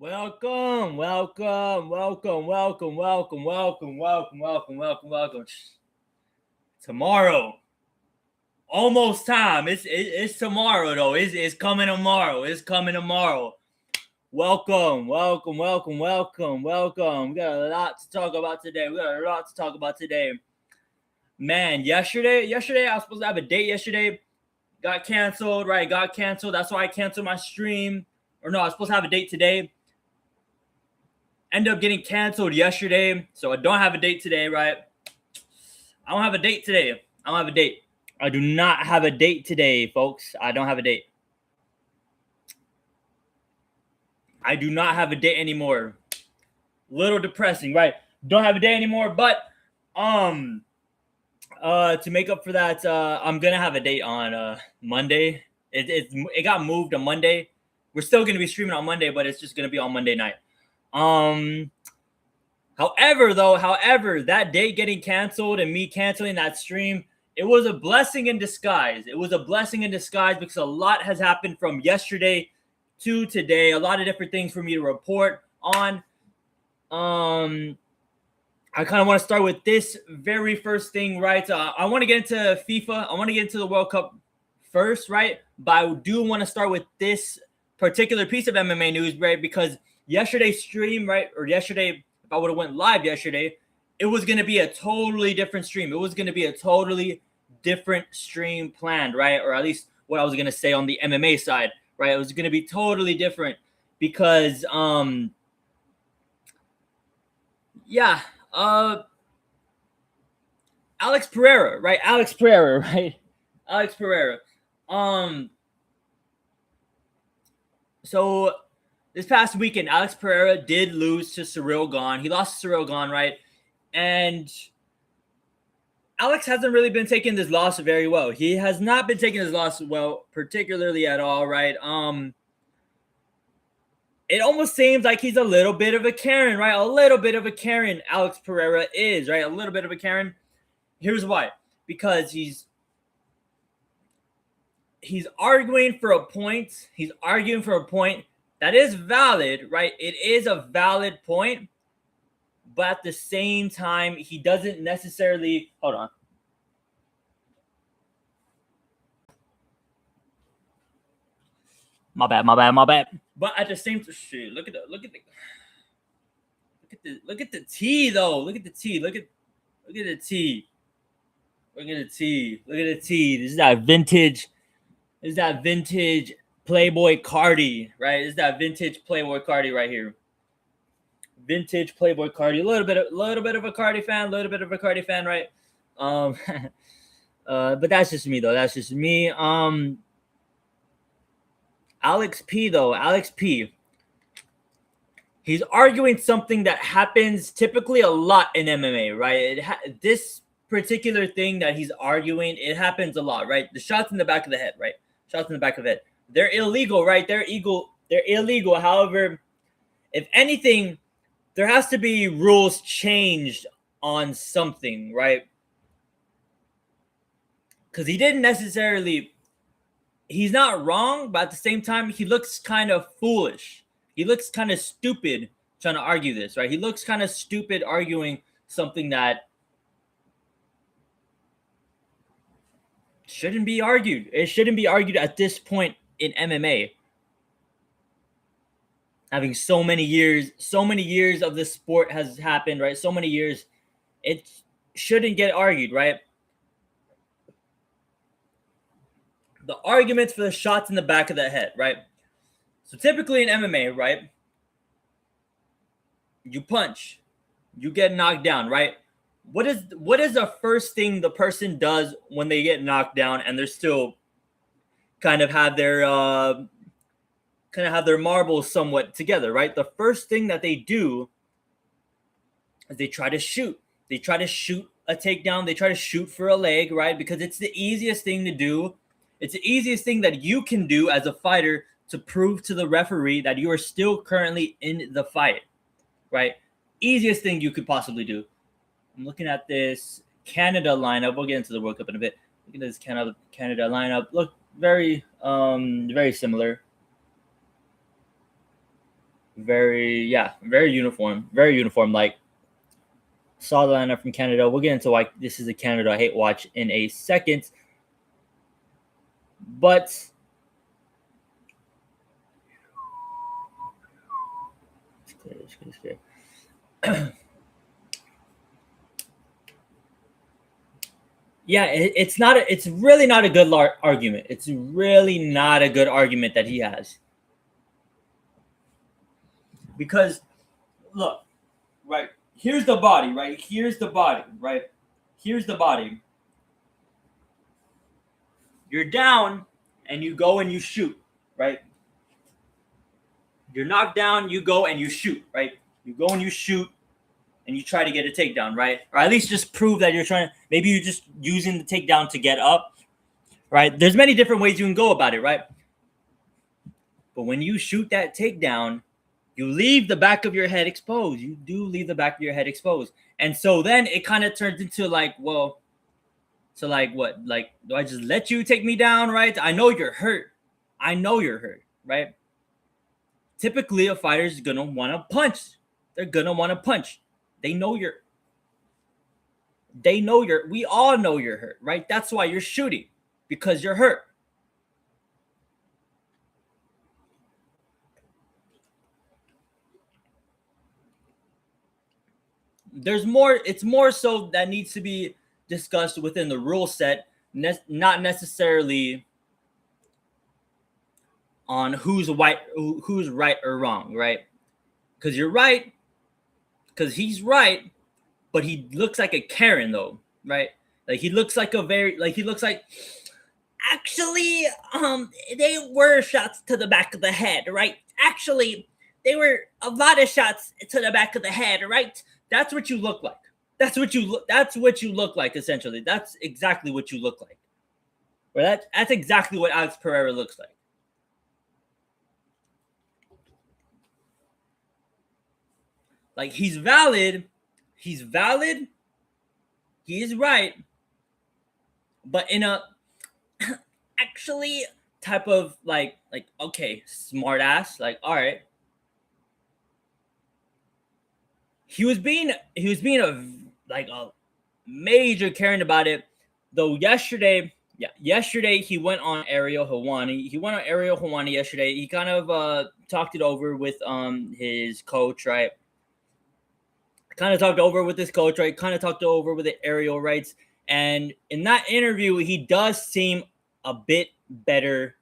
Welcome, welcome, welcome, welcome, welcome, welcome, welcome, welcome, welcome, welcome. Tomorrow, almost time. It's tomorrow though. It's coming tomorrow. It's coming tomorrow. Welcome, welcome, welcome, welcome, welcome. We got a lot to talk about today. Man, yesterday I was supposed to have a date yesterday. Got canceled, right? Got canceled. That's why I canceled my stream. Or no, I was supposed to have a date today. Ended up getting canceled yesterday, so I don't have a date today, right? I don't have a date today. I do not have a date today, folks. I don't have a date. I do not have a date anymore. Little depressing, right? Don't have a date anymore, but to make up for that, I'm gonna have a date on Monday. It got moved on Monday. We're still gonna be streaming on Monday, but it's just gonna be on Monday night. However, that day getting canceled and me canceling that stream, it was a blessing in disguise. Because a lot has happened from yesterday to today. A lot of different things for me to report on. I kind of want to start with this very first thing, right? I want to get into FIFA. I want to get into the World Cup first, right? But I do want to start with this particular piece of MMA news, right? Because yesterday's stream, right? Or yesterday, if I would have went live yesterday, it was going to be a totally different stream. It was going to be a totally different stream planned, right? Or at least what I was going to say on the MMA side, right? It was going to be totally different because, ALEX Pereira, right? So this past weekend, ALEX Pereira did lose to Cyril Gane. He lost to Cyril Gane, right? And Alex hasn't really been taking this loss very well. He has not been taking his loss well, particularly at all, right? It almost seems like he's a little bit of a Karen, right? A little bit of a Karen, ALEX Pereira is, right? A little bit of a Karen. Here's why. Because he's arguing for a point. That is valid, right? It is a valid point, but at the same time, he doesn't necessarily. Hold on. My bad. But at the same time, look at the T though. Look at the T. This is that vintage. Playboy Cardi, right? Is that vintage Playboy Cardi right here? Vintage Playboy Cardi. A little bit of a Cardi fan, right? But that's just me though. Alex P. He's arguing something that happens typically a lot in MMA, right? This particular thing that he's arguing, it happens a lot, right? The shots in the back of the head, right? They're illegal, right? They're illegal. However, if anything, there has to be rules changed on something, right? Because he didn't necessarily. He's not wrong, but at the same time, he looks kind of foolish. He looks kind of stupid trying to argue this, right? He looks kind of stupid arguing something that shouldn't be argued. It shouldn't be argued at this point in MMA. Having so many years of the sport has happened, right? So many years, it shouldn't get argued, right? The arguments for the shots in the back of the head, right? So typically in MMA, right? You punch, you get knocked down, right? What is the first thing the person does when they get knocked down and they're still kind of have their marbles somewhat together, right? The first thing that they do is they try to shoot. They try to shoot a takedown. They try to shoot for a leg, right? Because it's the easiest thing to do. It's the easiest thing that you can do as a fighter to prove to the referee that you are still currently in the fight, right? Easiest thing you could possibly do. I'm looking at this Canada lineup. We'll get into the World Cup in a bit. Look at this Canada lineup. Look very similar. very uniform, very uniform. Like saw the lineup from Canada. We'll get into why this is a Canada hate watch in a second, but it's clear. Yeah, it's not. It's really not a good argument. It's really not a good argument that he has because look, right here's the body, right here's the body, right here's the body. You're down, and you go and you shoot, right? You're knocked down, you go and you shoot, right? You go and you shoot, and you try to get a takedown, right? Or at least just prove that you're trying to. Maybe you're just using the takedown to get up, right? There's many different ways you can go about it, right? But when you shoot that takedown, you leave the back of your head exposed. You do leave the back of your head exposed. And so then it kind of turns into like, well, so like what? Like, do I just let you take me down, right? I know you're hurt. I know you're hurt, right? Typically, a fighter's gonna want to punch. They're gonna want to punch. They know you're. We all know you're hurt, right? That's why you're shooting, because you're hurt. There's more. It's more so that needs to be discussed within the rule set, not necessarily on who's right or wrong, right? Because you're right, because he's right, but he looks like a Karen though, right? Like he looks like actually, they were shots to the back of the head, right? Actually, they were a lot of shots to the back of the head, right? That's what you look like. That's what you look like, essentially. That's exactly what you look like. Right? That's exactly what Alex Pereira looks like. Like he's valid. He is right. But in a actually type of like okay, smart ass, like all right. He was being a major Karen about it, though. Yesterday he went on Ariel Helwani yesterday. He kind of talked it over with his coach, right? Kind of talked over with his coach, right? Kind of talked over with the Ariel, rights. And in that interview, he does seem a bit better.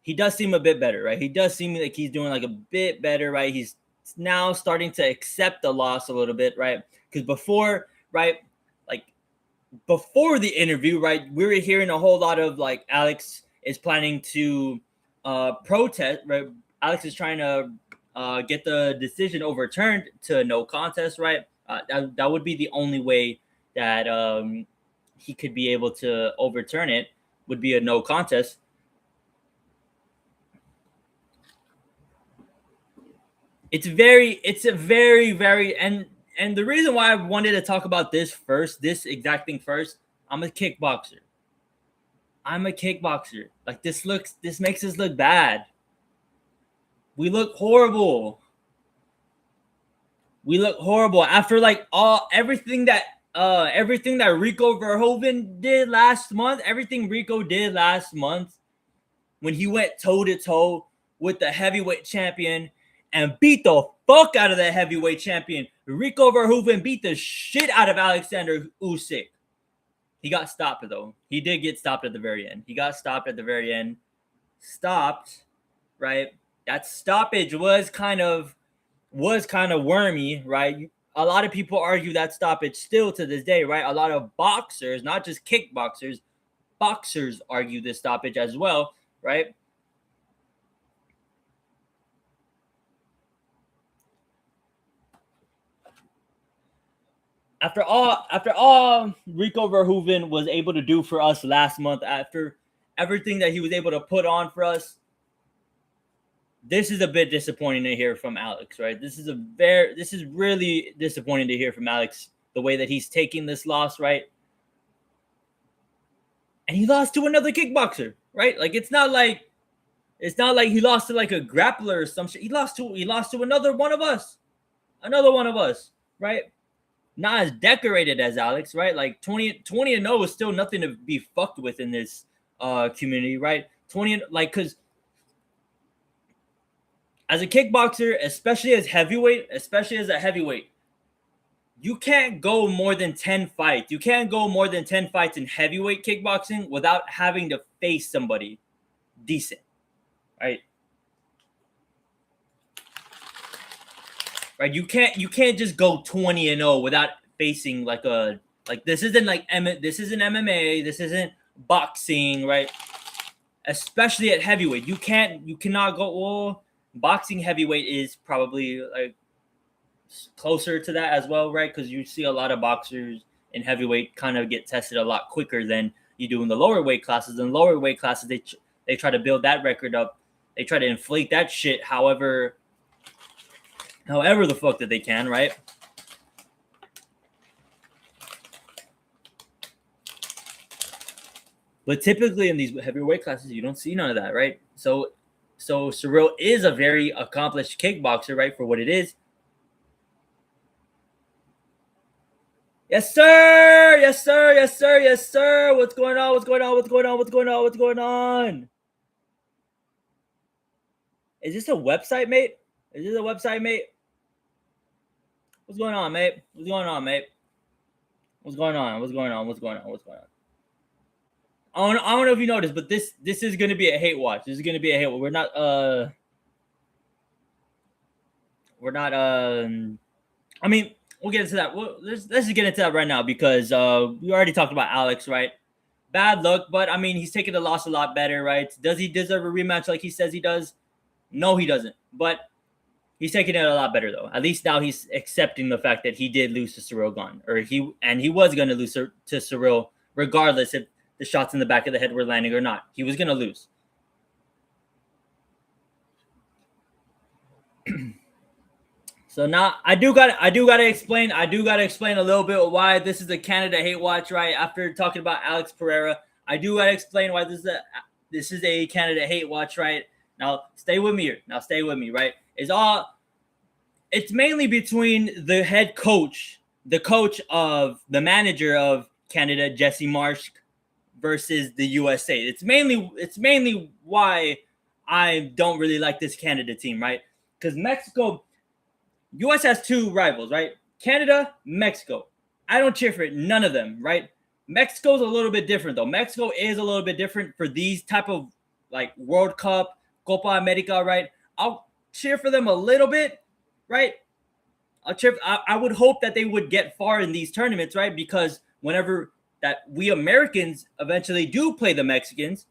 Right? He does seem like he's doing like a bit better, right? He's now starting to accept the loss a little bit, right? Because before, right, like before the interview, right, we were hearing a whole lot of like Alex is planning to protest, right? Alex is trying to get the decision overturned to no contest, right? That would be the only way that he could be able to overturn it, would be a no contest. It's a very and the reason why I wanted to talk about this exact thing first, I'm a kickboxer. Like this makes us look bad. We look horrible. After like everything that Rico Verhoeven did last month, everything Rico did last month when he went toe to toe with the heavyweight champion and beat the fuck out of the heavyweight champion. Rico Verhoeven beat the shit out of Alexander Usyk. He got stopped though. He did get stopped at the very end. Stopped, right? That stoppage was kind of wormy, right? A lot of people argue that stoppage still to this day, right? A lot of boxers, not just kickboxers, boxers argue this stoppage as well, right? After all Rico Verhoeven was able to do for us last month, after everything that he was able to put on for us, this is a bit disappointing to hear from Alex, right? This is really disappointing to hear from Alex, the way that he's taking this loss, right? And he lost to another kickboxer, right? Like it's not like It's not like he lost to like a grappler or some shit. He lost to another one of us. Another one of us, right? Not as decorated as Alex, right? Like 20-0 is still nothing to be fucked with in this community, right? 20, like, because as a kickboxer, especially as a heavyweight, you can't go more than 10 fights. You can't go more than 10 fights in heavyweight kickboxing without having to face somebody decent, right? Right? You can't just go 20-0 without facing like this isn't like this isn't MMA, this isn't boxing, right? Especially at heavyweight. You cannot go, well, boxing heavyweight is probably like closer to that as well, right? Because you see a lot of boxers in heavyweight kind of get tested a lot quicker than you do in the lower weight classes. In lower weight classes, they try to build that record up. They try to inflate that shit however the fuck that they can, right? But typically in these heavyweight classes, you don't see none of that, right? So Ciryl is a very accomplished kickboxer, right? For what it is. Yes, sir. Yes, sir. Yes, sir. Yes, sir. What's going on? What's going on? What's going on? What's going on? What's going on? Is this a website, mate? Is this a website, mate? What's going on, mate? What's going on, mate? What's going on? What's going on? What's going on? What's going on? I don't know if you noticed, but this is going to be a hate watch. This is going to be a hate watch. We're not I mean, we'll get into that. Let's just get into that right now because we already talked about Alex, right? Bad luck, but I mean, he's taking the loss a lot better, right? Does he deserve a rematch like he says he does? No, he doesn't. But he's taking it a lot better, though. At least now he's accepting the fact that he did lose to Ciryl Gane, or he was going to lose to Ciryl, regardless if the shots in the back of the head were landing or not. He was going to lose. So now I do gotta explain a little bit why this is a Canada hate watch, right? After talking about ALEX PEREIRA, I do gotta explain why this is a Canada hate watch, right? Now stay with me here. Right? It's mainly between the head coach, the manager of Canada, Jesse Marsh, versus the USA. It's mainly why I don't really like this Canada team, right? Because Mexico. US has two rivals, right? Canada, Mexico. I don't cheer for it. None of them, right? Mexico's a little bit different, though. Mexico is a little bit different for these type of like World Cup, Copa America, right? I'll cheer for them a little bit, right? I would hope that they would get far in these tournaments, right? Because whenever that we Americans eventually do play the Mexicans,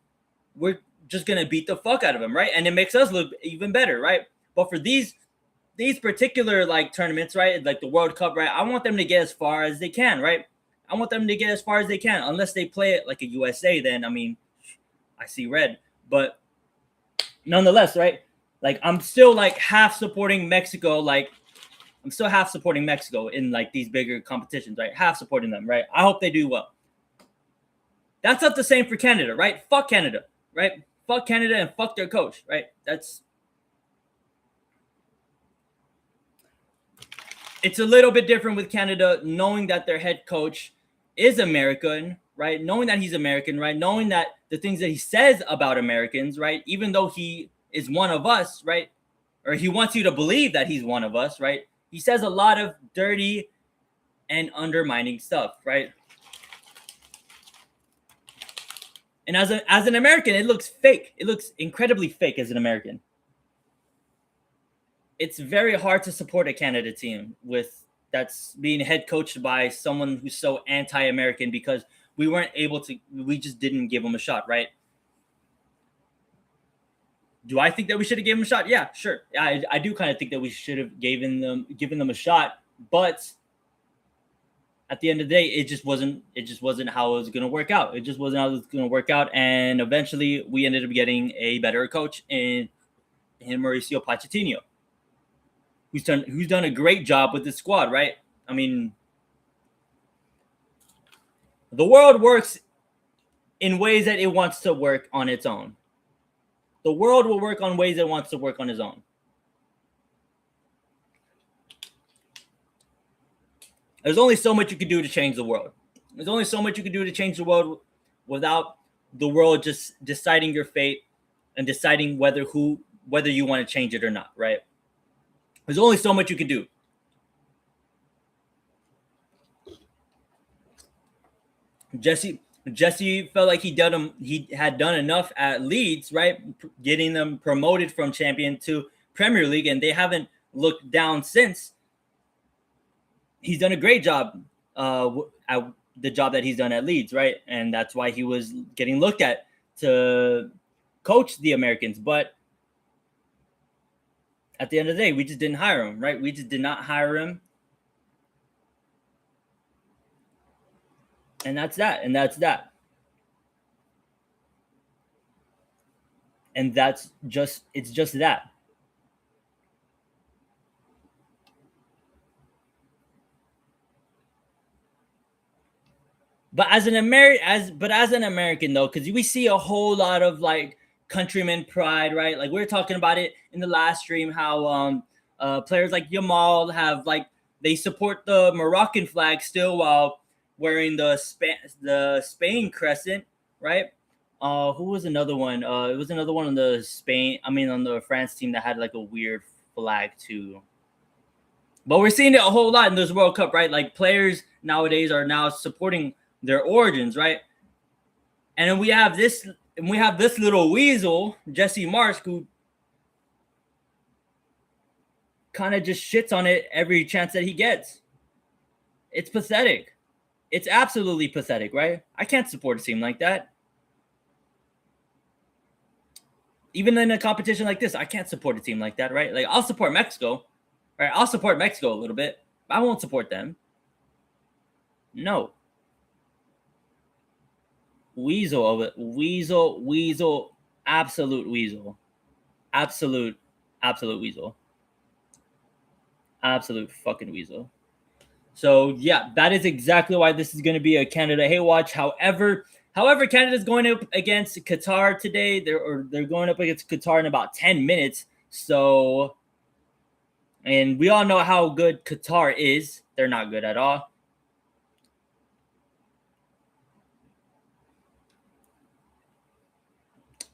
we're just gonna beat the fuck out of them, right? And it makes us look even better, right? But for these particular like tournaments, right? Like the World Cup, right? I want them to get as far as they can, right? I want them to get as far as they can, unless they play it like a USA. Then I mean, I see red. But nonetheless, right? Like I'm still like half supporting Mexico. Like I'm still half supporting Mexico in like these bigger competitions, right? Half supporting them, right? I hope they do well. That's not the same for Canada, right? Fuck Canada, right? Fuck Canada and fuck their coach, right? It's a little bit different with Canada, knowing that their head coach is American, right? Knowing that he's American, right? Knowing that the things that he says about Americans, right? Even though he is one of us, right? Or he wants you to believe that he's one of us, right? He says a lot of dirty and undermining stuff, right? And as an American, it looks fake. It looks incredibly fake as an American. It's very hard to support a Canada team that's being head coached by someone who's so anti-American because we just didn't give them a shot, right? Do I think that we should have given them a shot? Yeah, sure. I do kind of think that we should have given them a shot, but at the end of the day, it just wasn't how it was going to work out. It just wasn't how it was going to work out, and eventually we ended up getting a better coach in Mauricio Pochettino, who's done a great job with the squad, right? I mean, the world works in ways that it wants to work on its own. The world will work on ways it wants to work on its own. There's only so much you can do to change the world. There's only so much you can do to change the world without the world just deciding your fate and deciding whether you want to change it or not, right? There's only so much you can do. Jesse felt like he had done enough at Leeds, right? Getting them promoted from champion to Premier League, and they haven't looked down since. He's done a great job at the job that he's done at Leeds, right? And that's why he was getting looked at to coach the Americans. But at the end of the day, we just didn't hire him, right? We just did not hire him. And that's that. And that's that. And it's just that. But as an American though, because we see a whole lot of like countryman pride, right? Like we were talking about it in the last stream, how players like Yamal have like they support the Moroccan flag still while wearing the Spain crescent, right? Who was another one? It was another one on the France team that had like a weird flag too. But we're seeing it a whole lot in this World Cup, right? Like players nowadays are now supporting their origins, right? And then we have this little weasel, Jesse Marsch, who kind of just shits on it every chance that he gets. It's pathetic. It's absolutely pathetic, right? I can't support a team like that. Even in a competition like this, I can't support a team like that, right? Like I'll support Mexico, right? I'll support Mexico a little bit. But I won't support them. No. Weasel of it. Weasel, absolute weasel. Absolute weasel. Absolute fucking weasel. So yeah, that is exactly why this is going to be a Canada Hatewatch. However, Canada's going up against Qatar today. They're going up against Qatar in about 10 minutes. So, and we all know how good Qatar is. They're not good at all.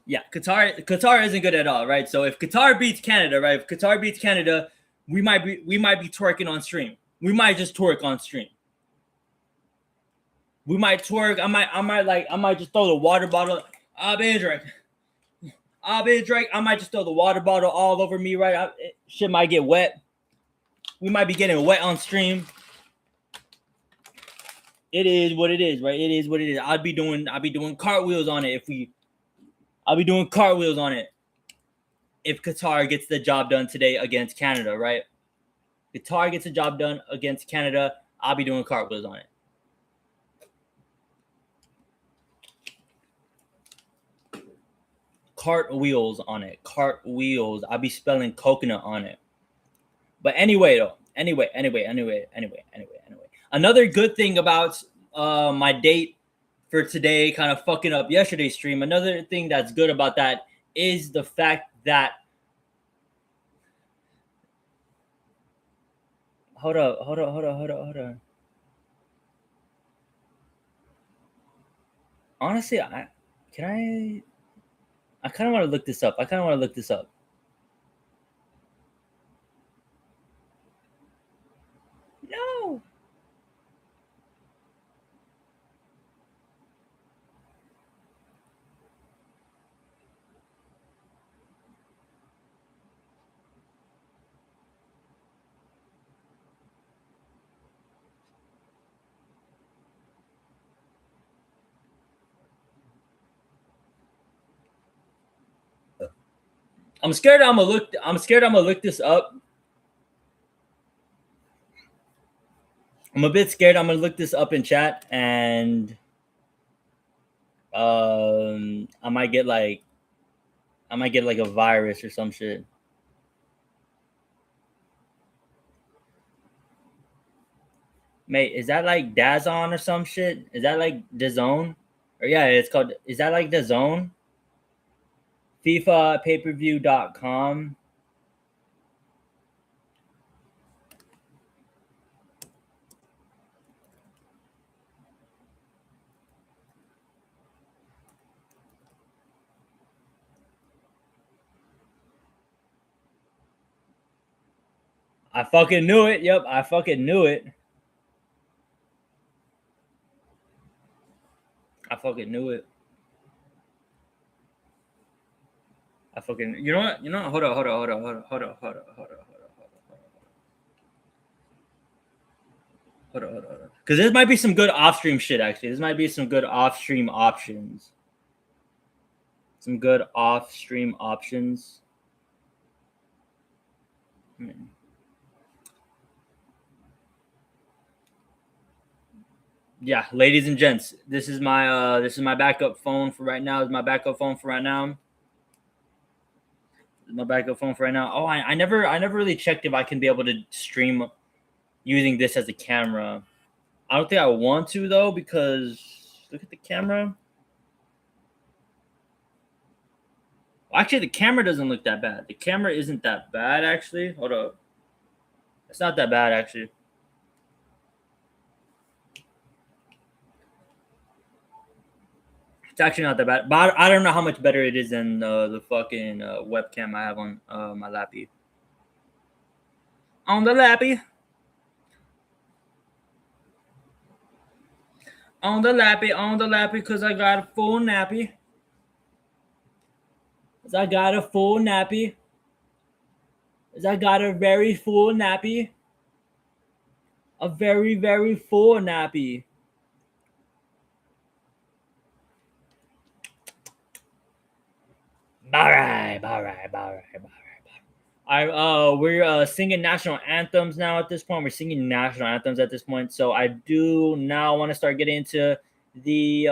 Yeah, Qatar isn't good at all, right? So if Qatar beats Canada, right? If Qatar beats Canada, we might be twerking on stream. We might just twerk on stream. We might twerk. I might just throw the water bottle. I've been drinking. I might just throw the water bottle all over me, right? Shit might get wet. We might be getting wet on stream. It is what it is, right? It is what it is. I'll be doing cartwheels on it I'll be doing cartwheels on it if Qatar gets the job done today against Canada, right? Qatar gets the job done against Canada, I'll be doing cartwheels on it. Cartwheels on it. Cartwheels. I'll be spelling coconut on it. But anyway, though. Anyway. Another good thing about my date for today kind of fucking up yesterday's stream. Another thing that's good about that is the fact that hold up. Honestly, I kind of want to look this up. No. I'm scared I'm gonna look this up. I'm a bit scared I'm gonna look this up in chat and I might get like a virus or some shit. Mate, is that like DAZN or some shit? Is that like DAZN? Or yeah, it's called, is that like DAZN? FIFA pay-per-view.com. I fucking knew it. Yep, I fucking knew it. I fucking knew it. I fucking, you know what? You know what? Hold on. Because this might be some good off-stream shit, actually. This might be some good off-stream options. Some good off-stream options. Yeah, ladies and gents, this is my backup phone for right now. My backup phone for right now. Oh, I never really checked if I can be able to stream using this as a camera. I don't think I want to though, because look at the camera. Actually, the camera doesn't look that bad. The camera isn't that bad, actually. Hold up. It's not that bad, actually. It's actually not that bad. But I don't know how much better it is than the fucking webcam I have on my lappy. On the lappy. On the lappy, because I got a full nappy. I got a full nappy. I got a very full nappy. A very, very full nappy. All right. We're singing national anthems now at this point. We're singing national anthems at this point. So I do now want to start getting into the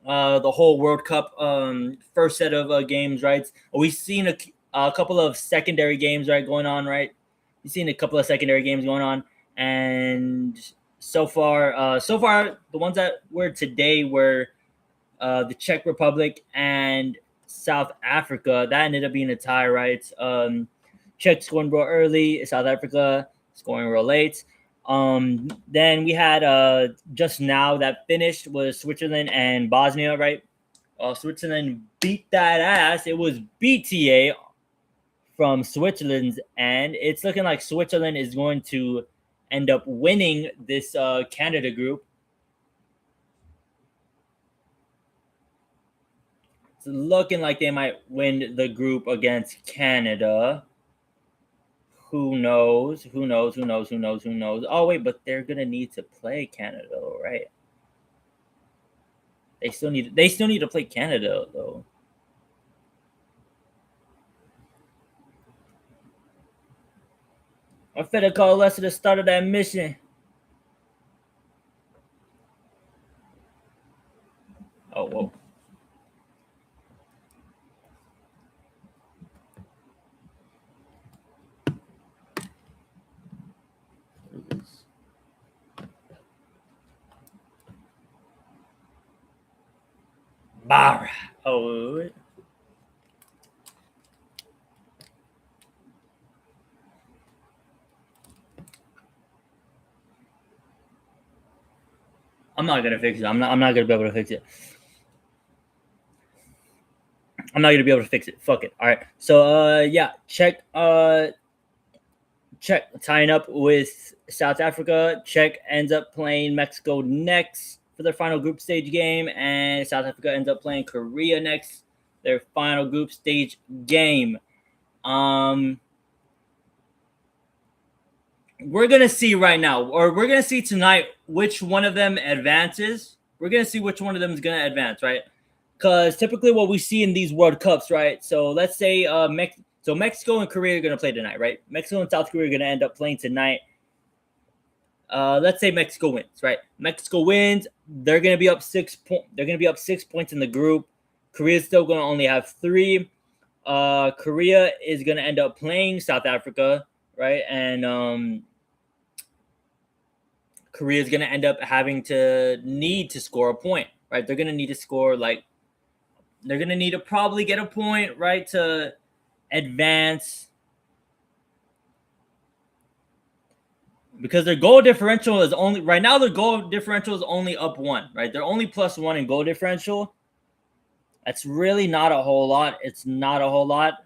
whole World Cup first set of games, right? We've seen a couple of secondary games, right, going on, right? We've seen a couple of secondary games going on, and so far, the ones that were today were the Czech Republic and South Africa. That ended up being a tie, right? Czech scoring real early, South Africa scoring real late. Then we had just now that finished was Switzerland and Bosnia, right? Switzerland beat that ass. It was BTA from Switzerland's end. It's looking like Switzerland is going to end up winning this Canada group. It's looking like they might win the group against Canada. Who knows? Oh, wait, but they're going to need to play Canada, right? They still need to play Canada, though. I better call us at the start of that mission. Oh, whoa. Barra. Oh, I'm not gonna fix it. I'm not gonna be able to fix it. I'm not gonna be able to fix it. Fuck it. All right. So yeah, Czech tying up with South Africa. Czech ends up playing Mexico next for their final group stage game, and South Africa ends up playing Korea next, their final group stage game. We're gonna see right now, or we're gonna see tonight, which one of them advances. We're gonna see which one of them is gonna advance, right? Because typically, what we see in these World Cups, right? So let's say Mexico and Korea are gonna play tonight, right? Mexico and South Korea are gonna end up playing tonight. Let's say Mexico wins, right? Mexico wins. They're gonna be up 6 points. They're gonna be up 6 points in the group. Korea's still gonna only have 3. Korea is gonna end up playing South Africa, right? And Korea is gonna end up having to need to score a point, right? They're gonna need to score like They're going to need to probably get a point, right, to advance. Because their goal differential is only right now. Their goal differential is only up 1, right? They're only +1 in goal differential. That's really not a whole lot. It's not a whole lot.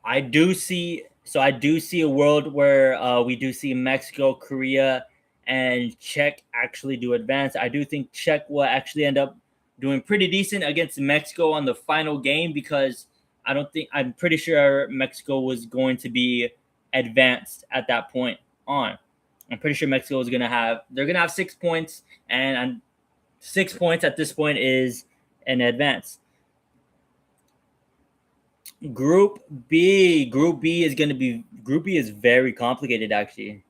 I do see a world where we do see Mexico, Korea, and Czech actually do advance. I do think Czech will actually end up doing pretty decent against Mexico on the final game because I'm pretty sure Mexico was going to be advanced at that point on. I'm pretty sure Mexico is they're gonna have 6 points, and 6 points at this point is an advance. Group B is very complicated actually.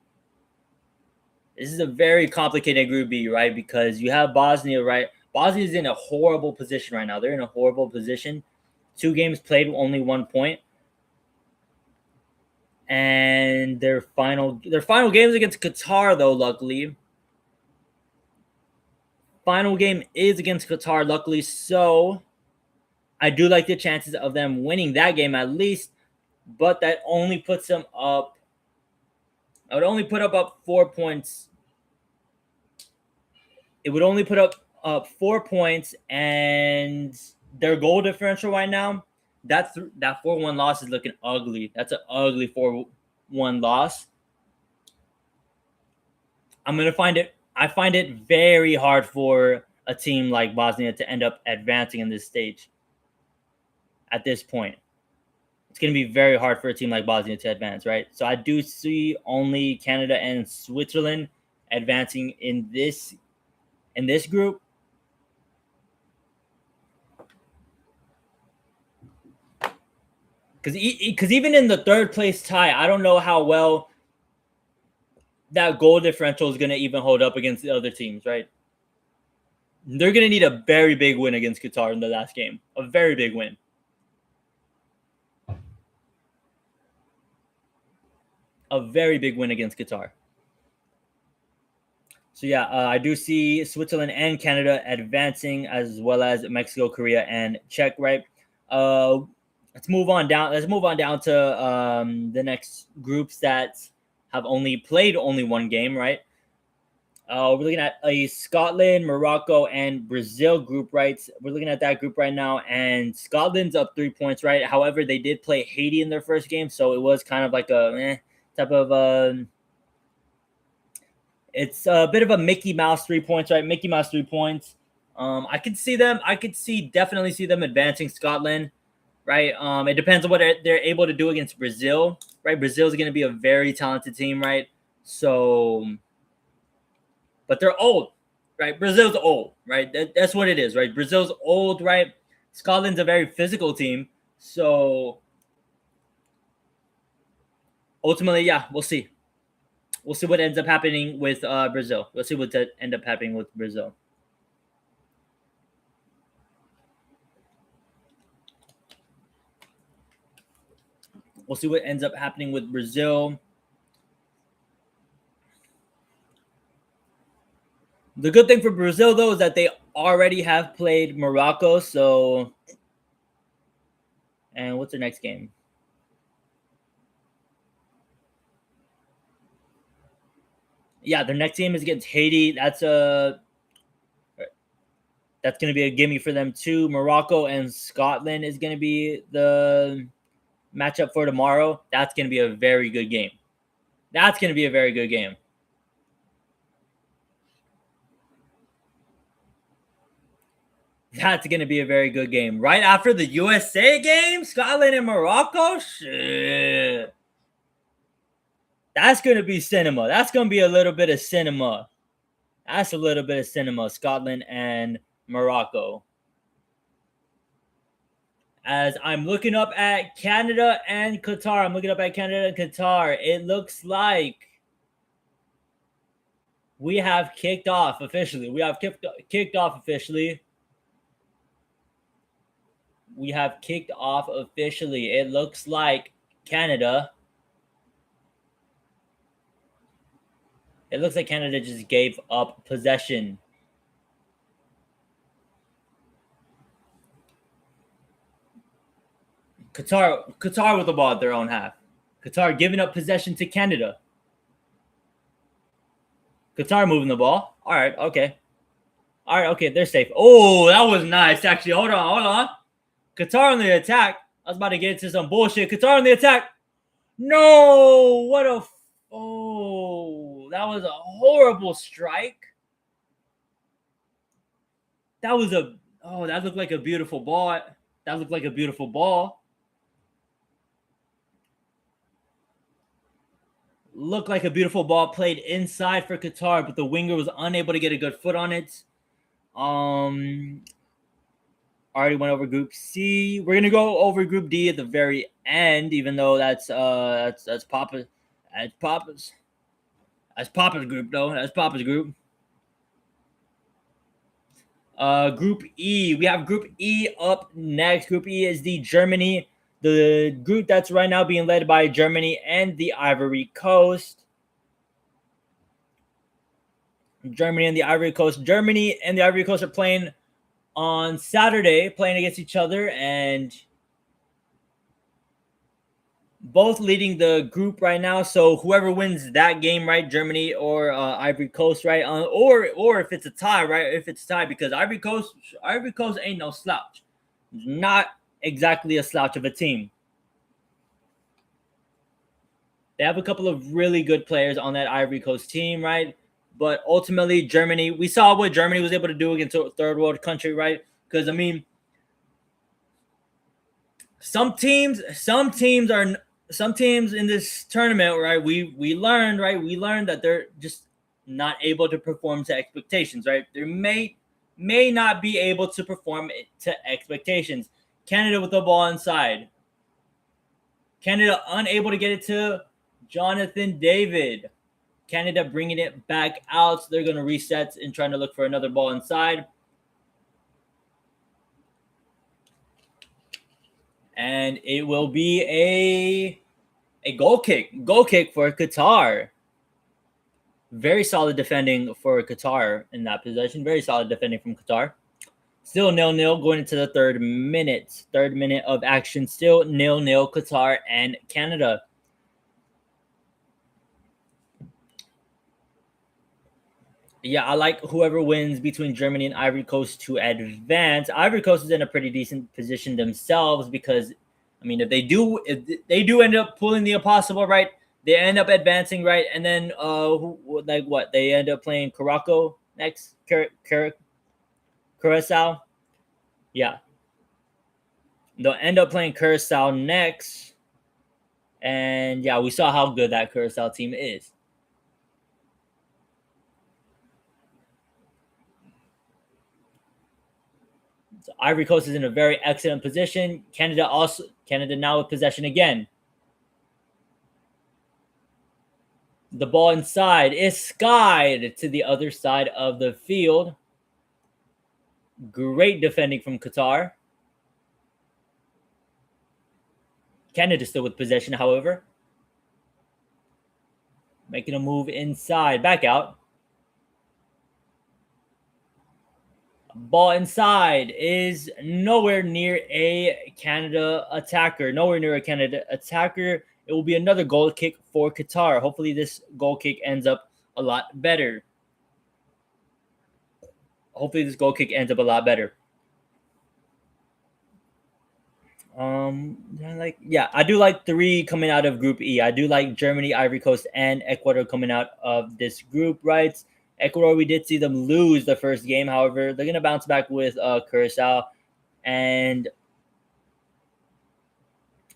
This is a very complicated Group B, right? Because you have Bosnia, right? Bosnia is in a horrible position right now. They're in a horrible position. 2 games played, only 1 point. And their final games against Qatar, though, luckily. Final game is against Qatar, luckily. So I do like the chances of them winning that game at least. But that only puts them up. I would only put up 4 points. It would only put up 4 points, and their goal differential right now, that 4-1 loss is looking ugly. That's an ugly 4-1 loss. I find it very hard for a team like Bosnia to end up advancing in this stage. At this point, it's going to be very hard for a team like Bosnia to advance, right? So I do see only Canada and Switzerland advancing in this group. Because even in the 3rd place tie, I don't know how well that goal differential is going to even hold up against the other teams, right? They're going to need a very big win against Qatar in the last game. A very big win. A very big win against Qatar. So yeah, I do see Switzerland and Canada advancing, as well as Mexico, Korea, and Czech. Right. Let's move on down. Let's move on down to the next groups that have only played 1 game. Right. We're looking at a Scotland, Morocco, and Brazil group. Right. We're looking at that group right now, and Scotland's up 3 points. Right. However, they did play Haiti in their first game, so it was kind of like a type of. It's a bit of a Mickey Mouse 3 points, right? Mickey Mouse 3 points. I could definitely see them advancing Scotland, right? It depends on what they're able to do against Brazil, right? Brazil is going to be a very talented team, right? So, but they're old, right? Brazil's old, right? That's what it is, right? Brazil's old, right? Scotland's a very physical team, so ultimately, yeah, we'll see. We'll see what ends up happening with Brazil. We'll see what ends up happening with Brazil. We'll see what ends up happening with Brazil. The good thing for Brazil, though, is that they already have played Morocco. So, and what's their next game? Yeah, their next game is against Haiti. That's going to be a gimme for them too. Morocco and Scotland is going to be the matchup for tomorrow. That's going to be a very good game. That's going to be a very good game. That's going to be a very good game. Right after the USA game, Scotland and Morocco? Shit. That's going to be cinema. That's going to be a little bit of cinema. That's a little bit of cinema, Scotland and Morocco. As I'm looking up at Canada and Qatar, it looks like we have kicked off officially. We have kicked off officially. It looks like Canada. It looks like Canada just gave up possession Qatar with the ball at their own half. Qatar giving up possession to Canada. Qatar moving the ball. All right, okay. All right, okay, they're safe. Oh, that was nice, actually. Hold on. Qatar on the attack. I was about to get into some bullshit. Qatar on the attack. No, what a... Oh, that was a horrible strike. That was a... Oh, that looked like a beautiful ball. That looked like a beautiful ball. Looked like a beautiful ball played inside for Qatar, but the winger was unable to get a good foot on it. Already went over Group C. We're gonna go over Group D at the very end, even though that's Papa's group though. That's Papa's group. Group E. We have Group E up next. Group E is the group that's right now being led by Germany and the Ivory Coast. Germany and the Ivory Coast are playing on Saturday, playing against each other, and both leading the group right now. So whoever wins that game, right, Germany or Ivory Coast, right, or if it's a tie, right, if it's a tie, because Ivory Coast ain't no slouch, not exactly a slouch of a team. They have a couple of really good players on that Ivory Coast team, right? But ultimately, Germany, we saw what Germany was able to do against a third world country, right? Because, I mean, some teams in this tournament, right? We learned that they're just not able to perform to expectations, right? They may not be able to perform to expectations. Canada with the ball inside. Canada unable to get it to Jonathan David. Canada bringing it back out. So they're going to reset and trying to look for another ball inside. And it will be a goal kick for Qatar. Very solid defending for Qatar in that possession. Very solid defending from Qatar. Still 0-0 going into the third minute. Third minute of action. Still 0-0 Qatar and Canada. Yeah, I like whoever wins between Germany and Ivory Coast to advance. Ivory Coast is in a pretty decent position themselves because, I mean, if they do end up pulling the impossible, right, they end up advancing, right, and then they end up playing Curacao next, Curacao, yeah, they'll end up playing Curacao next, and yeah, we saw how good that Curacao team is. So Ivory Coast is in a very excellent Canada now with possession again. The ball inside is skied to the other side of the field. Great defending from Qatar. Canada still with possession, however. Making a move inside, back out. Ball inside is nowhere near a Canada attacker. It will be another goal kick for Qatar. Hopefully this goal kick ends up a lot better. I do like 3 coming out of Group E. I do like Germany, Ivory Coast, and Ecuador coming out of this group, right? Ecuador, we did see them lose the first game. However, they're going to bounce back with Curacao. And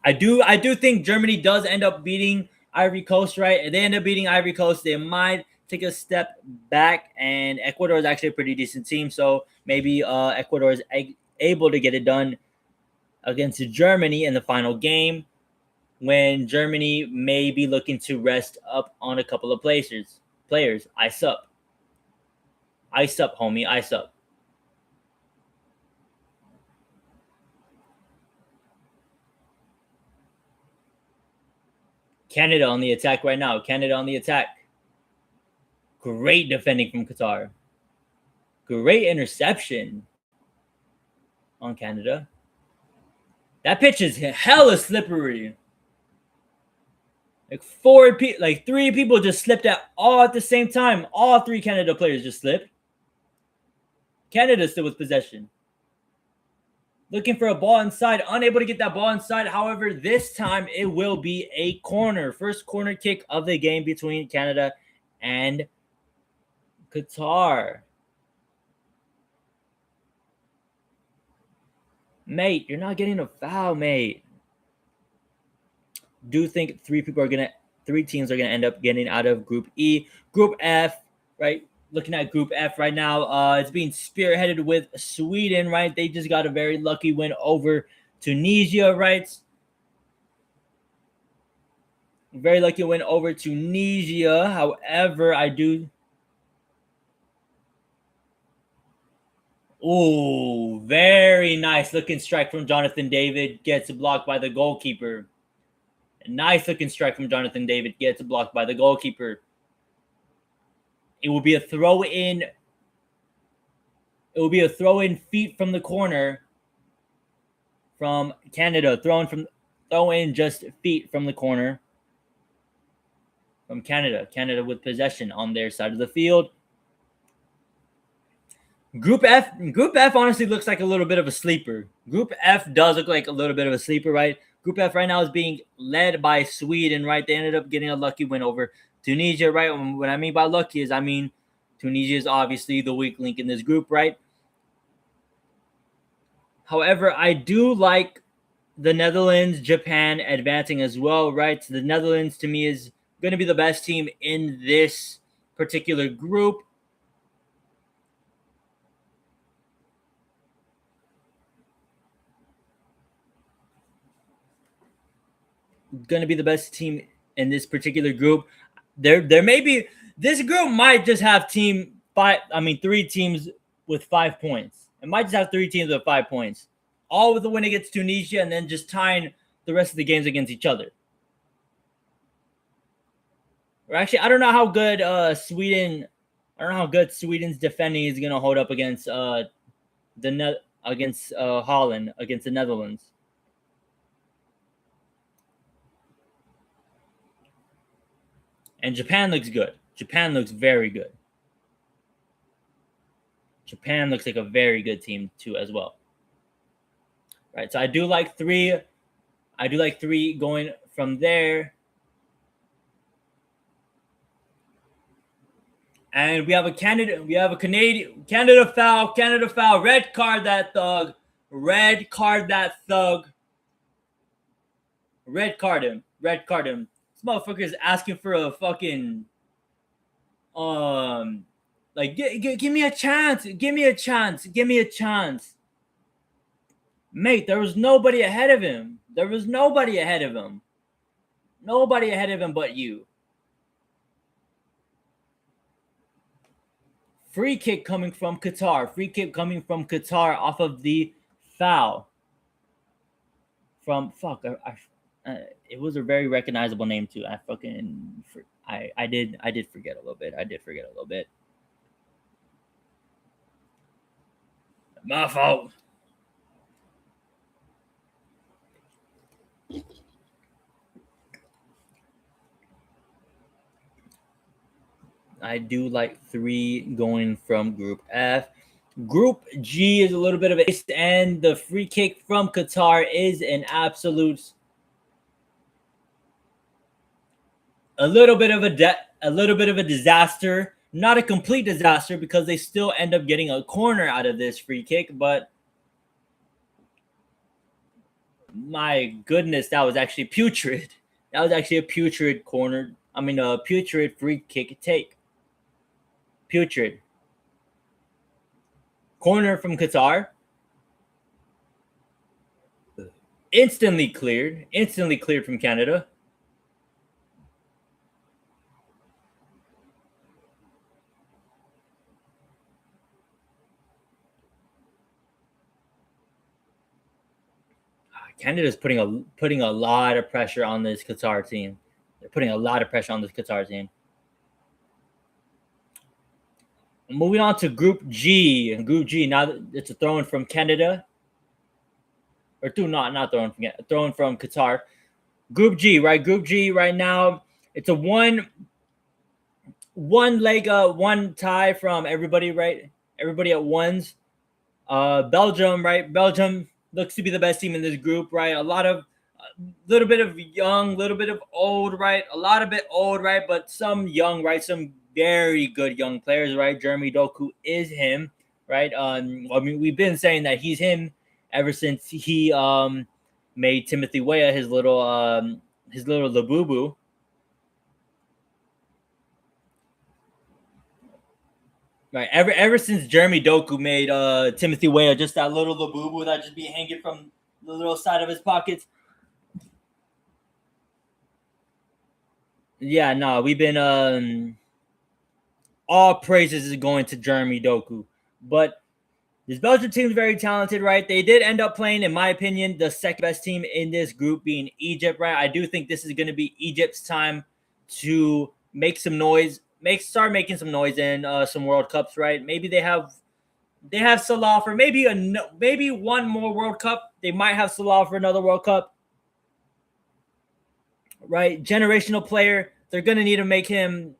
I do think Germany does end up beating Ivory Coast, right? If they end up beating Ivory Coast, they might take a step back. And Ecuador is actually a pretty decent team. So maybe Ecuador is able to get it done against Germany in the final game when Germany may be looking to rest up on a couple of players. Ice up. Ice up, homie. Ice up. Canada on the attack right now. Great defending from Qatar. Great interception on Canada. That pitch is hella slippery. Like three people just slipped all at the same time. All three Canada players just slipped. Canada still with possession. Looking for a ball inside, unable to get that ball inside. However, this time it will be a corner. First corner kick of the game between Canada and Qatar. Mate, you're not getting a foul, mate. Do think three teams are gonna end up getting out of Group E. Group F, right? Looking at Group F right now, it's being spearheaded with Sweden, right? They just got a very lucky win over Tunisia, right? Very lucky win over Tunisia. However, Oh, very nice looking strike from Jonathan David. Gets blocked by the goalkeeper. A nice looking strike from Jonathan David. Gets blocked by the goalkeeper. It will be a throw in. It will be a throw in feet from the corner from Canada. Throw in just feet from the corner from Canada. Canada with possession on their side of the field. Group F honestly looks like a little bit of a sleeper. Group F does look like a little bit of a sleeper, right? Group F right now is being led by Sweden, right? They ended up getting a lucky win over Tunisia, right? What I mean by lucky is, Tunisia is obviously the weak link in this group, right? However, I do like the Netherlands, Japan advancing as well, right? So the Netherlands, to me, is going to be the best team in this particular group. Going to be the best team in this particular group. There may be, this group might just have three teams with 5 points. It might just have 3 teams with 5 points, all with the win against Tunisia, and then just tying the rest of the games against each other. Or actually, I don't know how good Sweden's defending is going to hold up against Holland, against the Netherlands. And Japan looks good. Japan looks very good. Japan looks like a very good team too as well. Right, so I do like 3. I do like 3 going from there. And we have a Canada foul. Red card that thug. Red card him. This motherfucker is asking for a fucking give me a chance. Mate, there was nobody ahead of him. Nobody ahead of him but you. Free kick coming from Qatar. Off of the foul. From it was a very recognizable name too. I did forget a little bit. My fault. I do like 3 going from Group F. Group G is a little bit of a, and the free kick from Qatar is an absolute, a little bit of a disaster. Not a complete disaster because they still end up getting a corner out of this free kick, but my goodness, that was actually putrid. That was actually a putrid corner. A putrid free kick take. Putrid. Corner from Qatar. Instantly cleared from Canada. Canada's putting a lot of pressure on this Qatar team. They're putting a lot of pressure on this Qatar team. Moving on to Group G. Now it's a throw-in from Canada. or two, not thrown from Qatar. Group G, right? Group G right now, it's a one tie from everybody, right? Everybody at ones. Belgium, right? Belgium looks to be the best team in this group, right? Little bit of young, little bit of old, right? A lot of bit old, right? But some young, right? Some very good young players, right? Jeremy Doku is him, right? I mean, we've been saying that he's him ever since he made Timothy Weah his little labubu. Right. Ever since Jeremy Doku made Timothy Weah just that little labubu that just be hanging from the little side of his pockets. Yeah, no, we've been all praises is going to Jeremy Doku. But this Belgian team is very talented, right? They did end up playing, in my opinion, the second best team in this group being Egypt, right? I do think this is going to be Egypt's time to make some noise, start making some noise in some World Cups, right? Maybe they have Salah for maybe one more World Cup. They might have Salah for another World Cup, right? Generational player. They're gonna need to make him.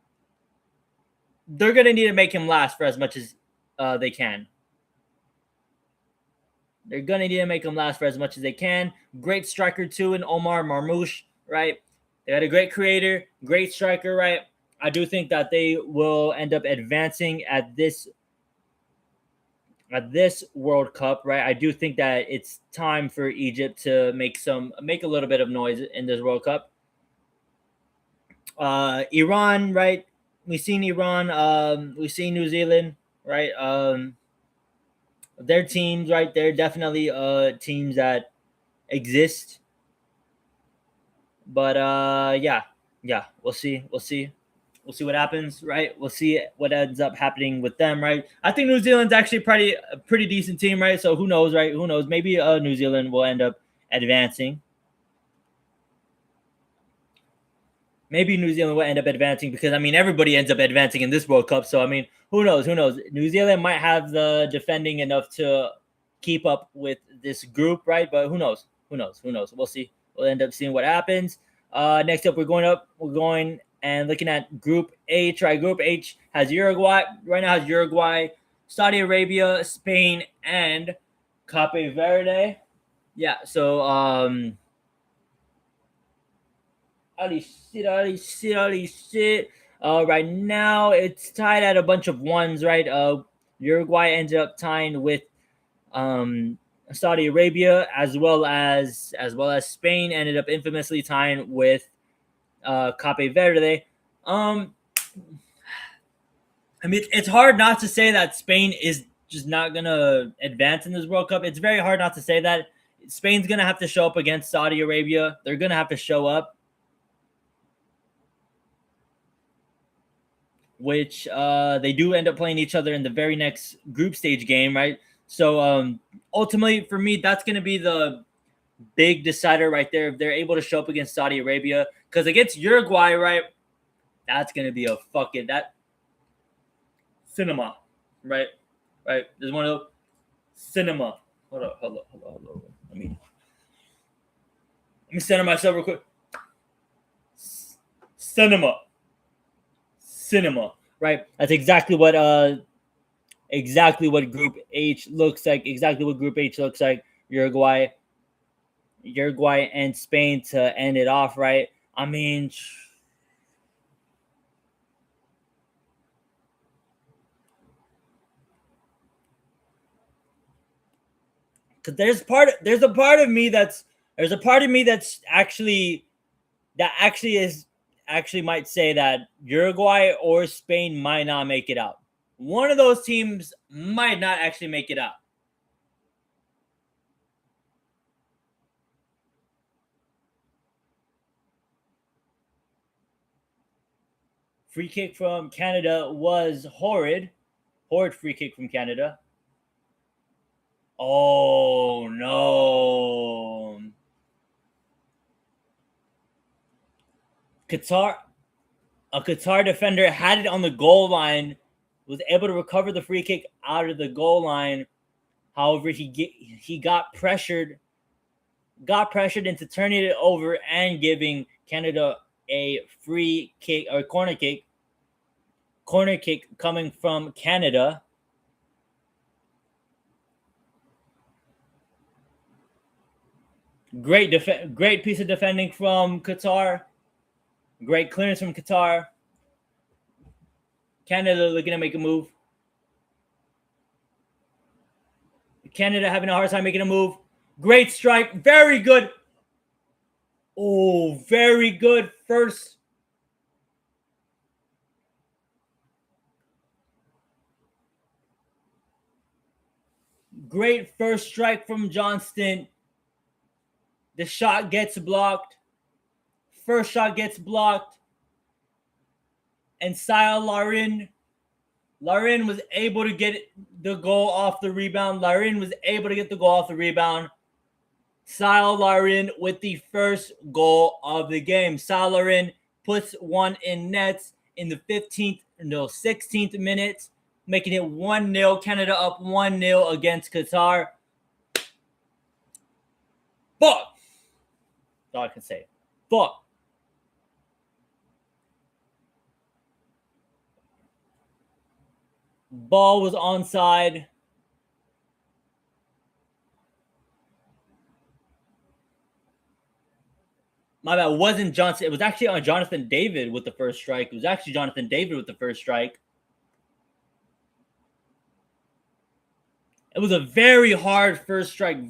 They're gonna need to make him last for as much as they can. They're gonna need to make him last for as much as they can. Great striker too in Omar Marmoush, right? They got a great creator, great striker, right? I do think that they will end up advancing at this World Cup, right? I do think that it's time for Egypt to make a little bit of noise in this World Cup. Iran, right? We've seen Iran. We've seen New Zealand, right? Their teams, right? They're definitely teams that exist. But yeah, we'll see. We'll see what happens, right? We'll see what ends up happening with them, right? I think New Zealand's actually a pretty decent team, right? So who knows, right? Who knows? Maybe New Zealand will end up advancing. Maybe New Zealand will end up advancing because I mean everybody ends up advancing in this World Cup. So I mean, who knows? Who knows? New Zealand might have the defending enough to keep up with this group, right? But who knows? Who knows? Who knows? We'll see. We'll end up seeing what happens. Next up, we're going and looking at Group H, right? Group H has Uruguay. Right now has Uruguay, Saudi Arabia, Spain, and Cape Verde. Yeah, so holy shit. Right now it's tied at a bunch of ones, right? Uruguay ended up tying with Saudi Arabia as well as Spain ended up infamously tying with Cape Verde. I mean, it's hard not to say that Spain is just not gonna advance in this World Cup. It's very hard not to say that. Spain's gonna have to show up against Saudi Arabia. They're gonna have to show up, which they do end up playing each other in the very next group stage game, right? So ultimately, for me, that's gonna be the big decider right there. If they're able to show up against Saudi Arabia, because against Uruguay, right, that's gonna be a fucking that cinema, right? Right. There's one of those cinema. Hold on. Let me center myself real quick. Cinema. Right. That's exactly what Group H looks like. Exactly what Group H looks like. Uruguay and Spain to end it off, right? I mean, because there's a part of me that's actually might say that Uruguay or Spain might not make it out. One of those teams might not actually make it out. Free kick from Canada was horrid. Horrid free kick from Canada. Oh no. A Qatar defender had it on the goal line, was able to recover the free kick out of the goal line. However, he got pressured got pressured into turning it over and giving Canada a free kick or corner kick. Corner kick coming from Canada. Great piece of defending from Qatar. Great clearance from Qatar. Canada looking to make a move. Canada having a hard time making a move. Great strike. Very good. Oh, very good first. Great first strike from Johnston. The shot gets blocked. First shot gets blocked. And Sile Larin was able to get the goal off the rebound. Sile Larin with the first goal of the game. Sile Larin puts one in nets in the 16th minute, making it 1-0. Canada up 1-0 against Qatar. Fuck. That's all I can say. Fuck. Ball was onside. My bad. It wasn't Johnson. It was actually on Jonathan David with the first strike. It was a very hard first strike.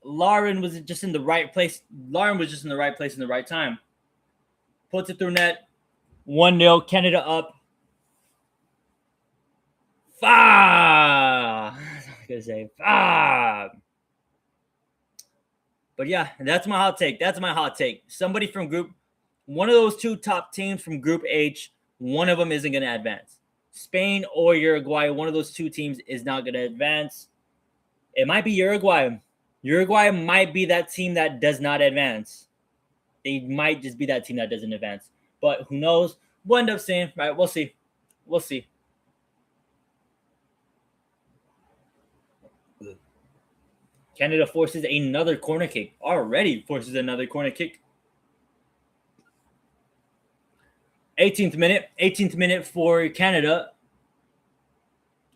Lauren was just in the right place. In the right time. Puts it through net. 1-0. Canada up. 5. I was gonna say 5. But yeah, that's my hot take. Somebody from one of those two top teams from Group H, one of them isn't going to advance. Spain or Uruguay, one of those two teams is not going to advance. It might be Uruguay. Uruguay might be that team that does not advance. They might just be that team that doesn't advance. But who knows? We'll end up seeing. Right, we'll see. Canada forces another corner kick. 18th minute for Canada.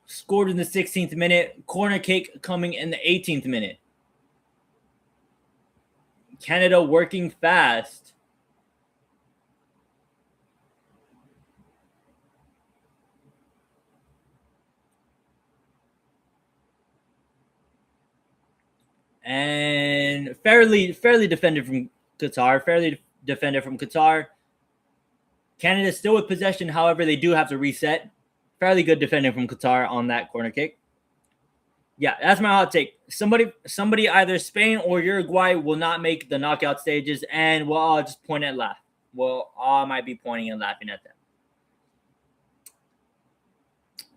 Scored in the 16th minute. Corner kick coming in the 18th minute. Canada working fast. And fairly defended from Qatar. Canada still with possession. However, they do have to reset. Fairly good defending from Qatar on that corner kick. Yeah, that's my hot take. Somebody either Spain or Uruguay will not make the knockout stages, and we'll all just point and laugh. We'll all might be pointing and laughing at them.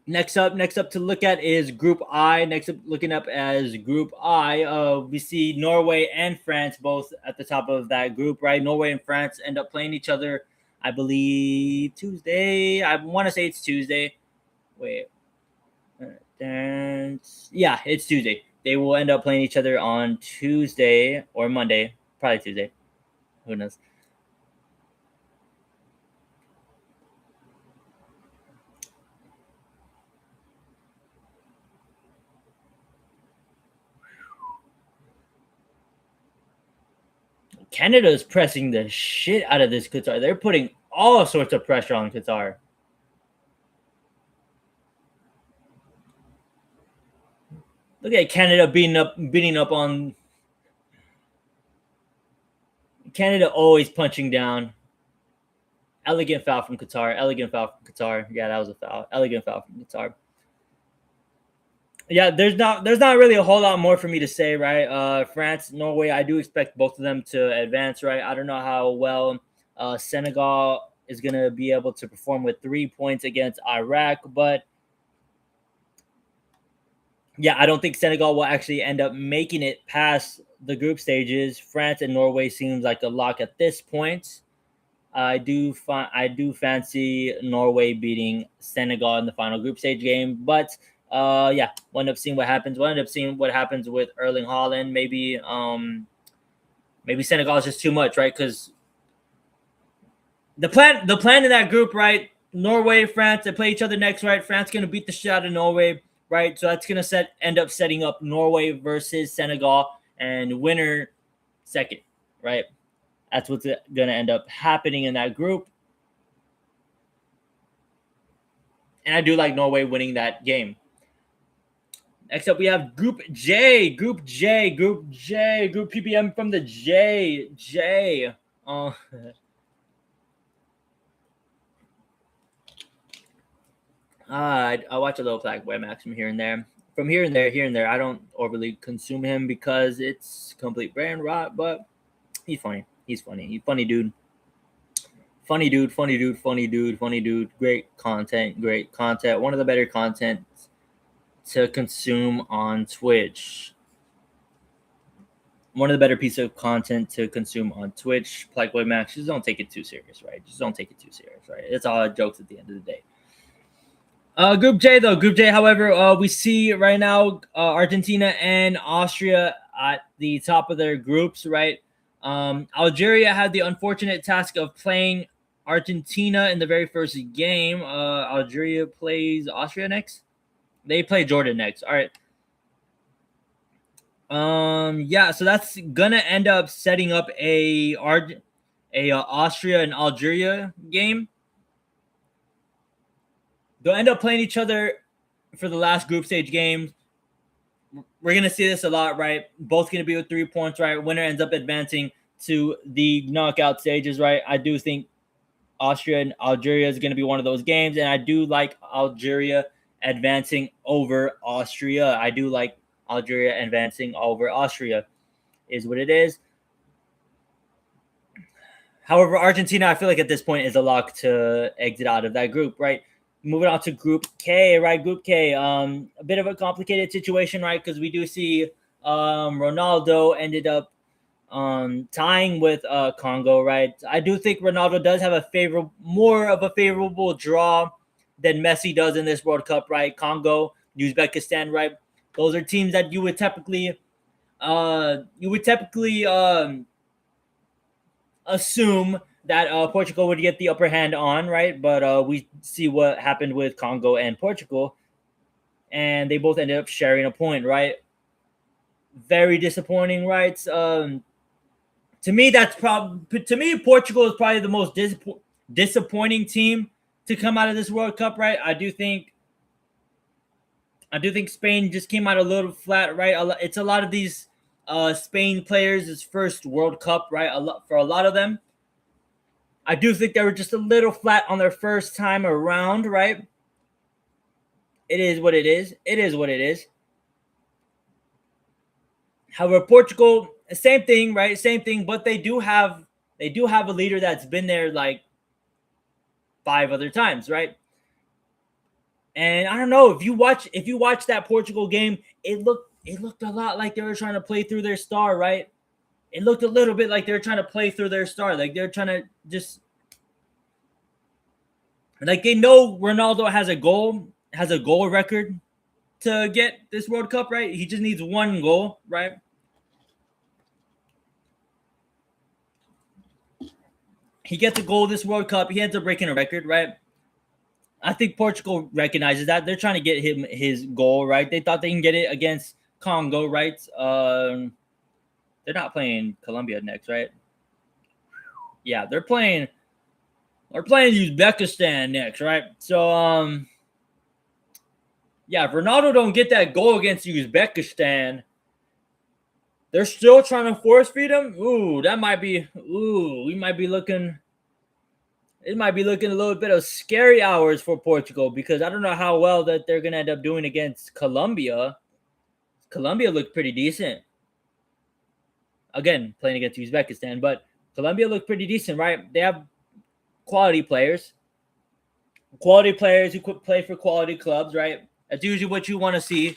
Next up to look at is Group I. We see Norway and France both at the top of that group, right? Norway and France end up playing each other, I believe, Tuesday. I want to say it's Tuesday. Wait. Yeah, it's Tuesday. They will end up playing each other on Tuesday or Monday. Probably Tuesday. Who knows? Canada is pressing the shit out of this Qatar. They're putting all sorts of pressure on Qatar. Look at Canada beating up on Canada, always punching down. Elegant foul from Qatar. Yeah, that was a foul. Elegant foul from Qatar. Yeah, there's not really a whole lot more for me to say, right? France, Norway, I do expect both of them to advance, right? I don't know how well Senegal is going to be able to perform with 3 points against Iraq, but yeah, I don't think Senegal will actually end up making it past the group stages. France and Norway seems like a lock at this point. I do fancy Norway beating Senegal in the final group stage game, but Yeah, we'll end up seeing what happens. We'll end up seeing what happens with Erling Haaland. Maybe Senegal is just too much, right? Because the plan in that group, right? Norway, France, they play each other next, right? France gonna beat the shit out of Norway, right? So that's gonna end up setting up Norway versus Senegal, and winner second, right? That's what's gonna end up happening in that group. And I do like Norway winning that game. Next up, we have Group J, Group PPM from the J. I watch a little Blackboy Max from here and there. I don't overly consume him because it's complete brain rot, but he's funny. He's funny dude. Funny dude. Great content. One of the better content to consume on Twitch. One of the better pieces of content to consume on Twitch. Blackboy Max, just don't take it too serious, right? It's all jokes at the end of the day. Group J, however, we see right now Argentina and Austria at the top of their groups, right? Algeria had the unfortunate task of playing Argentina in the very first game. Algeria plays Austria next. They play Jordan next. All right. Yeah, so that's gonna end up setting up a Austria and Algeria game. They'll end up playing each other for the last group stage games. We're going to see this a lot, right? Both going to be with 3 points, right? Winner ends up advancing to the knockout stages, right? I do think Austria and Algeria is going to be one of those games, and I do like Algeria advancing over Austria. Is what it is. However, Argentina, I feel like at this point is a lock to exit out of that group, right? Moving on to Group K, right? Group K, a bit of a complicated situation, right? Because we do see Ronaldo ended up tying with Congo, right? I do think Ronaldo does have more of a favorable draw than Messi does in this World Cup, right? Congo, Uzbekistan, right? Those are teams that you would typically assume that Portugal would get the upper hand on, right? But we see what happened with Congo and Portugal, and they both ended up sharing a point, right? Very disappointing, right? To me, Portugal is probably the most disappointing team to come out of this World Cup, right? I do think Spain just came out a little flat, right? It's a lot of these Spain players' first World Cup, right? For a lot of them. I do think they were just a little flat on their first time around, right? It is what it is. However, Portugal, same thing, right? Same thing, but they do have a leader that's been there like 5 other times, right? And I don't know, if you watch that Portugal game, it looked a lot like they were trying to play through their star, right? It looked a little bit like they're trying to play through their star. Like they're trying to just like they know Ronaldo has a goal record to get this World Cup, right? He just needs 1 goal, right? He gets a goal this World Cup. He ends up breaking a record, right? I think Portugal recognizes that. They're trying to get him his goal, right? They thought they can get it against Congo, right? They're not playing Colombia next, right? Yeah, they're playing Uzbekistan next, right? So, yeah, if Ronaldo don't get that goal against Uzbekistan, they're still trying to force feed him. We might be looking. It might be looking a little bit of scary hours for Portugal, because I don't know how well that they're gonna end up doing against Colombia. Colombia looked pretty decent. Again, playing against Uzbekistan, but Colombia looked pretty decent, right? They have quality players who could play for quality clubs, right? That's usually what you want to see.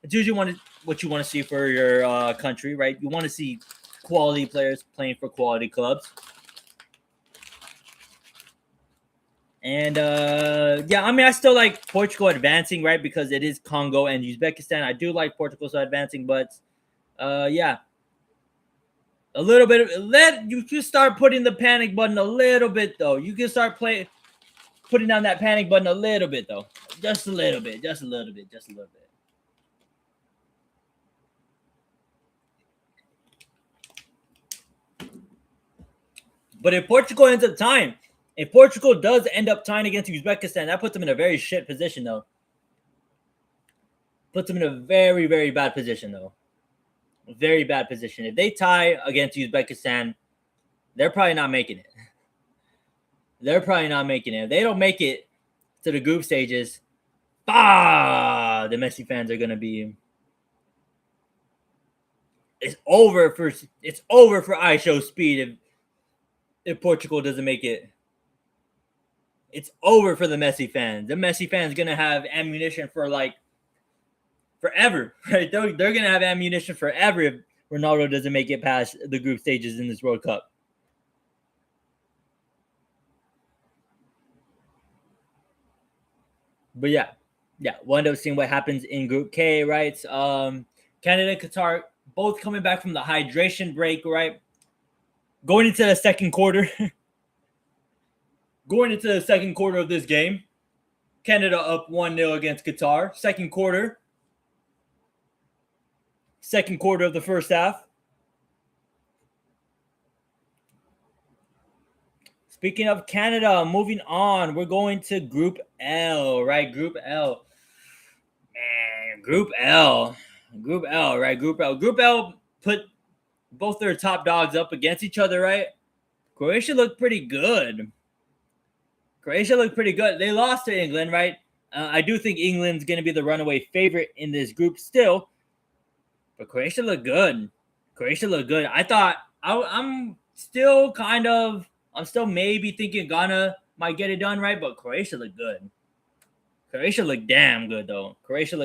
It's usually what you want to see for your country, right? You want to see quality players playing for quality clubs. And yeah, I mean, I still like Portugal advancing, right? Because it is Congo and Uzbekistan. I do like Portugal so advancing, but yeah, a little bit. You can start putting the panic button a little bit, though. You can start putting down that panic button a little bit, though. Just a little bit, just a little bit, just a little bit. But if Portugal ends up tying, if Portugal does end up tying against Uzbekistan, that puts them in a very shit position, though. Puts them in a very, very bad position, though. Very bad position. If they tie against Uzbekistan, they're probably not making it. They're probably not making it. If they don't make it to the group stages, the Messi fans are gonna be. It's over for I Show Speed if Portugal doesn't make it. It's over for the Messi fans. The Messi fans gonna have ammunition for like forever, right? They're gonna have ammunition forever if Ronaldo doesn't make it past the group stages in this World Cup. But yeah, we'll end up seeing what happens in Group K, right? Canada and Qatar both coming back from the hydration break, right? Going into the second quarter. Going into the second quarter of this game, Canada up 1-0 against Qatar. Second quarter of the first half. Speaking of Canada, moving on, we're going to Group L, right? Group L. Man, Group L, right? Group L put both their top dogs up against each other, right? Croatia looked pretty good. They lost to England, right? I do think England's going to be the runaway favorite in this group still. But Croatia looked good. I'm still maybe thinking Ghana might get it done, right? But Croatia looked good. Croatia looked damn good, though. Croatia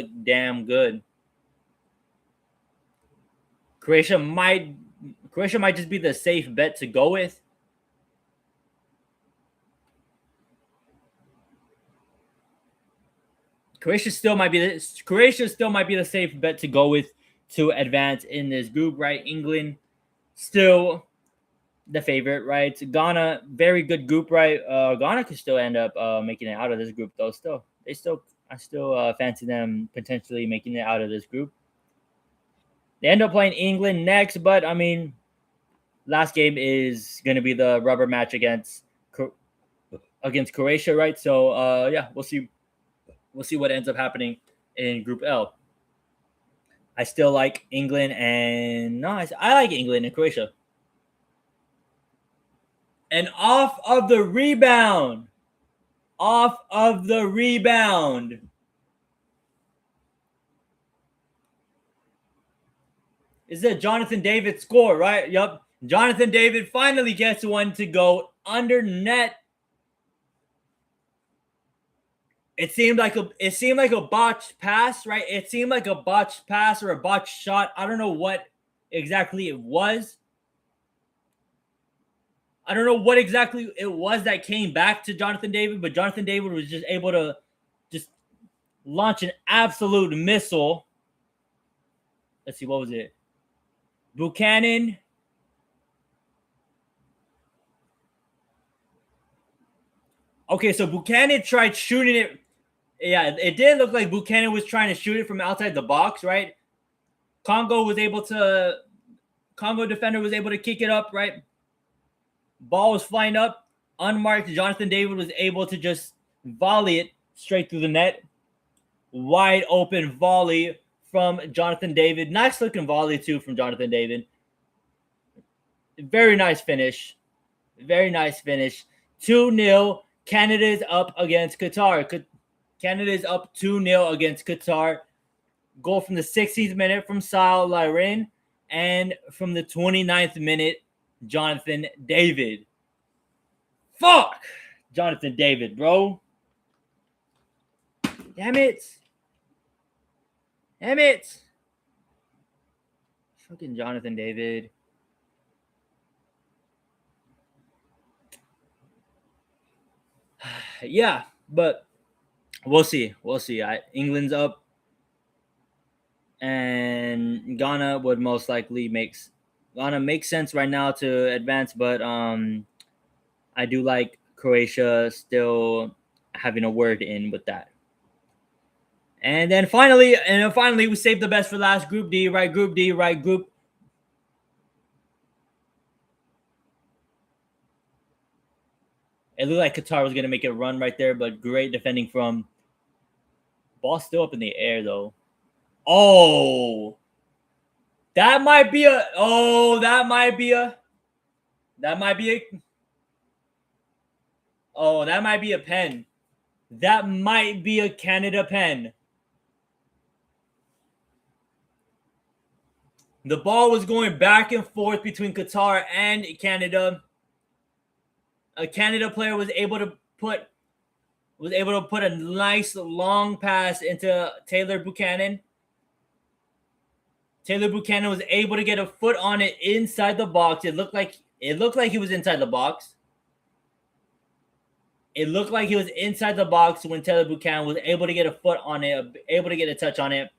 might just be the safe bet to go with. Croatia still might be the safe bet to go with to advance in this group, right? England still the favorite, right? Ghana, very good group, right? Ghana could still end up making it out of this group, though. I still fancy them potentially making it out of this group. They end up playing England next, but I mean, last game is going to be the rubber match against Croatia, right? So yeah, we'll see what ends up happening in Group L. I still like England I like England and Croatia. And off of the rebound. Is a Jonathan David score, right? Yup. Jonathan David finally gets one to go under net. It seemed like a botched pass, right? It seemed like a botched pass or a botched shot. I don't know what exactly it was. I don't know what exactly it was that came back to Jonathan David, but Jonathan David was just able to just launch an absolute missile. Let's see, what was it? Buchanan. Okay, so Buchanan tried shooting it. Yeah, it did look like Buchanan was trying to shoot it from outside the box, right? Congo defender was able to kick it up, right? Ball was flying up, unmarked. Jonathan David was able to just volley it straight through the net. Wide open volley from Jonathan David. Nice looking volley, too, from Jonathan David. Very nice finish. 2-0. Canada's up against Qatar. Canada's up 2-0 against Qatar. Goal from the 16th minute from Sal Lyrin. And from the 29th minute, Jonathan David. Fuck! Jonathan David, bro. Damn it. Fucking Jonathan David. Yeah, but we'll see. We'll see. England's up, and Ghana would most likely make sense right now to advance, but I do like Croatia still having a word in with that. And then finally, we saved the best for last. Group D, right? Group D, right? Group. It looked like Qatar was gonna make a run right there, but great defending from. Ball still up in the air though. Oh, that might be a. Oh, that might be a. That might be a. Oh, that might be a pen. That might be a Canada pen. The ball was going back and forth between Qatar and Canada. A Canada player was able to put a nice long pass into Taylor Buchanan. Taylor Buchanan was able to get a foot on it inside the box. It looked like he was inside the box. It looked like he was inside the box when Taylor Buchanan was able to get a foot on it, able to get a touch on it.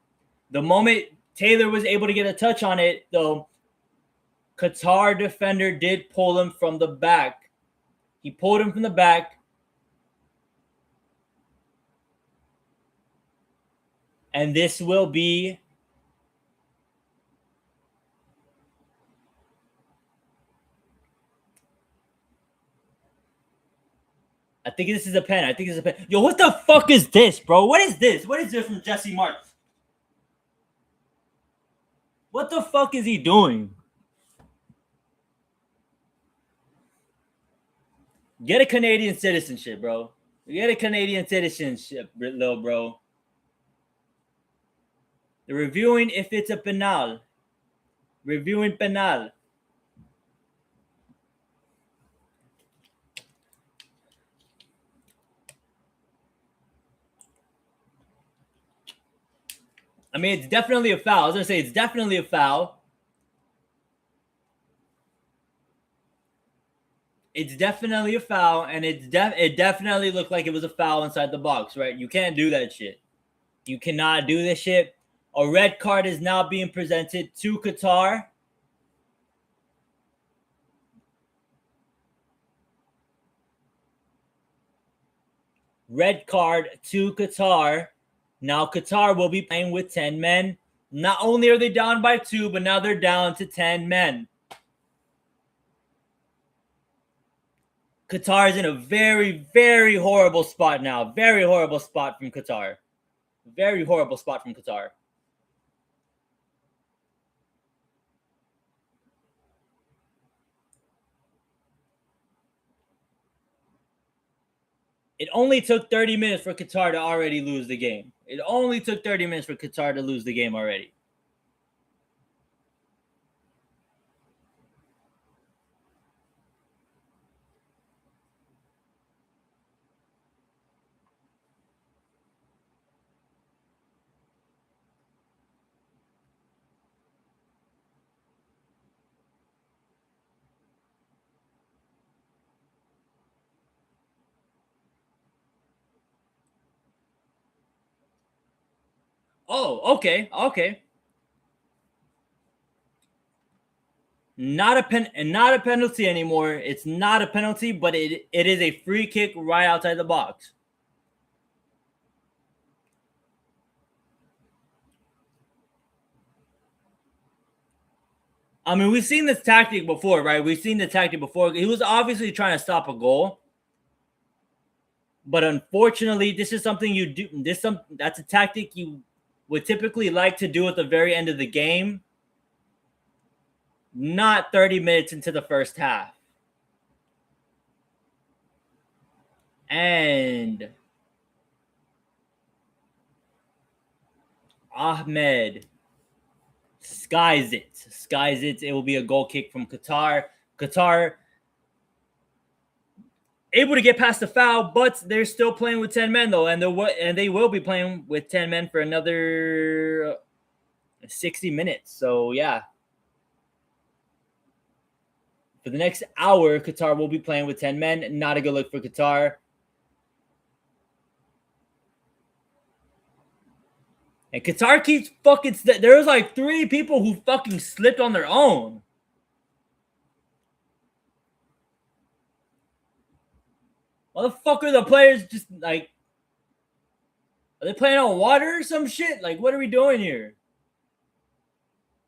The moment Taylor was able to get a touch on it, though, Qatar defender did pull him from the back. He pulled him from the back. And this will be I think this is a pen. Yo, what the fuck is this, bro? What is this? What is this from Jesse Marks? What the fuck is he doing? Get a Canadian citizenship, bro. Get a Canadian citizenship, little bro. They're reviewing if it's a penal. Reviewing penal. I mean, it's definitely a foul. I was going to say it's definitely a foul. It's definitely a foul, and it definitely looked like it was a foul inside the box, right? You can't do that shit. You cannot do this shit. A red card is now being presented to Qatar. Red card to Qatar. Now Qatar will be playing with 10 men. Not only are they down by 2, but now they're down to 10 men. Qatar is in a very, very horrible spot now. Very horrible spot from Qatar. Very horrible spot from Qatar. It only took 30 minutes for Qatar to already lose the game. It only took 30 minutes for Qatar to lose the game already. Oh, okay. Not a penalty anymore. It's not a penalty, but it is a free kick right outside the box. I mean, we've seen this tactic before, right? We've seen the tactic before. He was obviously trying to stop a goal. But unfortunately, this is something you do. That's a tactic you would typically like to do at the very end of the game, not 30 minutes into the first half. And Ahmed skies it. It will be a goal kick from Qatar. Qatar able to get past the foul, but they're still playing with 10 men though, and they will be playing with 10 men for another 60 minutes. So yeah, for the next hour, Qatar will be playing with 10 men. Not a good look for Qatar. And Qatar keeps fucking. There was like 3 people who fucking slipped on their own. Motherfucker, the players just like. Are they playing on water or some shit? Like, what are we doing here?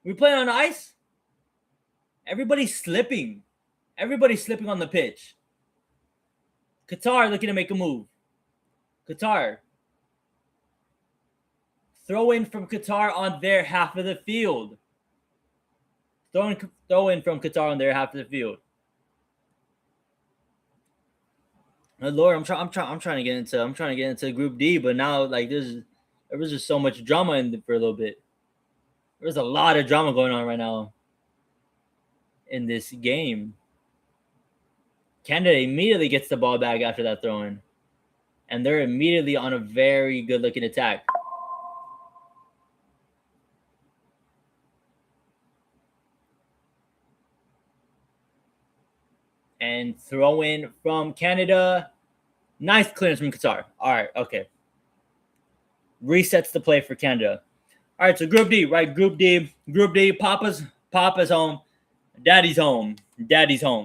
We playing on ice? Everybody's slipping. Everybody's slipping on the pitch. Qatar looking to make a move. Qatar. Throw in from Qatar on their half of the field. Throw in from Qatar on their half of the field. Lord, I'm trying to get into Group D, but now like there was just so much drama for a little bit. There's a lot of drama going on right now in this game. Canada immediately gets the ball back after that throw-in, and they're immediately on a very good-looking attack. And throw in from Canada. Nice clearance from Qatar. All right, okay. Resets the play for Canada. All right, so Group D, right? Group D. Papa's home. Daddy's home.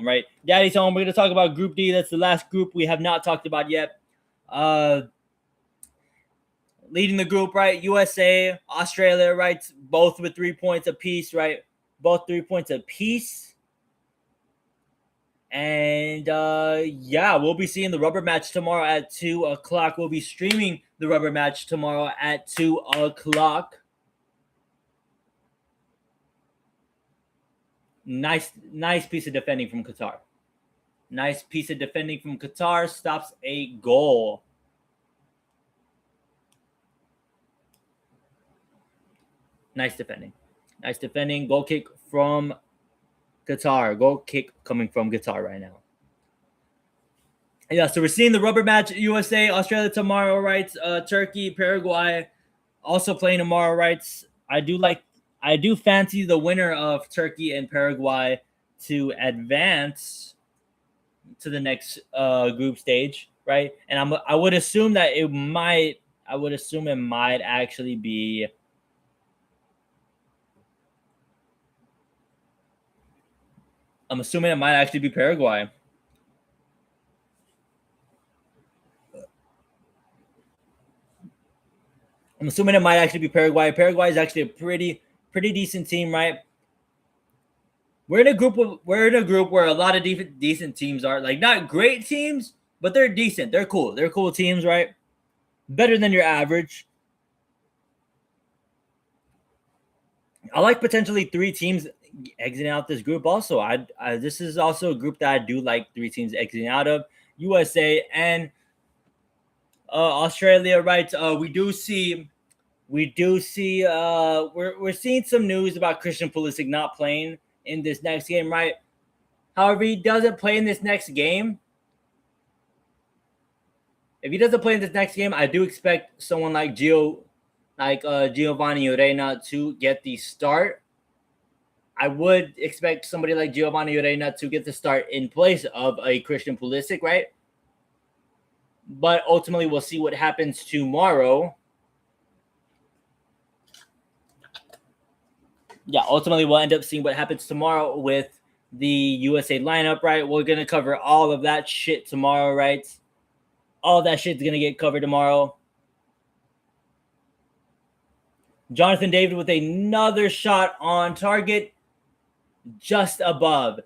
Right? Daddy's home. We're going to talk about Group D. That's the last group we have not talked about yet. Leading the group, right? USA, Australia, right? Both with 3 points apiece, right? Both 3 points apiece. And we'll be seeing the rubber match tomorrow at 2 o'clock. We'll be streaming the rubber match tomorrow at 2 o'clock. Nice piece of defending from Qatar. Stops a goal. Nice defending. Goal kick from Qatar. Goal kick coming from Qatar right now. Yeah, so we're seeing the rubber match. USA, Australia tomorrow, right? Turkey, Paraguay also playing tomorrow, right? I do fancy the winner of Turkey and Paraguay to advance to the next group stage, right? And I would assume that it might actually be Paraguay. Paraguay is actually a pretty decent team, right? We're in a group where a lot of decent teams are. Like, not great teams, but they're decent. They're cool. They're cool teams, right? Better than your average. I like potentially 3 teams exiting out this group also. This is also a group that I do like 3 teams exiting out of. USA and Australia, right? We're seeing some news about Christian Pulisic not playing in this next game, right? However, he doesn't play in this next game. If he doesn't play in this next game, I do expect someone like Giovanni Urena to get the start. I would expect somebody like Giovanni Urena to get the start in place of a Christian Pulisic, right? But ultimately, we'll see what happens tomorrow. Yeah, ultimately, we'll end up seeing what happens tomorrow with the USA lineup, right? We're going to cover all of that shit tomorrow, right? All that shit's going to get covered tomorrow. Jonathan David with another shot on target, just above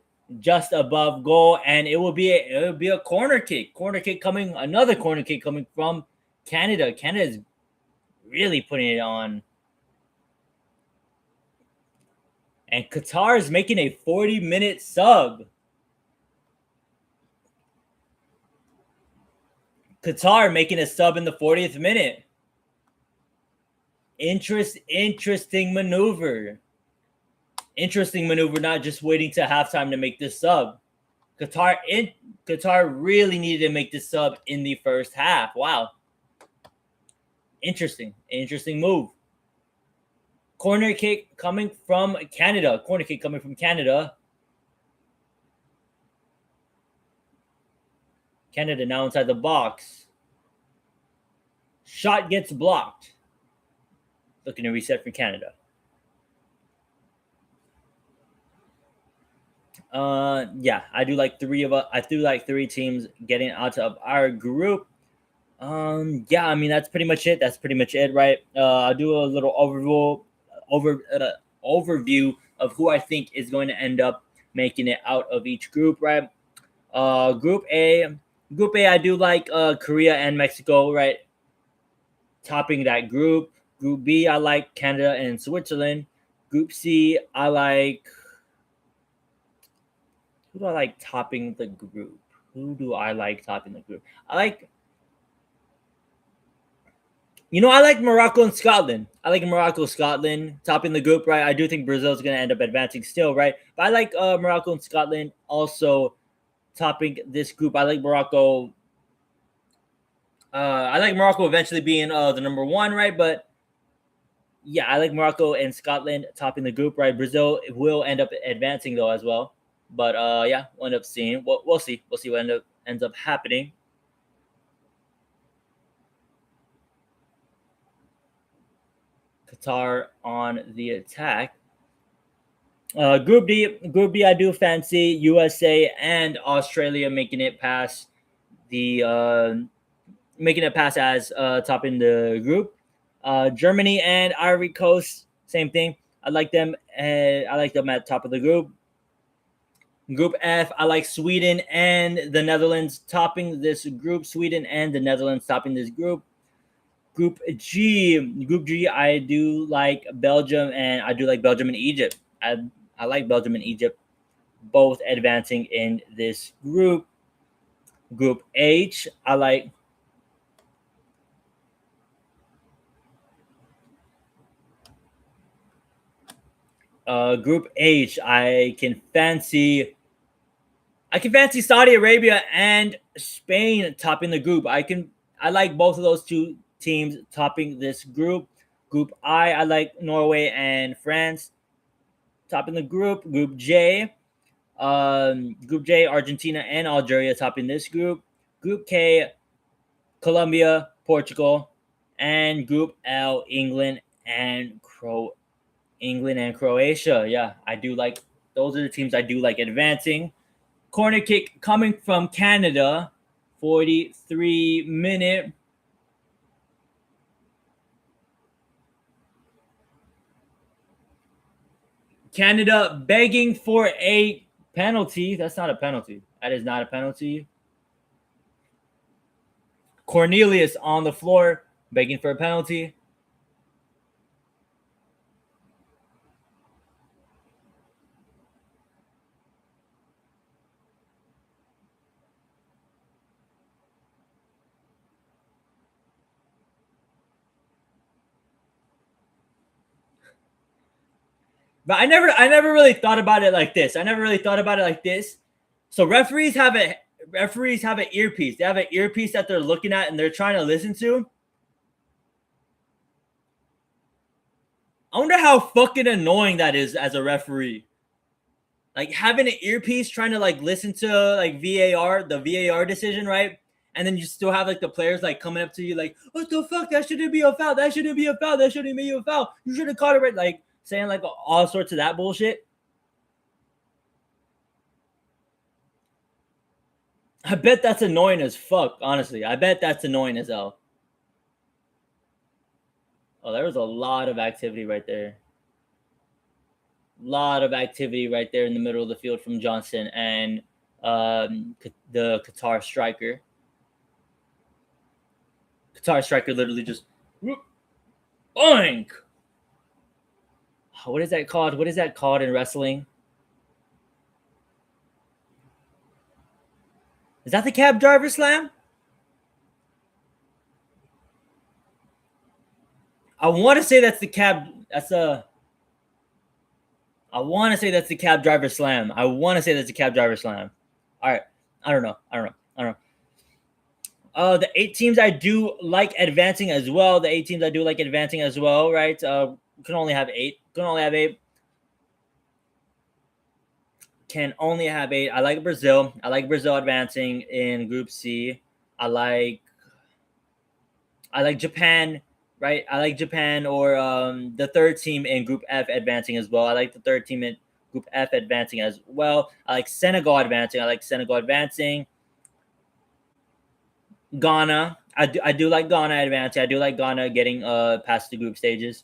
goal, and it will be a corner kick. Another corner kick coming from Canada. Canada's really putting it on. And Qatar is making a 40-minute sub. Qatar making a sub in the 40th minute. Interesting maneuver. Not just waiting to halftime to make this sub. Qatar really needed to make this sub in the first half. Wow. Interesting move. Corner kick coming from Canada. Canada now inside the box. Shot gets blocked. looking to reset for Canada. Yeah, I do like three teams getting out of our group. Yeah, I mean that's pretty much it. That's pretty much it, right? I'll do a little overview of who I think is going to end up making it out of each group, right? Group A, I do like Korea and Mexico, right? Topping that group. Group B, I like Canada and Switzerland. Group C, I like who do I like topping the group? Who do I like topping the group? I like Morocco and Scotland. I like Morocco, Scotland topping the group, right? I do think Brazil is going to end up advancing still, right? But I like Morocco and Scotland also topping this group. I like Morocco. I like Morocco eventually being the number one, right? But yeah, I like Morocco and Scotland topping the group, right? Brazil will end up advancing though as well. But yeah, we'll end up seeing. We'll see. We'll see what ends up happening. Qatar on the attack. Group D, I do fancy USA and Australia making it past as topping the group. Germany and Ivory Coast, same thing. I like them. I like them at top of the group. Group F, I like Sweden and the Netherlands topping this group. Sweden and the Netherlands topping this group. Group G, I do like Belgium and Egypt. I like Belgium and Egypt both advancing in this group. Group H, I like Group H. I can fancy Saudi Arabia and Spain topping the group. I like both of those two teams topping this group. Group I like Norway and France topping the group. Group J, Argentina and Algeria topping this group. Group K, Colombia, Portugal, and Group L, England and Croatia. Yeah, I do like those are the teams I do like advancing. Corner kick coming from Canada, 43-minute. Canada begging for a penalty. That's not a penalty. That is not a penalty. Cornelius on the floor begging for a penalty. But I never really thought about it like this. So referees have an earpiece. They have an earpiece that they're looking at and they're trying to listen to. I wonder how fucking annoying that is as a referee. Like having an earpiece trying to like listen to like the VAR decision, right? And then you still have like the players like coming up to you like, what the fuck? That shouldn't be a foul. That shouldn't be a foul. That shouldn't be a foul. You should have caught it right. Like saying like all sorts of that bullshit. I bet that's annoying as fuck, honestly. I bet that's annoying as hell. Oh, there was a lot of activity right there. Lot of activity right there in the middle of the field from Johnson and the Qatar striker. Qatar striker literally just boink. What is that called? What is that called in wrestling? Is that the cab driver slam? I want to say that's the cab. I want to say that's the cab driver slam. All right. I don't know. The 8 teams I do like advancing as well. Right? Can only have eight. I like Brazil. Advancing in Group C. I like Japan right? I like Japan or the third team in Group F advancing as well. I like the third team in Group F advancing as well. I like Senegal advancing. I like Senegal advancing. Ghana. I do like Ghana advancing. I do like Ghana getting past the group stages.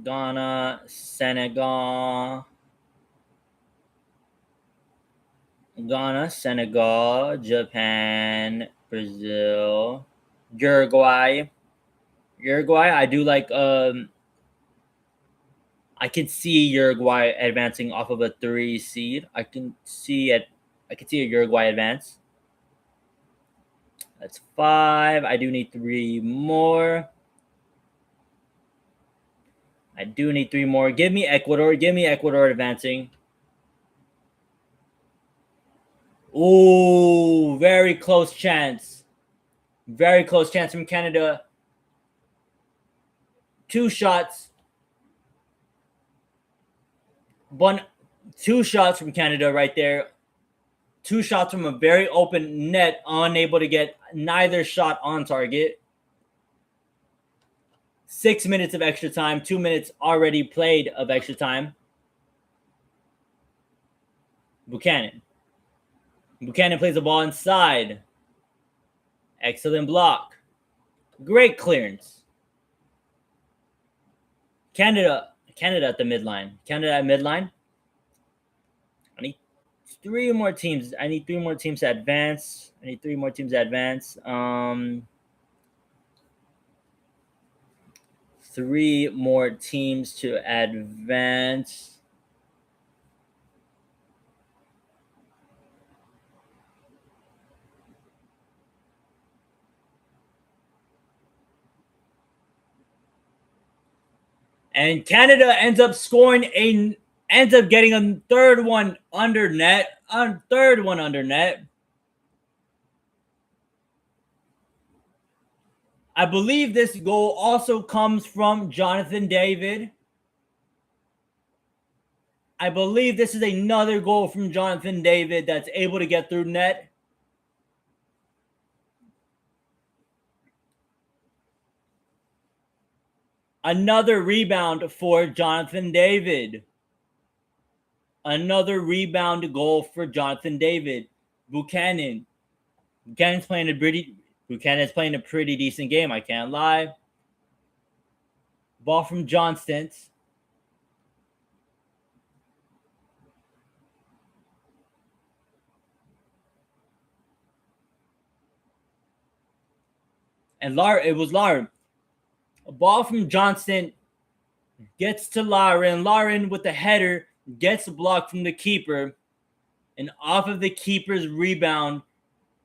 Ghana, Senegal. Ghana, Senegal, Japan, Brazil, Uruguay. Uruguay, I do like I can see Uruguay advancing off of a 3 seed. I can see a Uruguay advance. That's 5. I do need 3 more. I do need 3 more. Give me Ecuador. Give me Ecuador advancing. Ooh, very close chance. Very close chance from Canada. 2 shots. 2 shots from Canada right there. 2 shots from a very open net, unable to get neither shot on target. 6 minutes of extra time, 2 minutes already played of extra time. Buchanan plays the ball inside. Excellent block. Great clearance. Canada at the midline. Canada at midline. I need 3 more teams. I need 3 more teams to advance. 3 more teams to advance. 3 more teams to advance. And Canada ends up getting a third one under net. I believe this goal also comes from Jonathan David. I believe this is another goal from Jonathan David that's able to get through net. Another rebound for Jonathan David. Another rebound goal for Jonathan David. Buchanan's playing a pretty decent game, I can't lie. Ball from Johnston. And it was Lauren. A ball from Johnston gets to Lauren. Lauren with the header gets blocked from the keeper. And off of the keeper's rebound,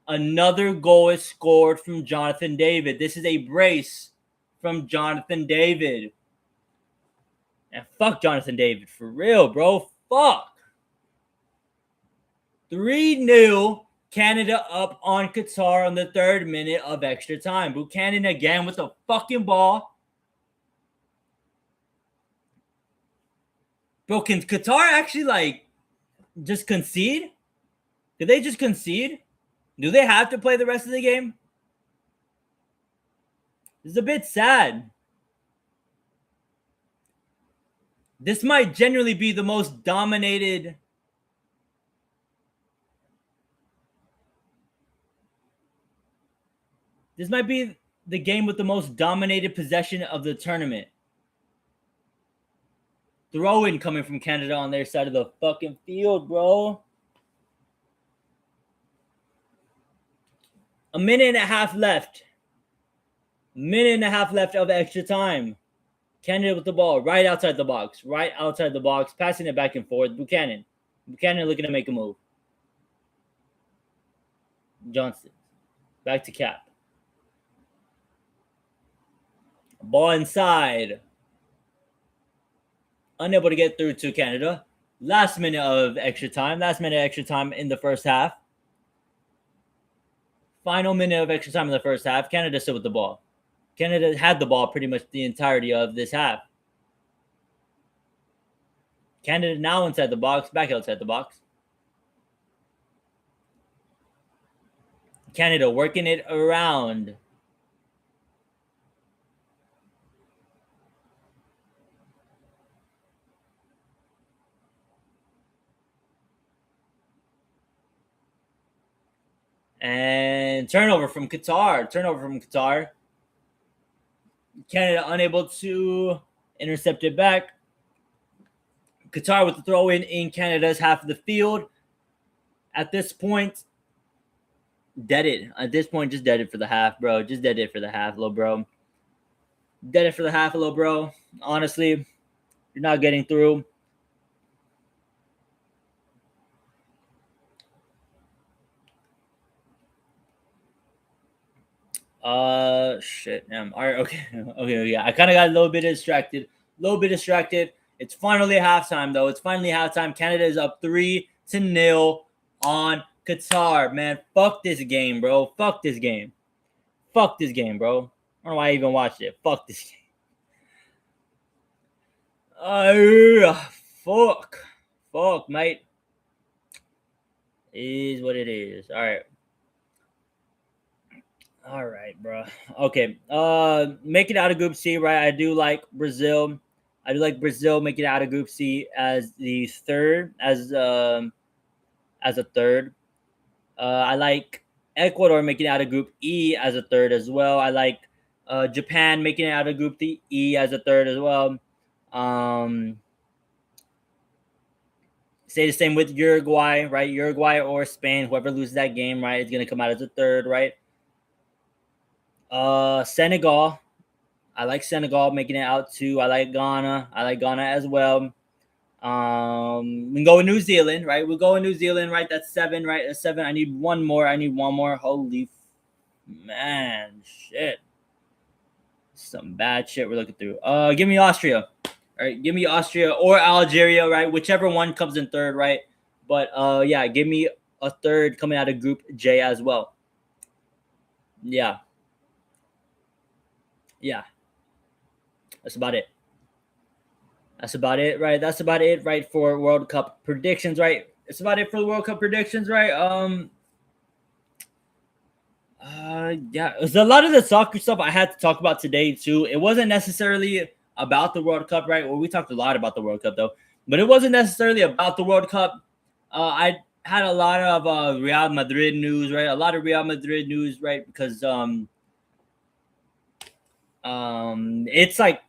another goal is scored from Jonathan David. This is a brace from Jonathan David. And fuck Jonathan David. For real, bro. Fuck. 3-0. Canada up on Qatar on the 3rd minute of extra time. Buchanan again with the fucking ball. Bro, can Qatar actually just concede? Did they just concede? Do they have to play the rest of the game? This is a bit sad. This might generally be the most dominated. This might be the game with the most dominated possession of the tournament. Throw-in coming from Canada on their side of the fucking field, bro. A minute and a half left. Of extra time. Canada with the ball right outside the box. Passing it back and forth. Buchanan looking to make a move. Johnston. Back to Cap. Ball inside. Unable to get through to Canada. Last minute of extra time in the first half. Final minute of extra time in the first half. Canada still with the ball. Canada had the ball pretty much the entirety of this half. Canada now inside the box, back outside the box. Canada working it around. And turnover from Qatar. Turnover from Qatar. Canada unable to intercept it back. Qatar with the throw in Canada's half of the field. At this point, dead it. At this point, just dead it for the half, bro. Just dead it for the half, little bro. Dead it for the half, little bro. Honestly, you're not getting through. Shit. All right. Okay. Okay. I kind of got a little bit distracted. It's finally halftime, though. It's finally halftime. Canada is up 3-0 on Qatar. Man, fuck this game, bro. Fuck this game, bro. I don't know why I even watched it. Fuck this game. Fuck, mate. Is what it is. All right, bro. Okay. Make it out of Group C, right? I do like Brazil. Make it out of Group C as the third, as a third. I like Ecuador making it out of Group E as a third as well. I like Japan making it out of Group E as a third as well. Say the same with Uruguay, right? Uruguay or Spain, whoever loses that game, right, is gonna come out as a third, right? Senegal. I like Senegal making it out too. I like Ghana. As well. We can go with New Zealand, right? We'll go with New Zealand, right? That's 7, right? That's 7. I need one more. Holy man, shit. Some bad shit we're looking through. Give me Austria. All right, give me Austria or Algeria, right? Whichever one comes in third, right? But yeah, give me a third coming out of Group J as well. Yeah. That's about it. Right? That's about it, right, for World Cup predictions, right? It's about it for the World Cup predictions, right? Yeah, there's a lot of the soccer stuff I had to talk about today too. It wasn't necessarily about the World Cup, right? Well, we talked a lot about the World Cup though, but it wasn't necessarily about the World Cup. I had a lot of Real Madrid news, right? Because it's like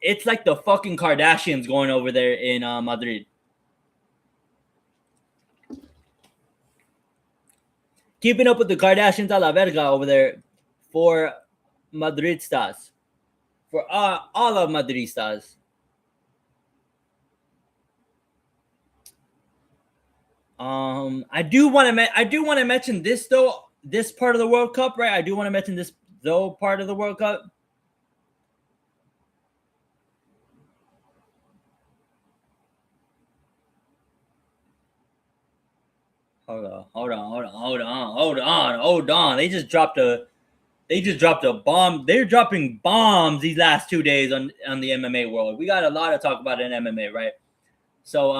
the fucking Kardashians going over there in Madrid. Keeping up with the Kardashians a la verga over there for Madrid stars. For all of Madrid stars. I do want to mention this though. This part of the World Cup, right? I do want to mention this though part of the World Cup. Hold on. They just dropped a bomb. They're dropping bombs these last 2 days on the MMA world. We got a lot to talk about in MMA, right? So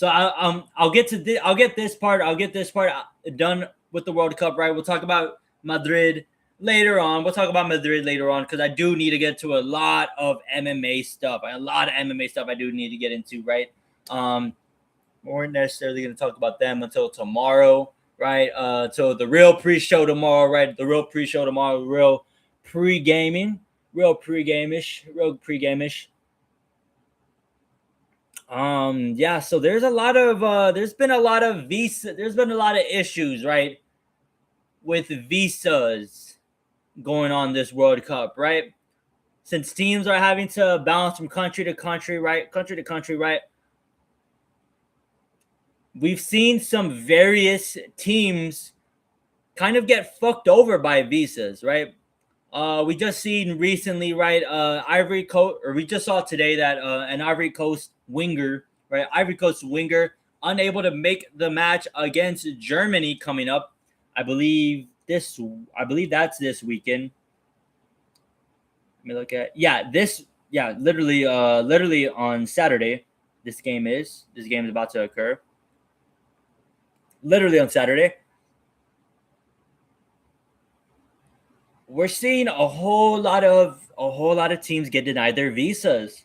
I'll get this part done with the World Cup, right? We'll talk about Madrid later on. Because I do need to get to a lot of MMA stuff. I do need to get into, right? We weren't necessarily going to talk about them until tomorrow, right? So the real pre-show tomorrow, right? Real pre-gaming, real pre-game-ish. Yeah, so there's been a lot of issues, right, with visas going on this World Cup, right? Since teams are having to bounce from country to country, right? We've seen some various teams kind of get fucked over by visas, right? We just seen recently, right? Ivory Coast, or we just saw today that an Ivory Coast winger, unable to make the match against Germany coming up. I believe that's this weekend. Let me look at literally on Saturday. This game is about to occur. Literally on Saturday. we're seeing a whole lot of teams get denied their visas,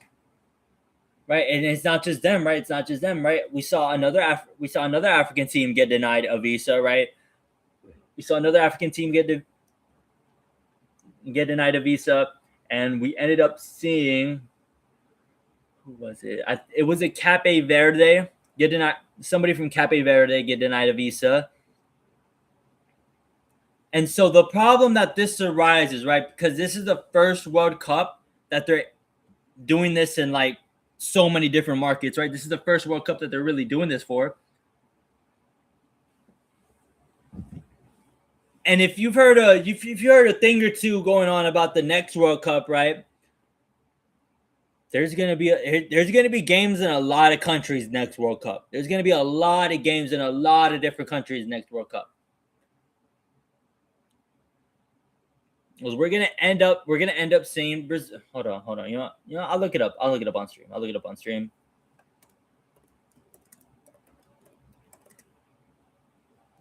right? And it's not just them, right? It's not just them, right? We saw another African team get denied a visa, right? We saw another African team get denied a visa, and we ended up seeing, who was it? It was a Cape Verde get denied. Somebody from Cape Verde get denied a visa. And so the problem that this arises, right? Because this is the first World Cup that they're doing this in like so many different markets, right? This is the first World Cup that they're really doing this for. And if you've heard a thing or two going on about the next World Cup, right? There's gonna be games in a lot of countries next World Cup. There's gonna be a lot of games in a lot of different countries next World Cup. Because we're gonna end up seeing Brazil. Hold on. You know, I'll look it up. I'll look it up on stream.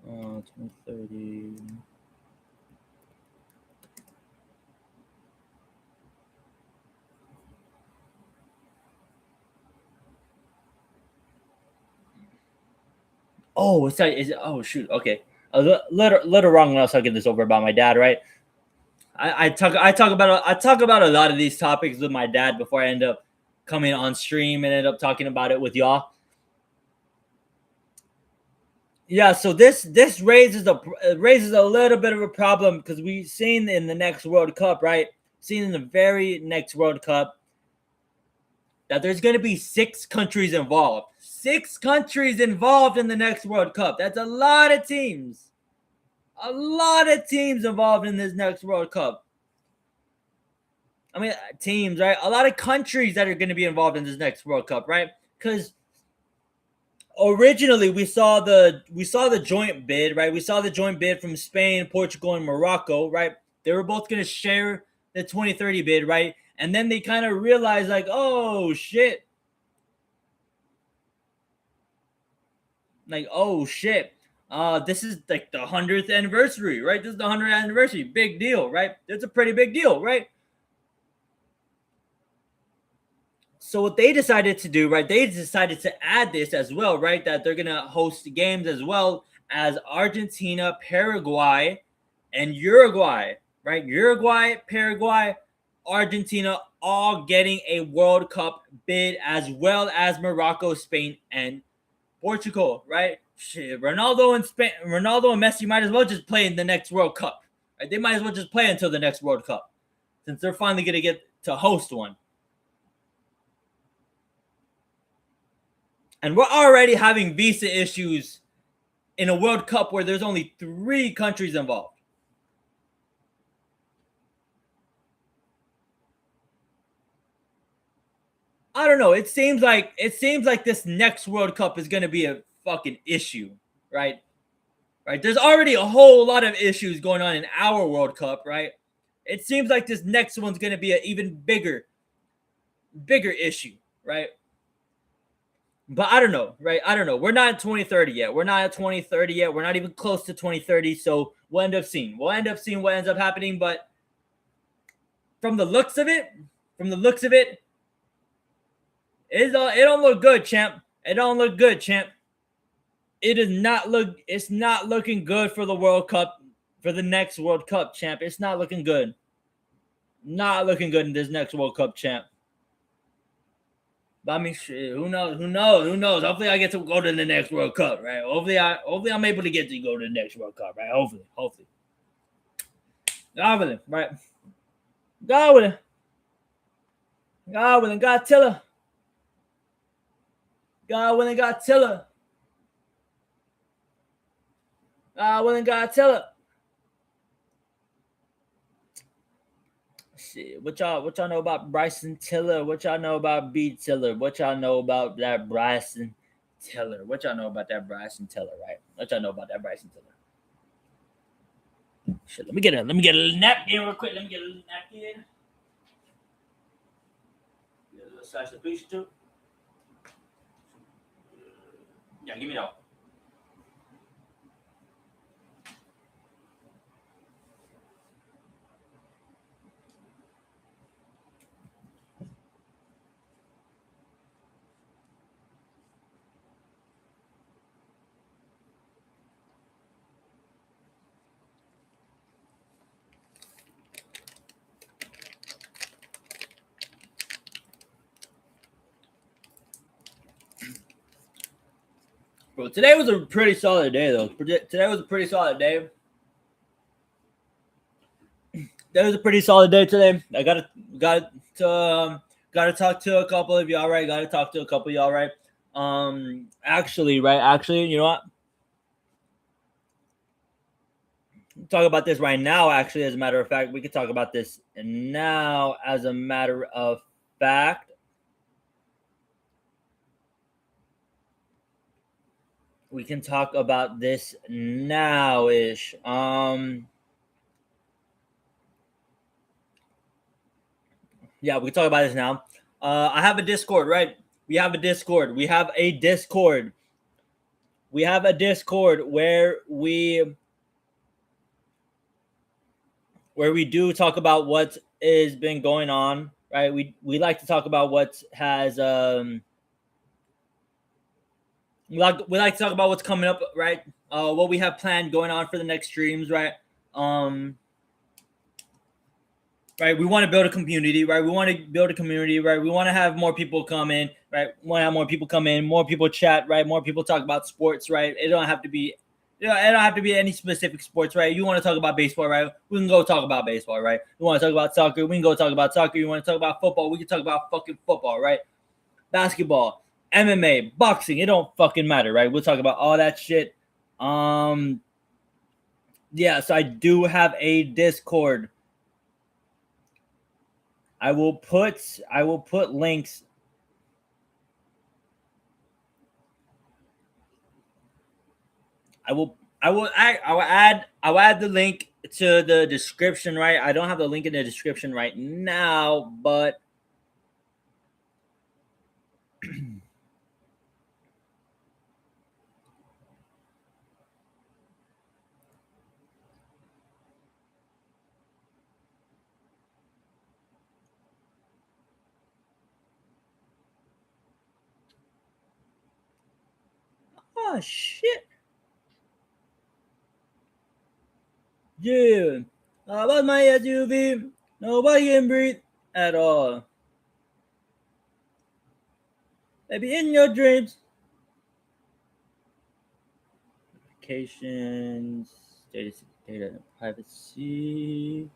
Oh, 2030. Oh, it's like, is it? Oh, shoot. Okay, a little wrong when I was talking this over about my dad, right? I talk about a lot of these topics with my dad before I end up coming on stream and end up talking about it with y'all. Yeah, so this raises a little bit of a problem because we've seen in the next World Cup, right? Seen in the very next World Cup that there's going to be 6 countries involved. 6 countries involved in the next World Cup. That's a lot of teams. A lot of teams involved in this next World Cup. I mean, teams, right? A lot of countries that are going to be involved in this next World Cup, right? Because originally we saw the joint bid, right? We saw the joint bid from Spain, Portugal, and Morocco, right? They were both going to share the 2030 bid, right? And then they kind of realized, like, oh shit, this is like the 100th anniversary, right? This is the 100th anniversary, big deal, right? It's a pretty big deal, right? So what they decided to do, right? They decided to add this as well, right? That they're gonna host games as well as Argentina, Paraguay, and Uruguay, right? Uruguay, Paraguay, Argentina, all getting a World Cup bid, as well as Morocco, Spain, and Portugal, right? Shit, Ronaldo and Messi might as well just play in the next World Cup, right? They might as well just play until the next World Cup, since they're finally gonna get to host one. And we're already having visa issues in a World Cup where there's only 3 countries involved. I don't know. It seems like this next World Cup is gonna be a fucking issue, right? Right. There's already a whole lot of issues going on in our World Cup, right? It seems like this next one's gonna be an even bigger issue, right? But I don't know, right? I don't know. We're not at 2030 yet. We're not at 2030 yet. We're not even close to 2030. So we'll end up seeing. We'll end up seeing what ends up happening. But from the looks of it, it don't look good, champ. It don't look good, champ. It's not looking good for the World Cup, for the next World Cup, champ. It's not looking good. Not looking good in this next World Cup, champ. But I mean, shit, who knows? Hopefully, I get to go to the next World Cup, right? Hopefully, I'm able to get to go to the next World Cup, right? Hopefully. God willing, right? God willing. God willing. God tiller. God willing. God tiller. God willing. God tiller. Shit, what y'all know about Bryson Tiller? What y'all know about B Tiller? What y'all know about that Bryson Tiller? What y'all know about that Bryson Tiller, right? What y'all know about that Bryson Tiller? Shit, let me get a napkin real quick. Let me get a little napkin. Get a little slice of pizza too. Yeah, give me that. Bro, today was a pretty solid day, though. Today was a pretty solid day. That was a pretty solid day today. I gotta talk to a couple of y'all, right? Gotta talk to a couple of y'all, right? Actually, right? Actually, you know what? Talk about this right now. Actually, as a matter of fact, we could talk about this now. As a matter of fact, we can talk about this now-ish. Yeah, we can talk about this now. I have a Discord, right? We have a Discord. We have a Discord. We have a Discord where we do talk about what has been going on, right? We like to talk about what has we like to talk about what's coming up, right? What we have planned going on for the next streams, right? Right, we want to build a community, right? We want to build a community, right? We want to have more people come in, right? We want to have more people come in, more people chat, right? More people talk about sports, right? It don't have to be, it don't have to be any specific sports, right? You want to talk about baseball, right? We can go talk about baseball, right? You want to talk about soccer, we can go talk about soccer. You want to talk about football, we can talk about fucking football, right? Basketball, MMA, boxing, it don't fucking matter, right? We'll talk about all that shit. Yeah, so I do have a Discord. I will put links. I will add the link to the description, right? I don't have the link in the description right now, but oh shit. Yeah. About my SUV, nobody can breathe at all. Maybe in your dreams. Notifications, data and privacy.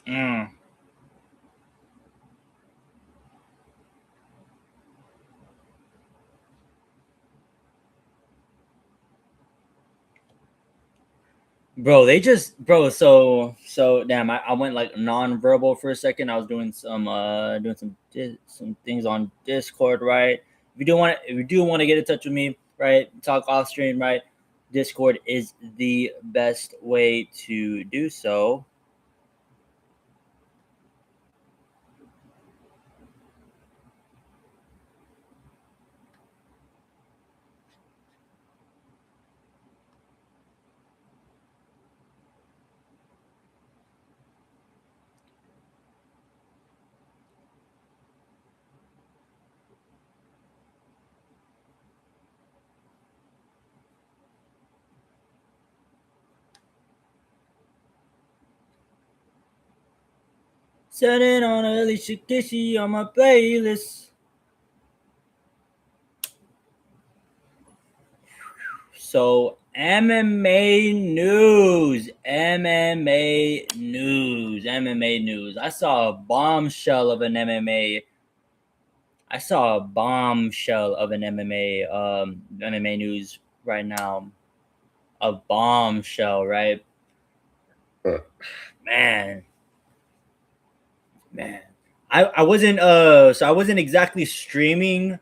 Mm. Bro, they just so damn. I went like non-verbal for a second. I was doing some things on Discord, right? If you do want to get in touch with me, right? Talk off stream, right? Discord is the best way to do so. Set it on Alicia Kissy on my playlist. So MMA news. I saw a bombshell of an MMA. I saw a bombshell of an MMA news right now. A bombshell, right? Man. Man. I wasn't so I wasn't exactly streaming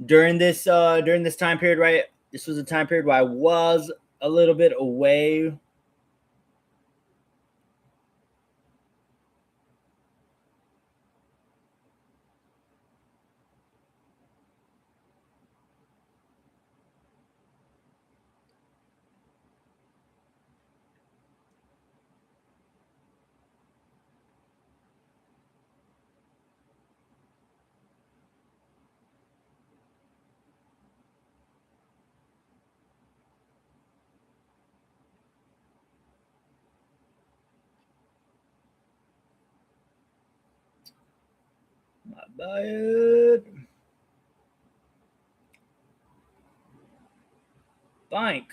during this time period, right? This was a time period where I was a little bit away. Buy it. Bank.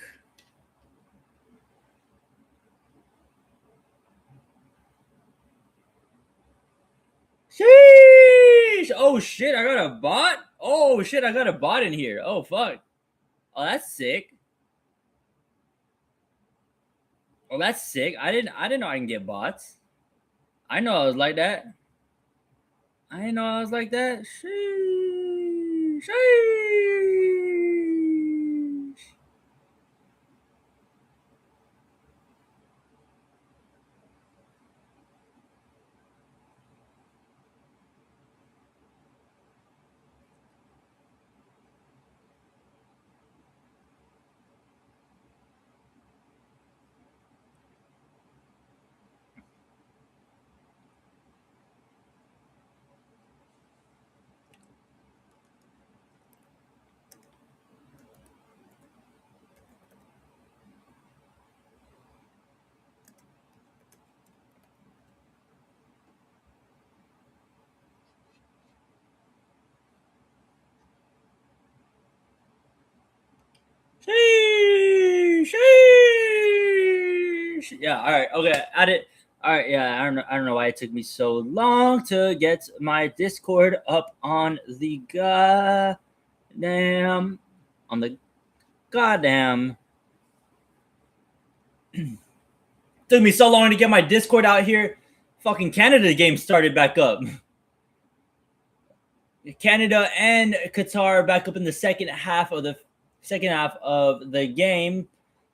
Sheesh! Oh shit, I got a bot? Oh shit, I got a bot in here. Oh fuck. Oh, that's sick. Oh, that's sick. I didn't know I can get bots. I know I was like that. I didn't know I was like that. Sheesh. Sheesh. Sheesh. Sheesh. Yeah, all right. Okay, add it. All right, yeah, I don't know why it took me so long to get my Discord up on the goddamn took me so long to get my Discord out here. Fucking Canada game started back up. Canada and Qatar back up in the second half of the game.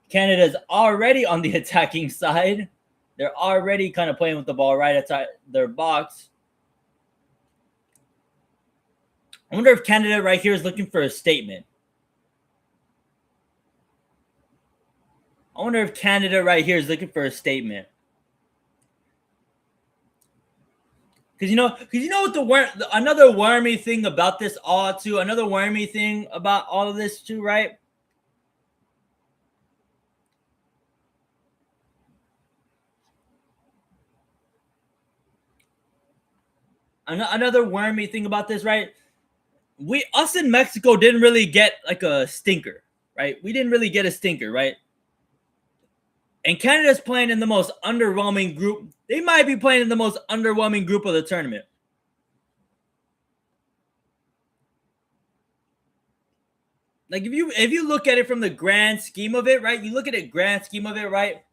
Canada's already on the attacking side. They're already kind of playing with the ball right outside their box. I wonder if Canada right here is looking for a statement. I wonder if Canada right here is looking for a statement. Because you know what another wormy thing about this all too, another wormy thing about all of this too, right? Another wormy thing about this, right? Us in Mexico didn't really get like a stinker, right? We didn't really get a stinker, right? And Canada's playing in the most underwhelming group. They might be playing in the most underwhelming group of the tournament. Like if you look at it from the grand scheme of it, right? You look at it grand scheme of it, right?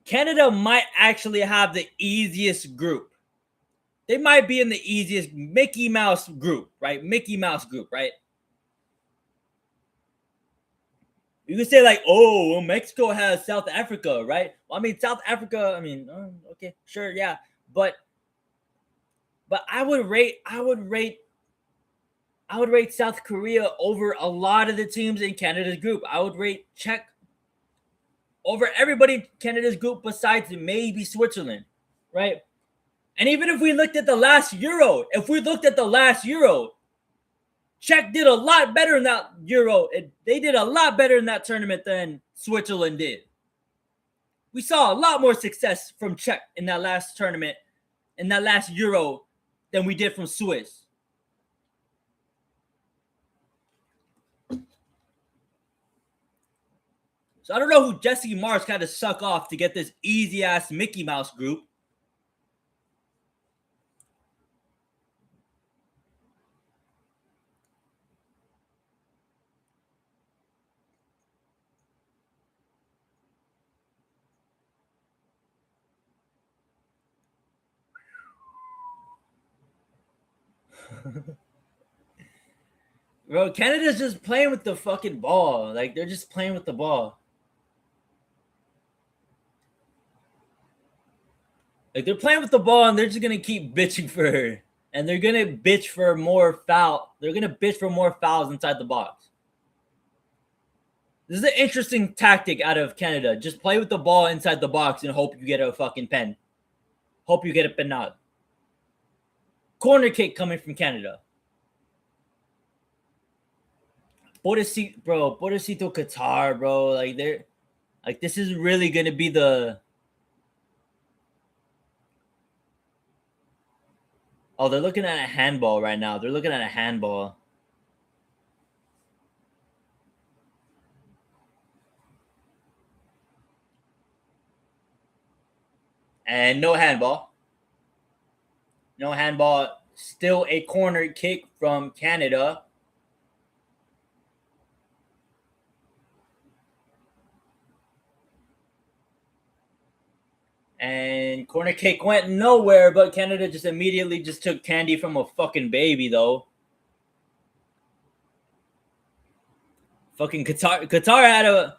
Canada might actually have the easiest group. They might be in the easiest Mickey Mouse group, right? Mickey Mouse group, right? You could say like, oh, well, Mexico has South Africa, right? Well, I mean, South Africa. I mean, okay, sure, yeah, but I would rate South Korea over a lot of the teams in Canada's group. I would rate Czech over everybody in Canada's group besides maybe Switzerland, right? And even if we looked at the last Euro, Czech did a lot better in that Euro. They did a lot better in that tournament than Switzerland did. We saw a lot more success from Czech in that last tournament, in that last Euro, than we did from Swiss. So I don't know who Jesse Marsh had to suck off to get this easy-ass Mickey Mouse group. Bro, Canada's just playing with the fucking ball. Like, they're just playing with the ball. Like, they're playing with the ball and they're just going to keep bitching for her. And they're going to bitch for more foul. They're going to bitch for more fouls inside the box. This is an interesting tactic out of Canada. Just play with the ball inside the box and hope you get a fucking pen. Hope you get a penal. Corner kick coming from Canada. Pobrecito Qatar, bro. Like, they're like, this is really gonna be the Oh, they're looking at a handball right now. They're looking at a handball. And no handball. No handball. Still a corner kick from Canada. And corner kick went nowhere, but Canada just immediately just took candy from a fucking baby, though. Fucking Qatar had a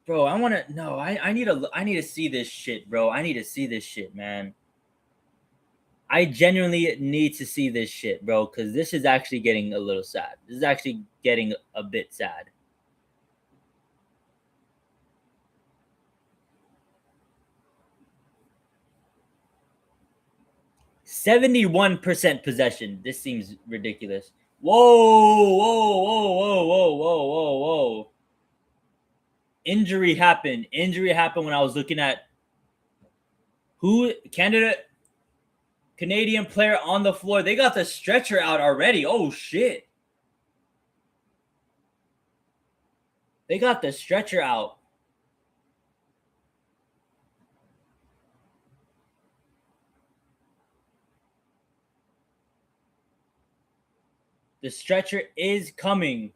bro. I want to no. I need to see this shit, bro. I need to see this shit, man. I genuinely need to see this shit, bro, because this is actually getting a little sad. This is actually getting a bit sad. %71 possession. This seems ridiculous. Whoa, whoa, whoa, whoa, whoa, whoa, whoa, whoa. Injury happened. Injury happened when I was looking at who Canadian player on the floor. They got the stretcher out already. Oh shit. They got the stretcher out. The stretcher is coming.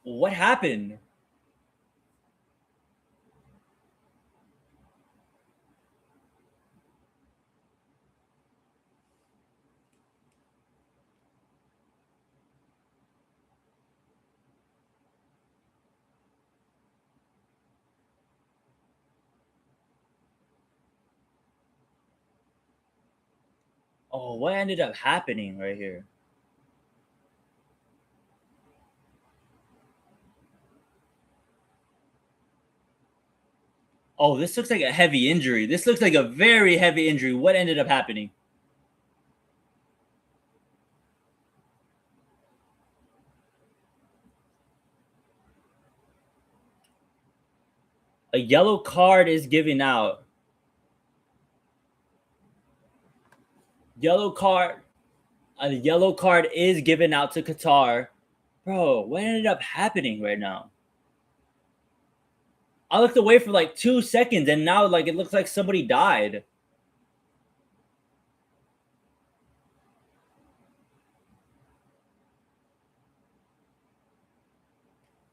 What happened? Oh, what ended up happening right here? Oh, this looks like a heavy injury. This looks like a very heavy injury. What ended up happening? A yellow card is given out. Yellow card. A yellow card is given out to Qatar. Bro, what ended up happening right now? I looked away for like 2 seconds and now like it looks like somebody died.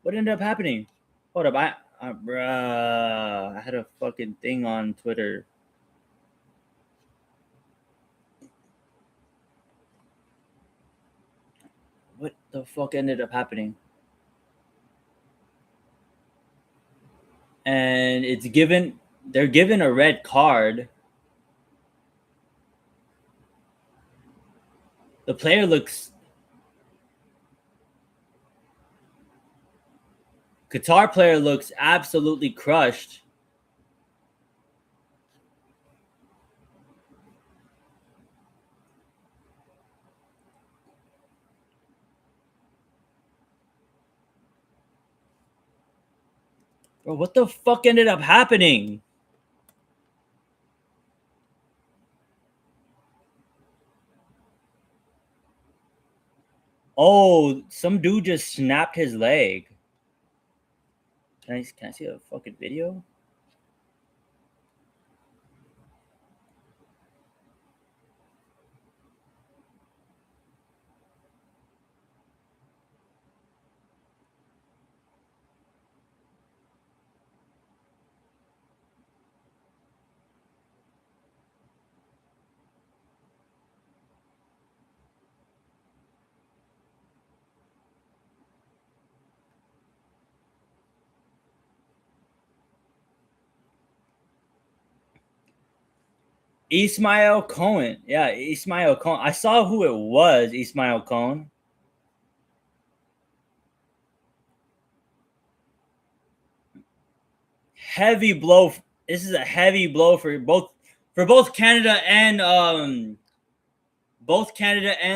What ended up happening? Hold up, bruh, I had a fucking thing on Twitter. What the fuck ended up happening? And they're given a red card. The player looks Qatar player looks absolutely crushed. Bro, what the fuck ended up happening? Oh, some dude just snapped his leg. Can I see a fucking video? Ismail Cohen. Yeah, Ismail Cohen. I saw who it was, Ismail Cohen. Heavy blow. This is a heavy blow for both Canada and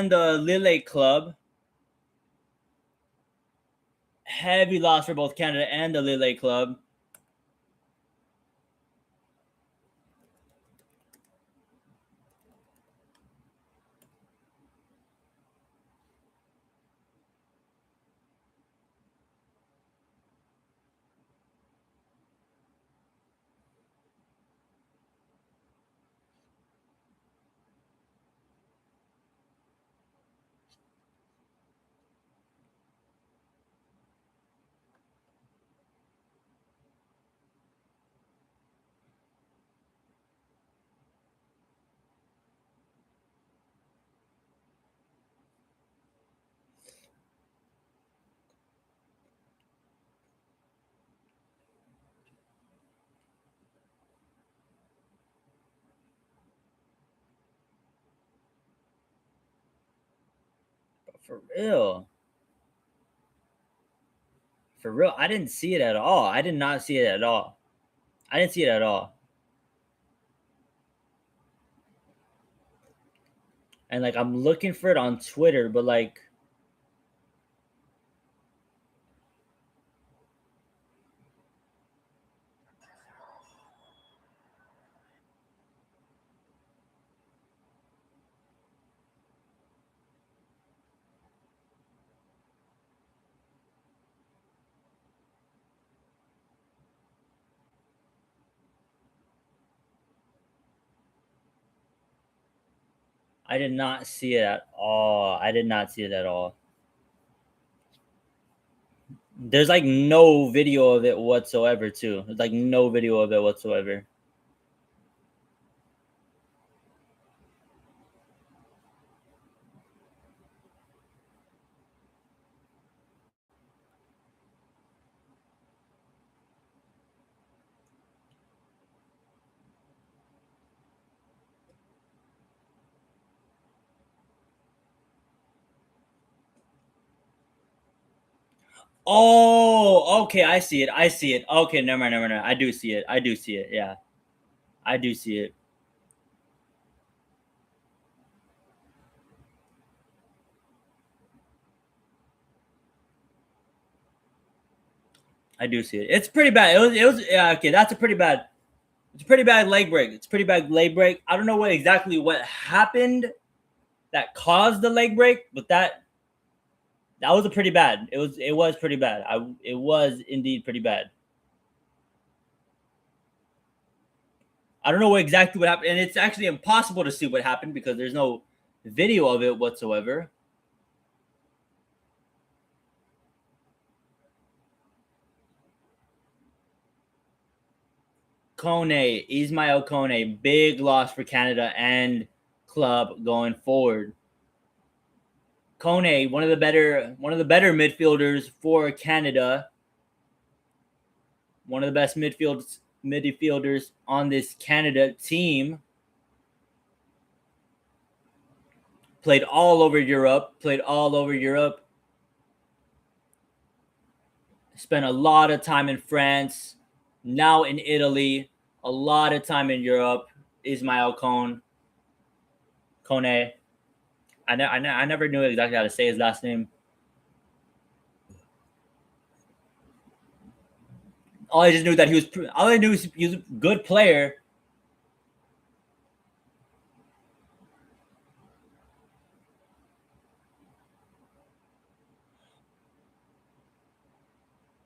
the Lille club. Heavy loss for both Canada and the Lille club. For real. For real. I didn't see it at all. I did not see it at all. I didn't see it at all. And like I'm looking for it on Twitter, but like I did not see it at all. I did not see it at all. There's like no video of it whatsoever, too. There's like no video of it whatsoever. Oh, okay. I see it. I see it. Okay, never mind, never mind. I do see it. I do see it. Yeah, I do see it. I do see it. It's pretty bad. It was yeah, okay, that's a pretty bad. It's a pretty bad leg break. It's a pretty bad leg break. I don't know what happened that caused the leg break, but that was a pretty bad. It was pretty bad. It was indeed pretty bad. I don't know exactly what happened, and it's actually impossible to see what happened because there's no video of it whatsoever. Kone, Ismail Kone, big loss for Canada and club going forward. Kone, one of the better midfielders for Canada, one of the best midfielders on this Canada team. Played all over Europe. Spent a lot of time in France, now in Italy, a lot of time in Europe. Ismail Kone. I never knew exactly how to say his last name. All I just knew that he was. All I knew was he was a good player.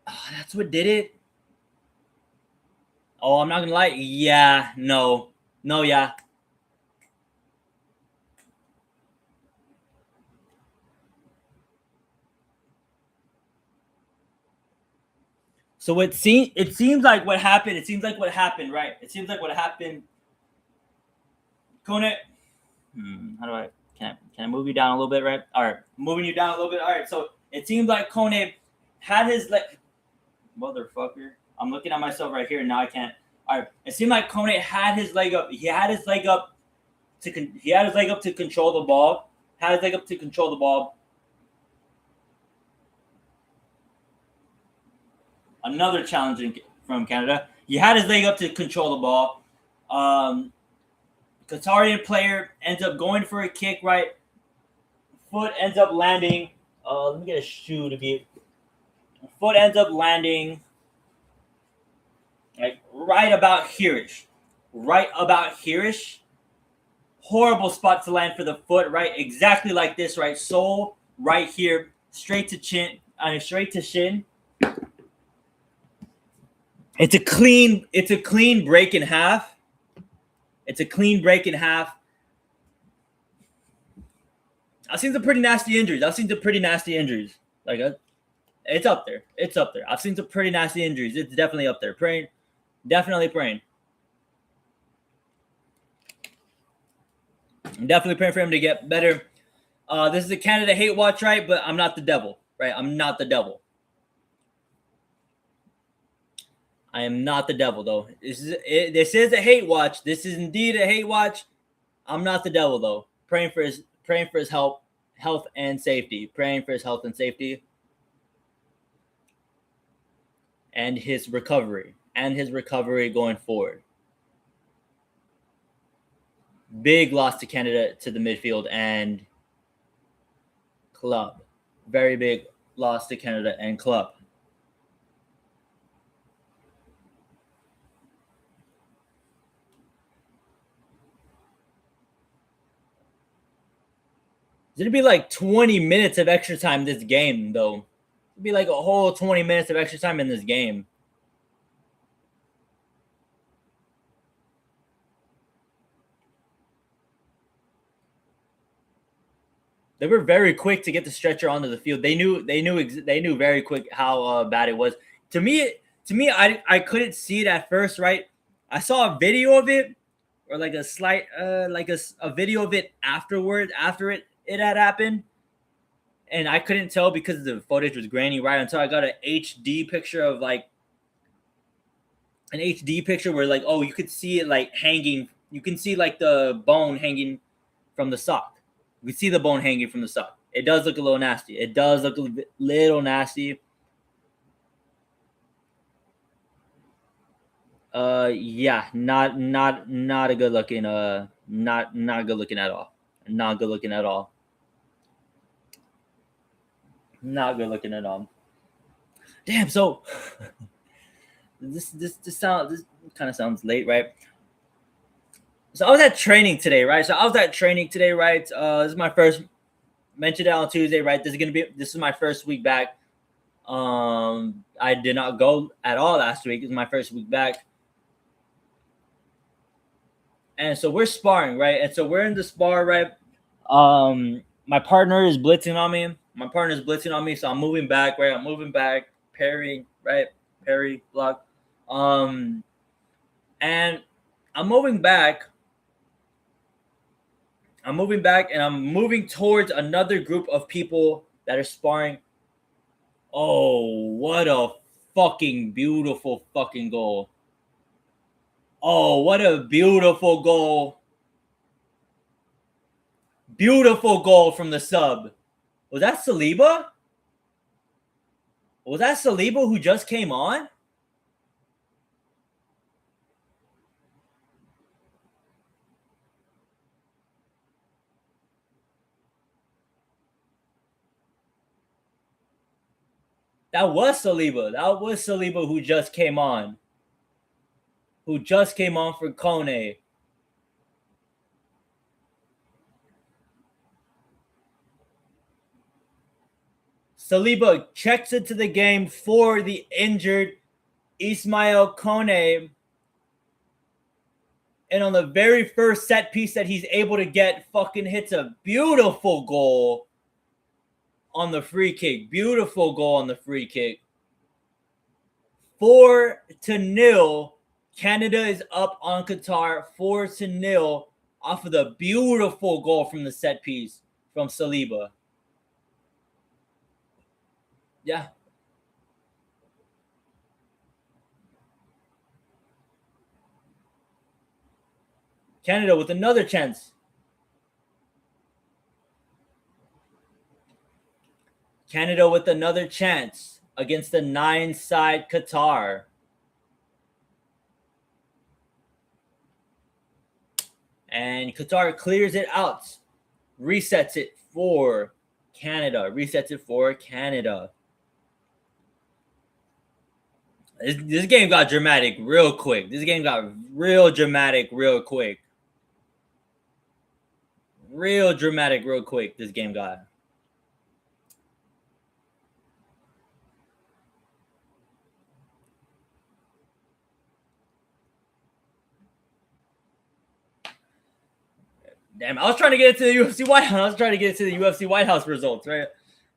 Oh, that's what did it. Oh, I'm not gonna lie. Yeah, no, yeah. So it seems like what happened. It seems like what happened, right? It seems like what happened. Kone, how do I can I move you down a little bit, right? All right, moving you down a little bit. All right, so it seems like Kone had his motherfucker. I'm looking at myself right here and now I can't. All right, it seemed like Kone had his leg up. He had his leg up to control the ball. Had his leg up to control the ball. Another challenge from Canada. He had his leg up to control the ball. Qatarian player ends up going for a kick, right? Foot ends up landing. Let me get a shoe to be. Foot ends up landing like right about here-ish. Right about here-ish. Horrible spot to land for the foot, right? Exactly like this, right? Sole right here, straight to straight to shin. It's a clean break in half. It's a clean break in half. I've seen some pretty nasty injuries. Like it's up there. I've seen some pretty nasty injuries. It's definitely up there. Definitely praying. I'm definitely praying for him to get better. This is a Canada hate watch, right? But I'm not the devil, right? I'm not the devil. I am not the devil, though. This is a hate watch. This is indeed a hate watch. I'm not the devil, though. Praying for his help health and safety, praying for his health and safety, and his recovery going forward. Big loss to Canada, to the midfield and club. Very big loss to Canada and club. It's going to be like 20 minutes of extra time this game, though. It'll be like a whole 20 minutes of extra time in this game. They were very quick to get the stretcher onto the field. They knew very quick how bad it was. To me, I couldn't see it at first, right? I saw a video of it, or like a slight, like a video of it afterwards, after it had happened, and I couldn't tell because the footage was grainy, right? Until I got an HD picture of like an HD picture where like, oh, you could see it like hanging. You can see like the bone hanging from the sock. We see the bone hanging from the sock. It does look a little nasty. It does look a little nasty. Yeah, not a good looking. Not good looking at all. Not good looking at all. Not good looking at all. Damn. So this kind of sounds late, right? So I was at training today, right? This is my first, mentioned it on Tuesday, right? This is my first week back. I did not go at all last week. It was my first week back. And so we're sparring, right? And so we're in the spar, right? My partner is blitzing on me. So I'm moving back, right? Parrying, right? Parry, block. And I'm moving back, and I'm moving towards another group of people that are sparring. Oh, what a fucking beautiful fucking goal. Oh, what a beautiful goal. Beautiful goal from the sub. Was that Saliba? Was that Saliba who just came on? That was Saliba. That was Saliba who just came on. Who just came on for Kone. Saliba checks into the game for the injured Ismail Kone. And on the very first set piece that he's able to get, fucking hits a beautiful goal on the free kick. Beautiful goal on the free kick. 4-0. Canada is up on Qatar 4-0 off of the beautiful goal from the set piece from Saliba. Yeah. Canada with another chance. Canada with another chance against the 9-side Qatar. And Qatar clears it out. Resets it for Canada. This game got dramatic real quick. This game got real dramatic real quick. This game got. Damn, I was trying to get into the UFC White House results, right?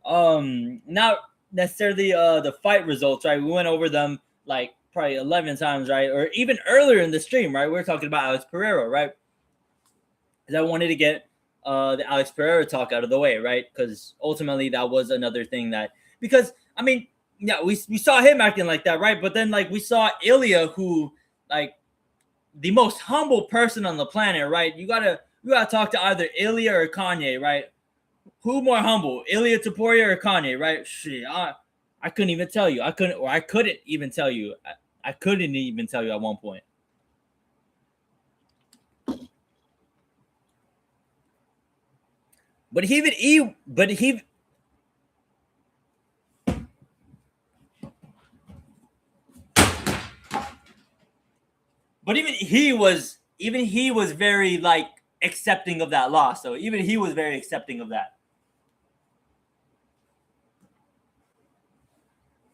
Not necessarily the fight results, right? We went over them like probably 11 times, right? Or even earlier in the stream, right? We were talking about Alex Pereira, right? Because I wanted to get the Alex Pereira talk out of the way, right? Because ultimately that was another thing that, because I mean, yeah, we saw him acting like that, right? But then like we saw Ilya, who like the most humble person on the planet, right? You gotta talk to either Ilya or Kanye, right? Who more humble, Ilya Taporia or Kanye? Right? Shit, I couldn't even tell you. I couldn't even tell you. I couldn't even tell you at one point. But even he was very like accepting of that loss. So even he was very accepting of that.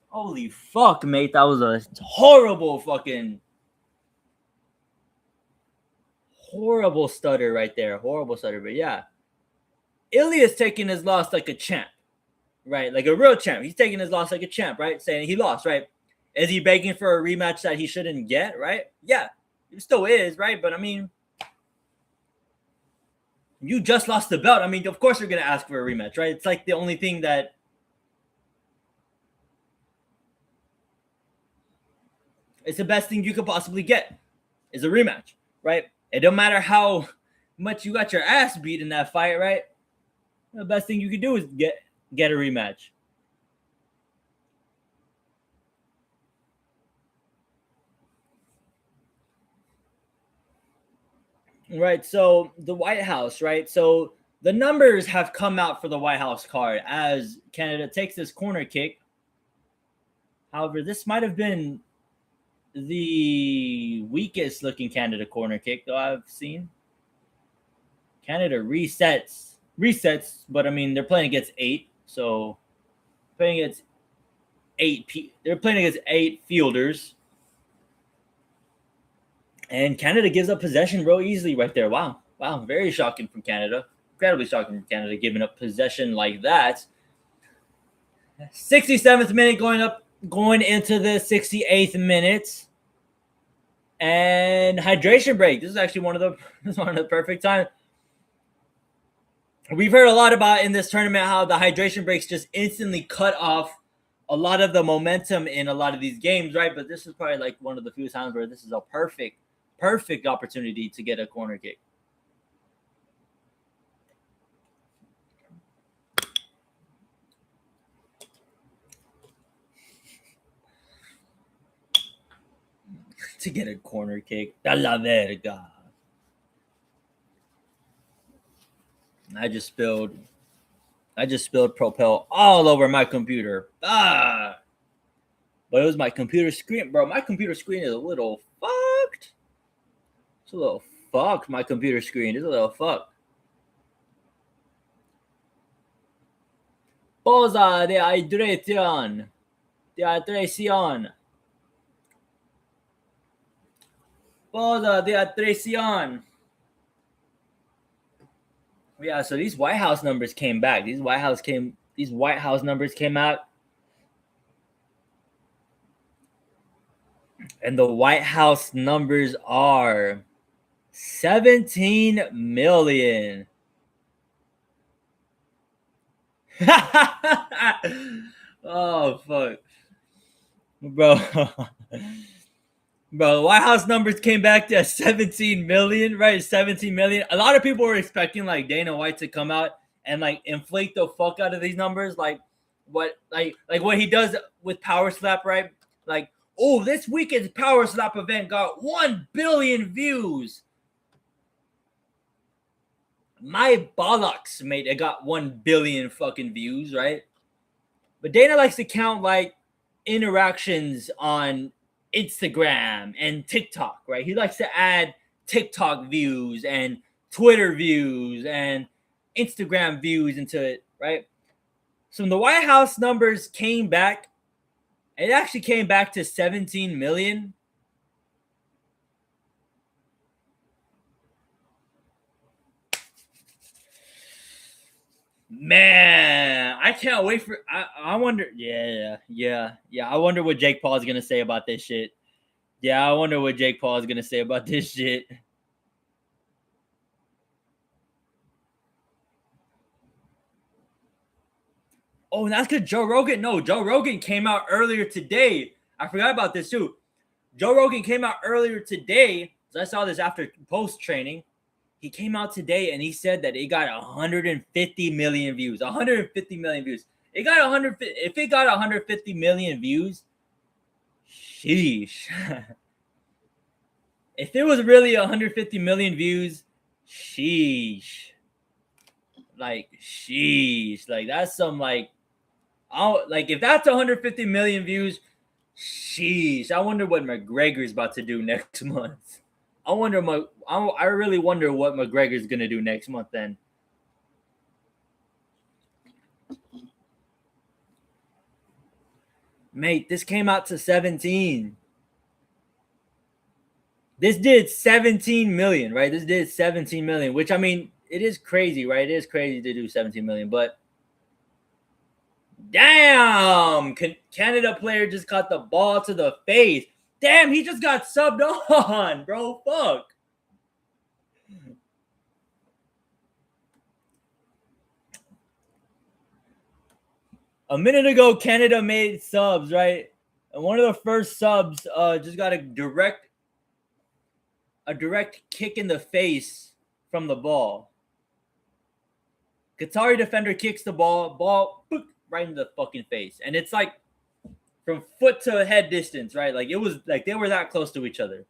Holy fuck, mate. That was a horrible stutter right there. Horrible stutter. But yeah. Ilya's taking his loss like a champ, right? Like a real champ. He's taking his loss like a champ, right? Saying he lost, right? Is he begging for a rematch that he shouldn't get, right? Yeah, he still is, right? But I mean, you just lost the belt. I mean, of course you're going to ask for a rematch, right? It's like the only thing that it's the best thing you could possibly get is a rematch, right? It don't matter how much you got your ass beat in that fight, right? The best thing you could do is get a rematch. Right. So the White House, right? So the numbers have come out for the White House card as Canada takes this corner kick. However, this might have been the weakest looking Canada corner kick though I've seen. Canada resets, but I mean they're playing against 8, so playing against 8. They're playing against 8 fielders, and Canada gives up possession real easily right there. Wow, very shocking from Canada. Incredibly shocking from Canada giving up possession like that. 67th minute going into the 68th minute. And hydration break. This is actually one of the perfect times. We've heard a lot about in this tournament how the hydration breaks just instantly cut off a lot of the momentum in a lot of these games, right? But this is probably like one of the few times where this is a perfect opportunity to get a corner kick. To get a corner kick. Da la verga. I just spilled Propel all over my computer. But it was my computer screen, bro. My computer screen is a little fucked. It's a little fucked. My computer screen is a little fucked. Pausa de hydración. Pausa de hydración. Yeah, so these White House numbers came back. These White House numbers came out. And the White House numbers are 17 million. Oh, fuck. Bro. Bro, the White House numbers came back to 17 million, right? 17 million. A lot of people were expecting like Dana White to come out and like inflate the fuck out of these numbers, like what he does with Power Slap, right? Like, oh, this weekend's Power Slap event got 1 billion views. My bollocks, mate, it got 1 billion fucking views, right? But Dana likes to count like interactions on Instagram and TikTok, right? He likes to add TikTok views and Twitter views and Instagram views into it, right? So when the White House numbers came back, it actually came back to 17 million. Man, I can't wait for. I wonder. Yeah. I wonder what Jake Paul is gonna say about this shit. Yeah, I wonder what Jake Paul is gonna say about this shit. Oh, and that's because Joe Rogan came out earlier today. I forgot about this too. Joe Rogan came out earlier today. So I saw this after post training. he came out today and he said that it got 150 million views. 150 million views. It got 100. If it got 150 million views, sheesh. If it was really 150 million views, sheesh. Like sheesh. Like that's some like, like if that's 150 million views, sheesh. I wonder what McGregor's about to do next month. I really wonder what McGregor's gonna do next month then. Mate, this came out to 17. This did 17 million, right? This did 17 million, which I mean, it is crazy, right? It is crazy to do 17 million, but damn, Canada player just got the ball to the face. Damn, he just got subbed on, bro. Fuck. A minute ago, Canada made subs, right? And one of the first subs just got a direct kick in the face from the ball. Qatari defender kicks the ball right in the fucking face. And it's like from foot to head distance, right? Like it was like they were that close to each other.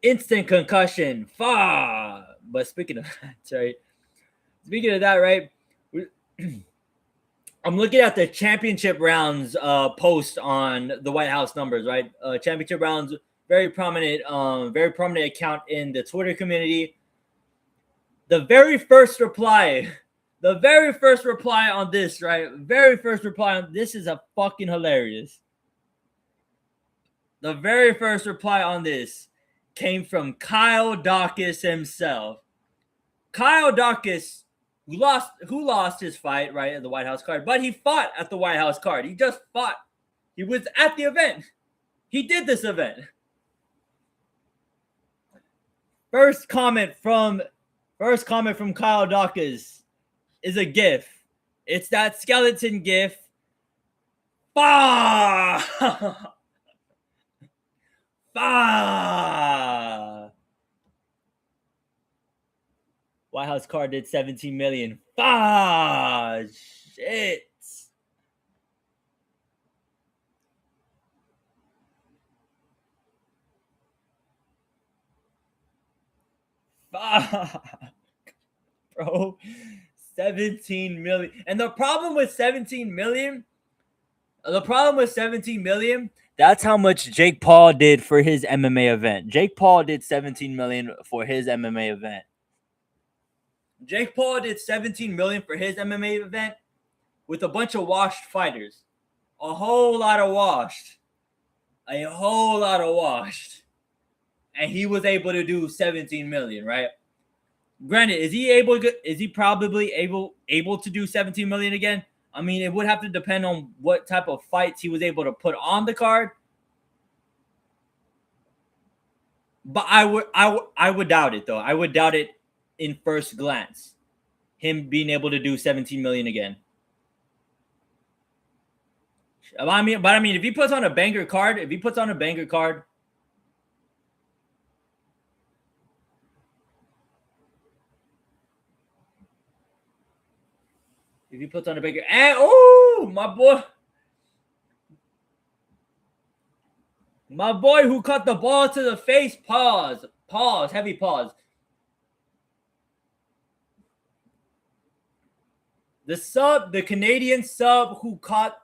Instant concussion. Fa. But speaking of that, right? Speaking of that, right? I'm looking at the championship rounds post on the White House numbers, right? Championship rounds, very prominent account in the Twitter community. The very first reply on this, right? Very first reply on this is a fucking hilarious. The very first reply on this came from Kyle Dawkins himself. Kyle Dawkins, who lost his fight, right, at the White House card, but he fought at the White House card. He just fought. He was at the event. He did this event. First comment from Kyle Dawkins is a GIF. It's that skeleton GIF. Bah! Bah! White House card did 17 million. Bah! Shit. Fuck, bro. 17 million. And the problem with 17 million, that's how much Jake Paul did for his MMA event. Jake Paul did 17 million for his MMA event. Jake Paul did 17 million for his MMA event with a bunch of washed fighters. A whole lot of washed. And he was able to do 17 million, right? Granted, is he probably able to do 17 million again? I mean, it would have to depend on what type of fights he was able to put on the card. But I would doubt it though. I would doubt it in first glance. Him being able to do 17 million again. I mean, if he puts on a banger card, If he puts on a banger card, and oh, my boy who cut the ball to the face, pause, heavy pause. The Canadian sub who caught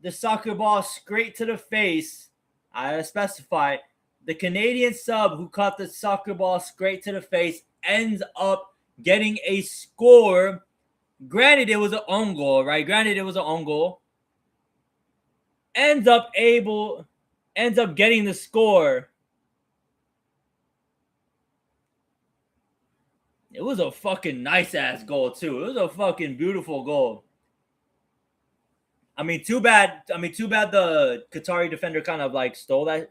the soccer ball straight to the face, I specify, the Canadian sub who caught the soccer ball straight to the face ends up getting a score. Granted, it was an own goal, right? Ends up getting the score. It was a fucking nice ass goal too. It was a fucking beautiful goal. I mean, too bad the Qatari defender kind of like stole that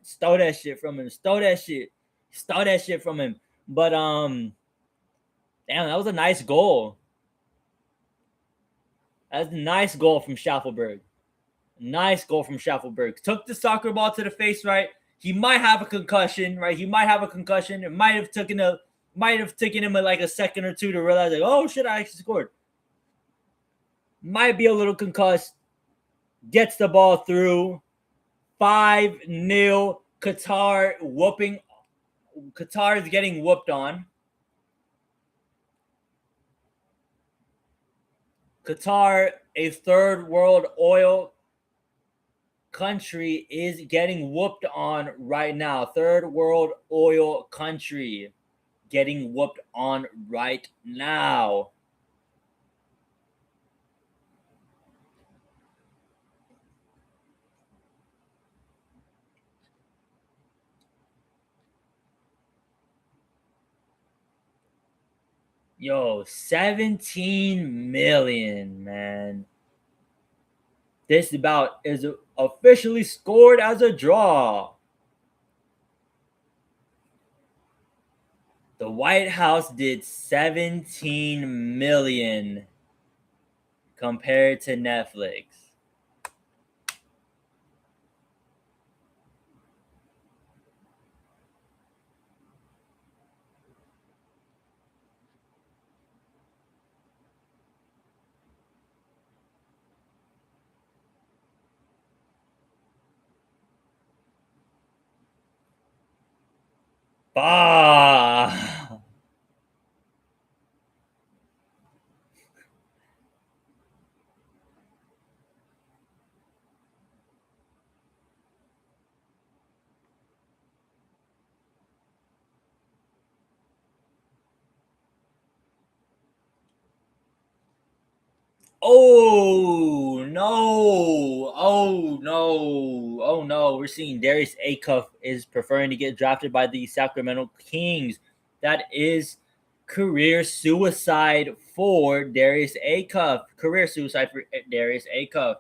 shit from him. But damn, that was a nice goal. That's a nice goal from Schaffelberg. Took the soccer ball to the face, right? He might have a concussion, right? He might have a concussion. It might have taken him like a second or two to realize, like, oh shit, I actually scored. Might be a little concussed. Gets the ball through. 5-0. Qatar whooping. Qatar is getting whooped on. Qatar, a third world oil country, is getting whooped on right now. Third world oil country getting whooped on right now. Yo, 17 million, man. This bout is officially scored as a draw. The White House did 17 million compared to Netflix. Bah! Oh no! Oh no! Oh no! We're seeing Darius Acuff is preferring to get drafted by the Sacramento Kings. That is career suicide for Darius Acuff. Career suicide for Darius Acuff.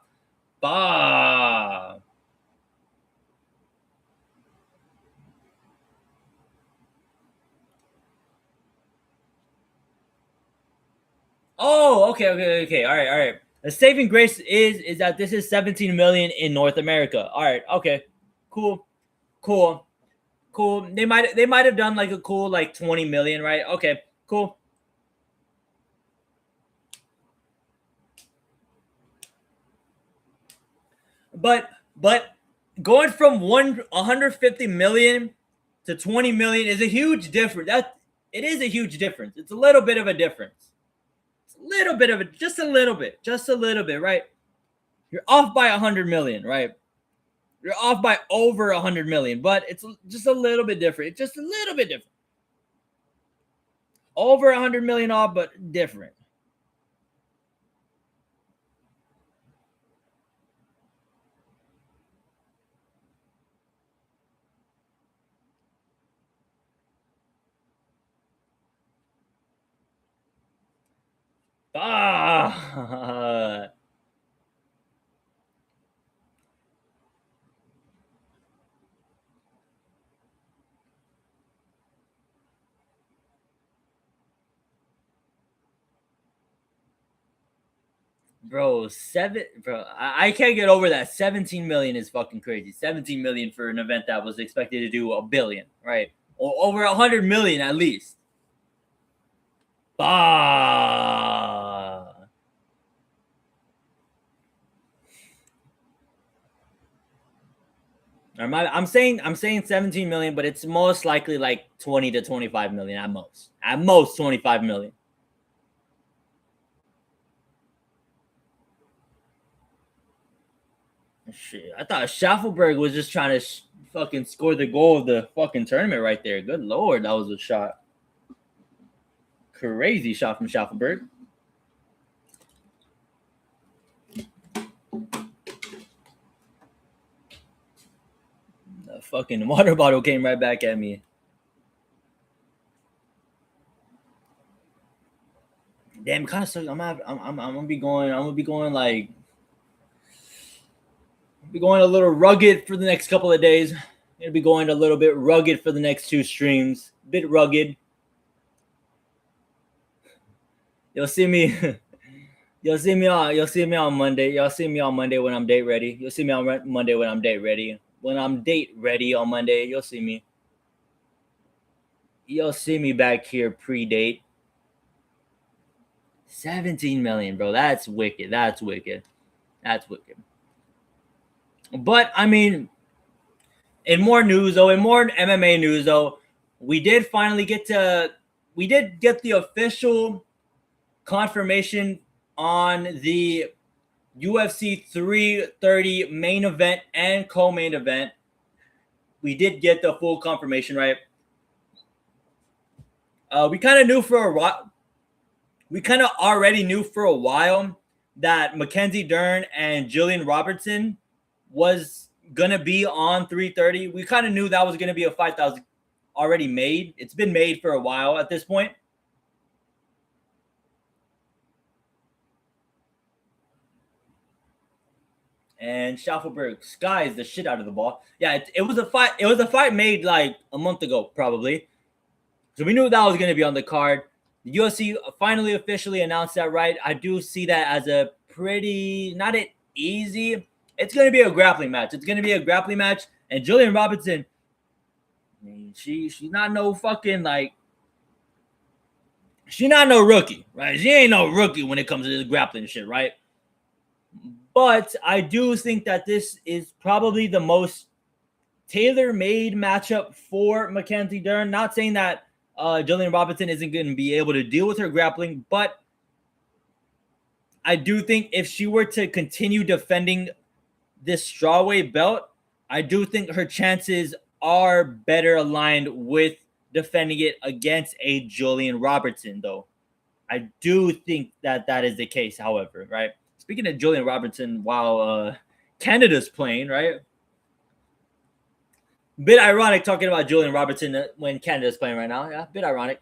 Bah! Oh, okay. All right. The saving grace is that this is 17 million in North America. All right, okay, cool, cool, cool. They might have done like a cool like 20 million, right? Okay, cool. But going from 150 million to 20 million is a huge difference. It is a huge difference. It's a little bit of a difference. It's a little bit of just a little bit, right? You're off by 100 million, right? You're off by over 100 million, but it's just a little bit different. It's just a little bit different. Over 100 million off, but different. Ah, bro, I can't get over that. 17 million is fucking crazy. 17 million for an event that was expected to do a billion, right? Or over 100 million at least. Bah. I'm saying 17 million, but it's most likely like 20 to 25 million at most. At most 25 million. Shit, I thought Schaffelberg was just trying to fucking score the goal of the fucking tournament right there. Good lord, that was a shot. Crazy shot from Schaffelberg. The fucking water bottle came right back at me. Damn, kind of sucks. I'm gonna be going. I'm gonna be going like. Be going a little rugged for the next couple of days. Gonna be going a little bit rugged for the next two streams. Bit rugged. You'll see me. You'll see me on Monday. You'll see me on Monday when I'm date ready. You'll see me on Monday when I'm date ready. when I'm date ready on Monday, you'll see me. You'll see me back here pre-date. 17 million, bro. That's wicked. That's wicked. That's wicked. But I mean, in more news though, in more MMA news though, we did get the official confirmation on the UFC 330 main event and co-main event. We did get the full confirmation, right? We kind of knew for a while. We kind of already knew for a while that Mackenzie Dern and Jillian Robertson was gonna be on 330. We kind of knew that was gonna be a fight that was already made. It's been made for a while at this point. And Schaffelberg skies the shit out of the ball. Yeah, it was a fight. It was a fight made like a month ago, probably. So we knew that was going to be on the card. The UFC finally officially announced that, right? I do see that as a pretty, not an easy. It's going to be a grappling match. It's going to be a grappling match. And Jillian Robertson, I mean, she's not no fucking like. She's not no rookie, right? She ain't no rookie when it comes to this grappling shit, right? But I do think that this is probably the most tailor-made matchup for Mackenzie Dern. Not saying that Jillian Robertson isn't going to be able to deal with her grappling, but I do think if she were to continue defending this strawweight belt, I do think her chances are better aligned with defending it against a Jillian Robertson, though. I do think that that is the case, however, right? Speaking of Jillian Robertson, while Canada's playing, right? Bit ironic talking about Jillian Robertson when Canada's playing right now. Yeah, bit ironic.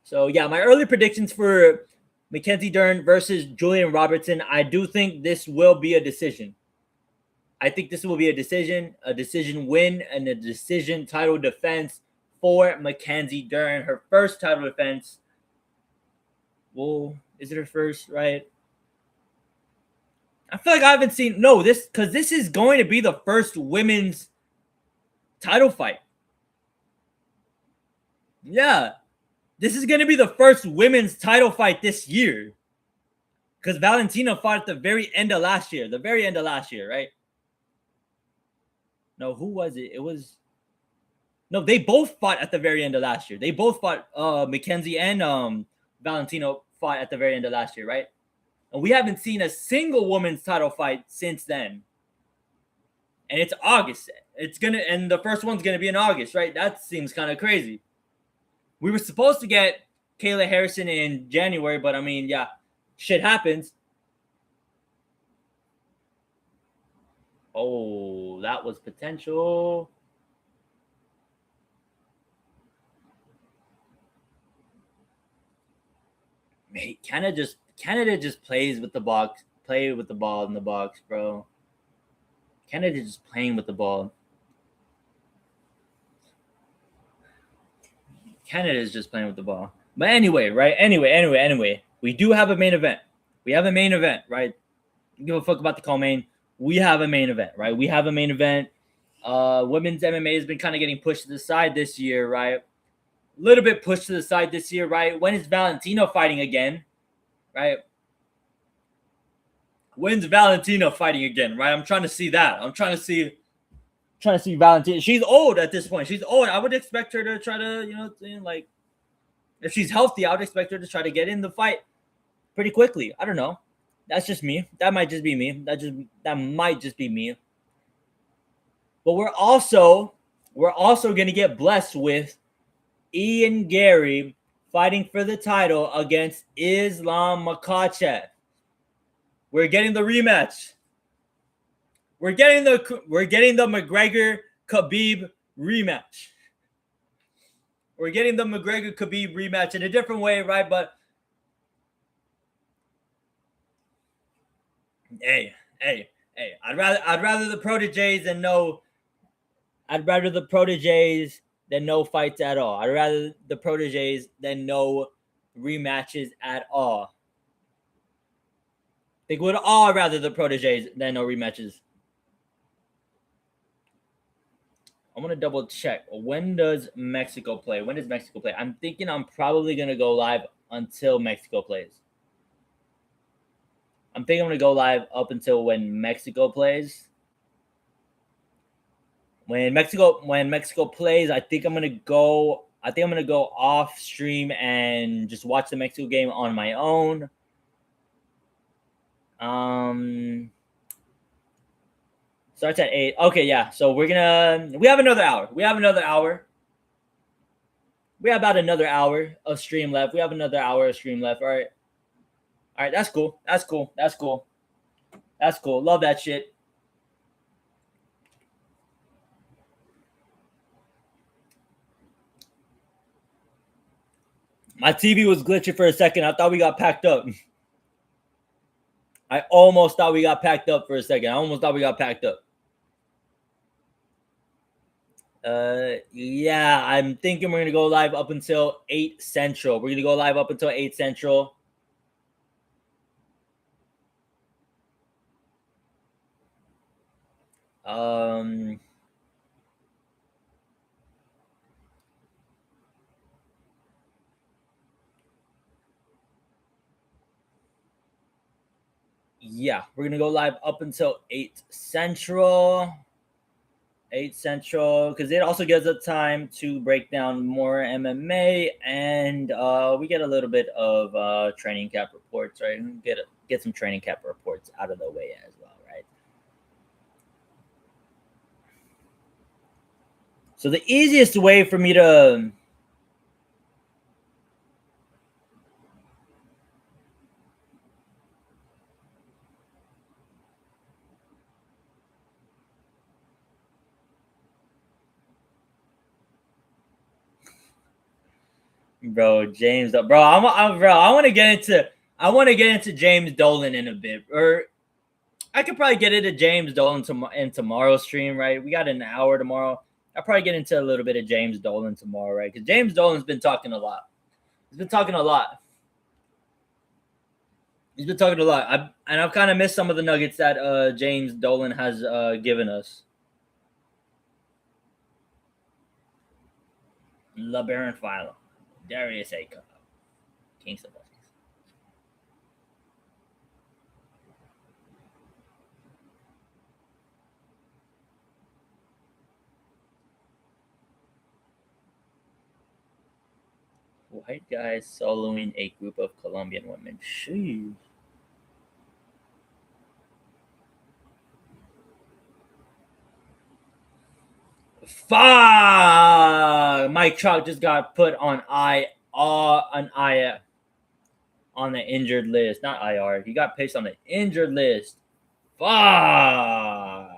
So, yeah, my early predictions for Mackenzie Dern versus Jillian Robertson, I do think this will be a decision. I think this will be a decision win, and a decision title defense for Mackenzie Dern. Her first title defense. Well, is it her first, right? I feel like I haven't seen because this is going to be the first women's title fight. Yeah, this is going to be the first women's title fight this year. Because Valentina fought at the very end of last year. Right? No, who was it? No, they both fought at the very end of last year. They both fought. Mackenzie and Valentino fought at the very end of last year, right? And we haven't seen a single women's title fight since then. And it's August. And the first one's gonna be in August, right? That seems kind of crazy. We were supposed to get Kayla Harrison in January, but I mean, yeah, shit happens. Oh, that was potential. Mate, Canada just plays with the box, play with the ball in the box, bro. Canada just playing with the ball. Canada is just playing with the ball. But anyway, right? Anyway, we do have a main event. We have a main event, right? Don't give a fuck about the co-main. We have a main event, right? We have a main event. Women's MMA has been kind of getting pushed to the side this year, right? A little bit pushed to the side this year, right? When is Valentino fighting again, right? When's Valentina fighting again, right? I'm trying to see that. I'm trying to see Valentina. She's old at this point. She's old. I would expect her to try to, like, if she's healthy, I would expect her to try to get in the fight pretty quickly. I don't know. That's just me. That might just be me. That might just be me. But we're also going to get blessed with Ian Gary fighting for the title against Islam Makhachev. We're getting the rematch. We're getting the McGregor Khabib rematch. We're getting the McGregor Khabib rematch in a different way, right? But hey, I'd rather the proteges than no. I'd rather the proteges than no fights at all. I'd rather the proteges than no rematches at all. Think we'd all rather the proteges than no rematches. I'm gonna double check. When does Mexico play? When does Mexico play? I'm thinking I'm probably gonna go live until Mexico plays. I'm thinking I'm gonna go live up until when Mexico plays. When Mexico plays, I think I'm gonna go. I think I'm gonna go off stream and just watch the Mexico game on my own. Starts at 8. Okay, yeah. So we have another hour. We have about another hour of stream left. We have another hour of stream left. All right. All right, that's cool. That's cool. That's cool. That's cool. Love that shit. My TV was glitching for a second. I thought we got packed up. I almost thought we got packed up for a second. I almost thought we got packed up. Yeah, I'm thinking we're gonna go live up until 8 Central. We're gonna go live up until 8 Central. Yeah, we're gonna go live up until 8 Central. 8 Central, because it also gives us time to break down more MMA, and we get a little bit of training camp reports, right? Get some training camp reports out of the way as well, right? So the easiest way for me to James, bro, I want to get into James Dolan in a bit, or I could probably get into James Dolan in tomorrow's stream, right? We got an hour tomorrow. I'll probably get into a little bit of James Dolan tomorrow, right? Because James Dolan's been talking a lot. He's been talking a lot. I've kind of missed some of the nuggets that James Dolan has given us. LeBaron Philo, Darius A. Kingston. White guys soloing a group of Colombian women. Sheesh. Fuck! Mike Trout just got put on on the injured list. Not IR. He got placed on the injured list. Fuck.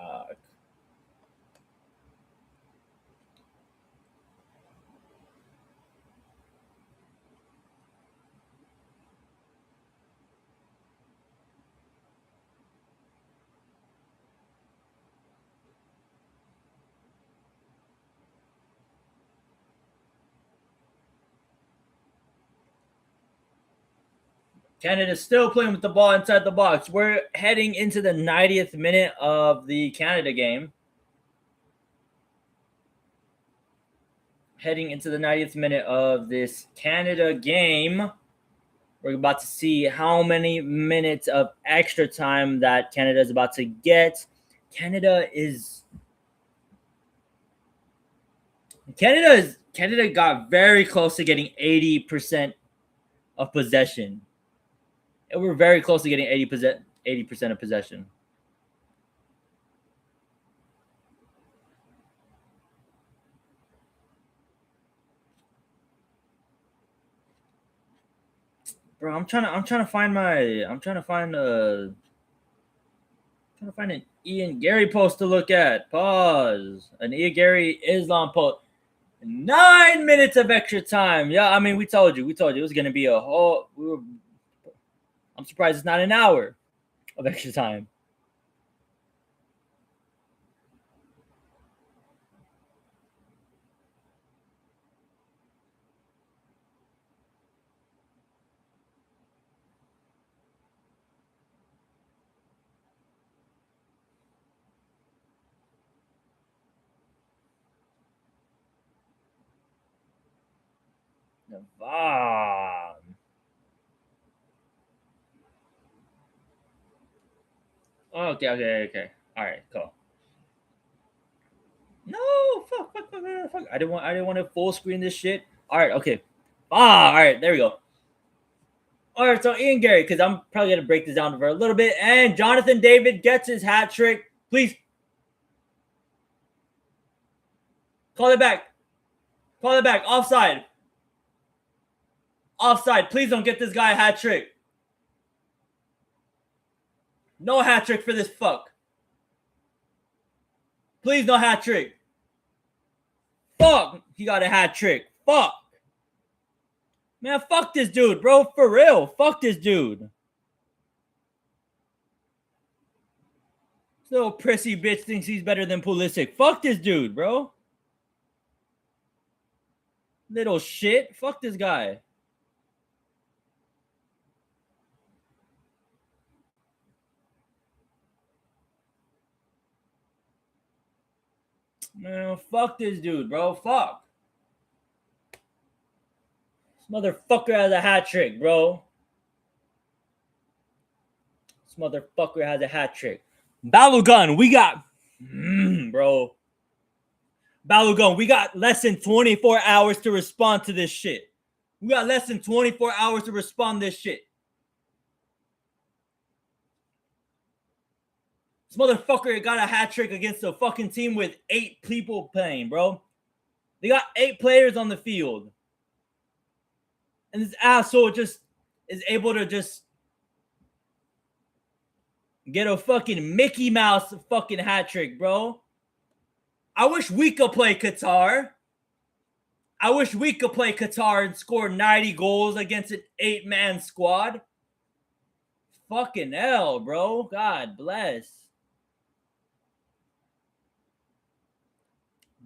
Canada's still playing with the ball inside the box. We're heading into the 90th minute of the Canada game. Heading into the 90th minute of this Canada game. We're about to see how many minutes of extra time that Canada is about to get. Canada got very close to getting 80% of possession. And we're very close to getting 80% of possession. Bro, I'm trying to find an Ian Gary post to look at. Pause. An Ian Gary Islam post. 9 minutes of extra time. Yeah, I mean, we told you it was gonna be a whole. I'm surprised it's not an hour of extra time. Navam. Okay. All right, cool. No, fuck. I didn't want to full screen this shit. All right, okay. All right, there we go. All right, so Ian Gary, because I'm probably gonna break this down for a little bit, and Jonathan David gets his hat trick. Please call it back. Call it back. Offside. Offside. Please don't get this guy a hat trick. No hat trick for this fuck. Please no hat trick. Fuck. He got a hat trick. Fuck. Man, fuck this dude, bro. For real. Fuck this dude. This little prissy bitch thinks he's better than Pulisic. Fuck this dude, bro. Little shit. Fuck this guy. Man, fuck this dude, bro. Fuck. This motherfucker has a hat trick, bro. This motherfucker has a hat trick. Balogun, we got... bro. Balogun, we got less than 24 hours to respond to this shit. We got less than 24 hours to respond to this shit. This motherfucker got a hat trick against a fucking team with 8 people playing, bro. They got 8 players on the field. And this asshole just is able to just get a fucking Mickey Mouse fucking hat trick, bro. I wish we could play Qatar. I wish we could play Qatar and score 90 goals against an 8-man squad. Fucking hell, bro. God bless.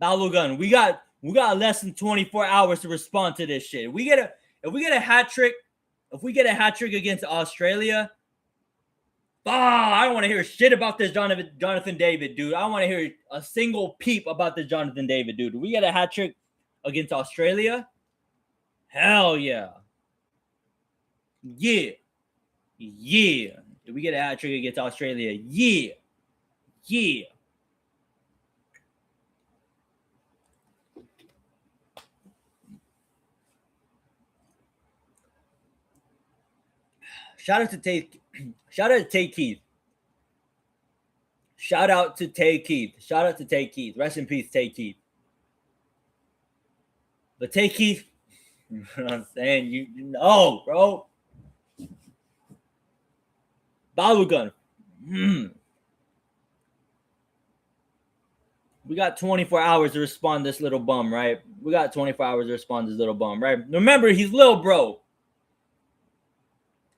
Balogun, we got less than 24 hours to respond to this shit. If we get a hat trick against Australia, I don't want to hear shit about this Jonathan David, dude. I don't want to hear a single peep about this Jonathan David, dude. If we get a hat trick against Australia, hell yeah. Yeah. If we get a hat trick against Australia, yeah. Shout out to Tay Keith. Shout out to Tay Keith. Rest in peace, Tay Keith. But Tay Keith, you know what I'm saying? You know, bro. Balogun. We got 24 hours to respond to this little bum, right? Remember, he's little bro.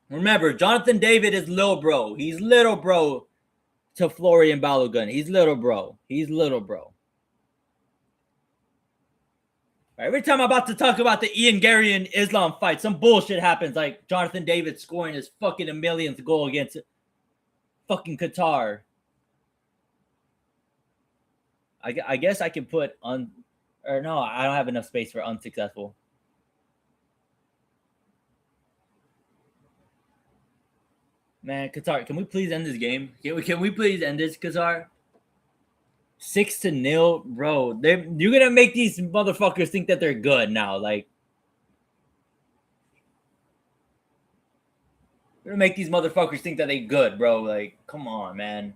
Remember, Jonathan David is little bro. He's little bro to Florian Balogun. He's little bro. Every time I'm about to talk about the Ian Gary and Islam fight, some bullshit happens, like Jonathan David scoring his fucking 1,000,000th goal against fucking Qatar. I guess I can put I don't have enough space for unsuccessful. Man, Qatar, can we please end this game? Can we please end this, Qatar? 6-0, bro. You're gonna make these motherfuckers think that they're good now. Like, you're gonna make these motherfuckers think that they're good, bro. Like, come on, man.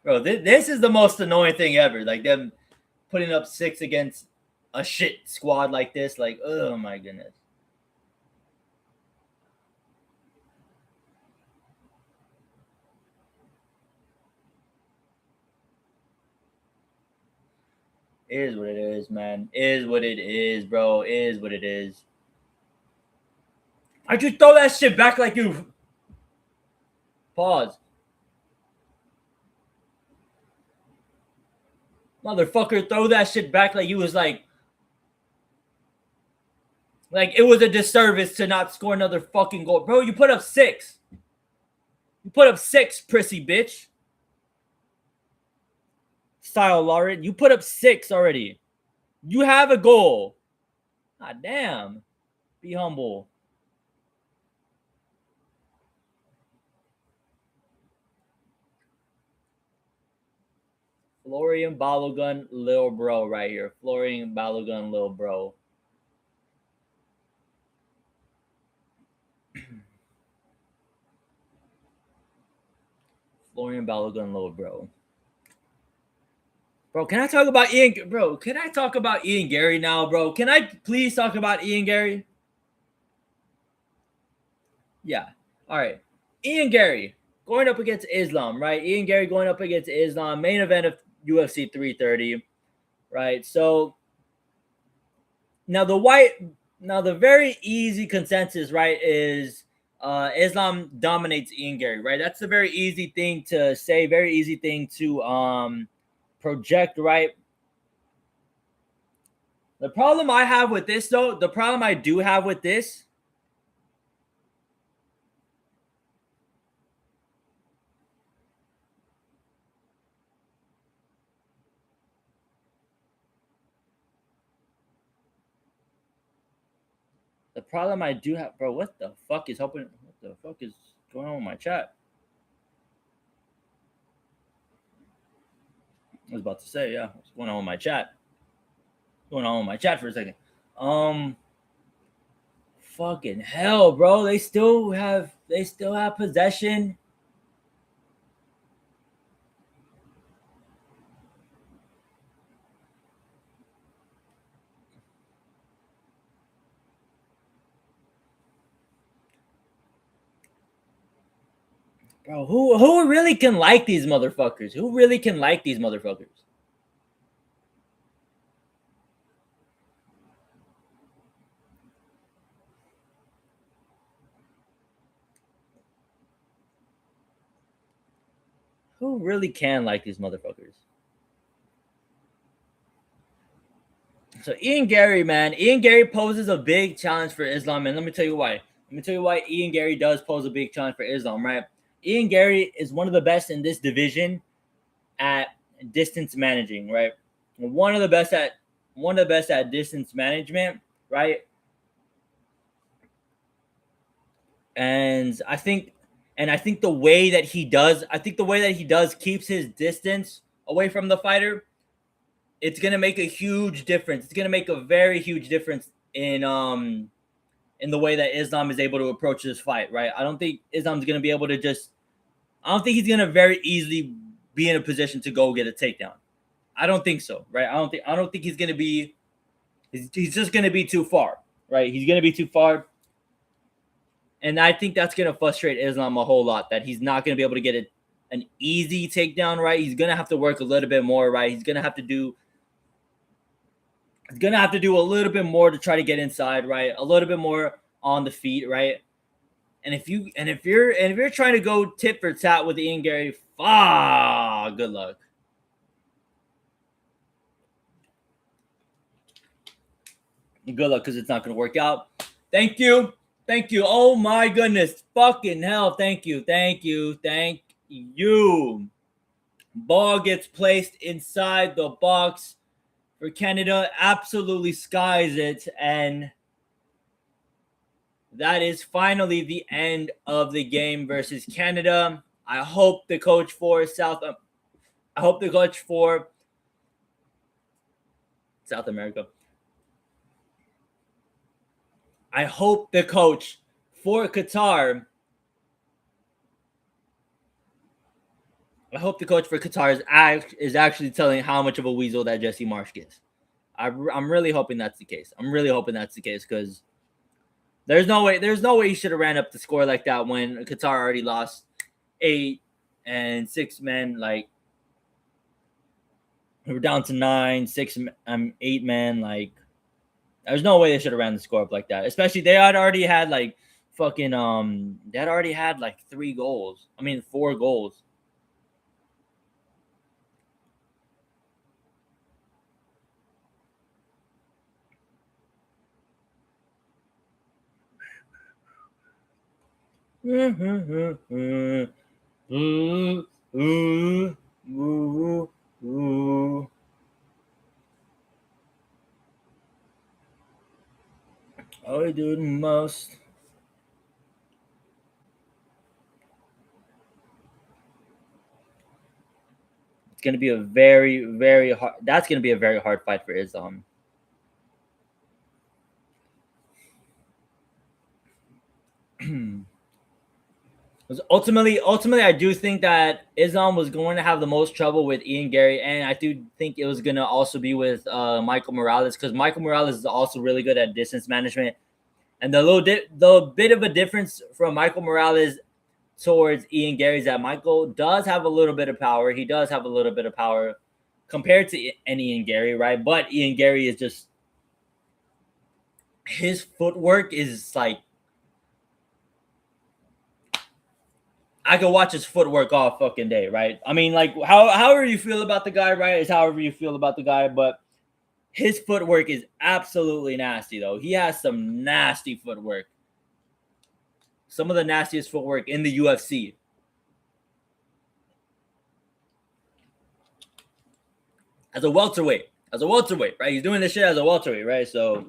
Bro, this is the most annoying thing ever. Like, them putting up 6 against a shit squad like this. Like, oh my goodness. Is what it is, man. Is what it is, bro. Is what it is. Why'd you throw that shit back like you... Pause. Motherfucker, throw that shit back like you was like it was a disservice to not score another fucking goal. Bro, you put up 6. You put up 6, prissy bitch. style, Lauren. You put up 6 already. You have a goal. God damn. Be humble. Florian Balogun, Lil Bro right here. Florian Balogun, Lil Bro. Florian Balogun, Lil Bro. Bro, can I talk about Ian? Bro, can I talk about Ian Gary now, bro? Can I please talk about Ian Gary? Yeah. All right. Ian Gary going up against Islam, right? Ian Gary going up against Islam, main event of UFC 330, right? So now the very easy consensus, right, is Islam dominates Ian Gary, right? That's a very easy thing to say, very easy thing to project, right? The problem I have with this, though, the problem I do have with this, the problem I do have, bro, what the fuck is happening? What the fuck is going on with my chat? I was about to say, yeah, what's going on with my chat? What's going on with my chat for a second. Fucking hell, bro. They still have possession. Bro, who really can like these motherfuckers? Who really can like these motherfuckers? Who really can like these motherfuckers? So Ian Gary, man, Ian Gary poses a big challenge for Islam, and let me tell you why. Let me tell you why Ian Gary does pose a big challenge for Islam, right? Ian Gary is one of the best in this division at distance managing, right? One of the best at distance management, right? And I think the way that he does keeps his distance away from the fighter. It's gonna make a huge difference. It's gonna make a very huge difference in the way that Islam is able to approach this fight, right? I don't think Islam's gonna be able to just. I don't think he's gonna very easily be in a position to go get a takedown. I don't think so, right? I don't think he's gonna be. He's just gonna be too far, right? He's gonna be too far, and I think that's gonna frustrate Islam a whole lot. That he's not gonna be able to get an easy takedown, right? He's gonna have to work a little bit more, right? He's gonna have to do a little bit more to try to get inside, right? A little bit more on the feet, right? And if you're trying to go tit for tat with Ian Gary, good luck. Good luck, because it's not going to work out. Thank you. Thank you. Oh my goodness. Fucking hell. Thank you. Thank you. Thank you. Ball gets placed inside the box for Canada. Absolutely skies it. And that is finally the end of the game versus Canada. I hope the coach for South America. I hope the coach for Qatar. I hope the coach for Qatar is actually telling how much of a weasel that Jesse Marsh is. I'm really hoping that's the case. I'm really hoping that's the case, because there's no way he should have ran up the score like that when Qatar already lost 8 and 6 men. Like, we were down to 9, 6, 8 men. Like, there's no way they should have ran the score up like that. Especially they had already had like fucking they had already had like 4 goals. Ooh. I do the most. It's gonna be a very, very hard. That's gonna be a very hard fight for Islam. 'Cause ultimately, I do think that Islam was going to have the most trouble with Ian Gary, and I do think it was going to also be with Michael Morales because Michael Morales is also really good at distance management. And the bit of a difference from Michael Morales towards Ian Gary is that Michael does have a little bit of power. He does have a little bit of power compared to an Ian Gary, right? But Ian Gary is just his footwork is like I could watch his footwork all fucking day, right? I mean, like however you feel about the guy, right? Is however you feel about the guy, but his footwork is absolutely nasty, though. He has some nasty footwork. Some of the nastiest footwork in the UFC. As a welterweight, right? He's doing this shit as a welterweight, right? So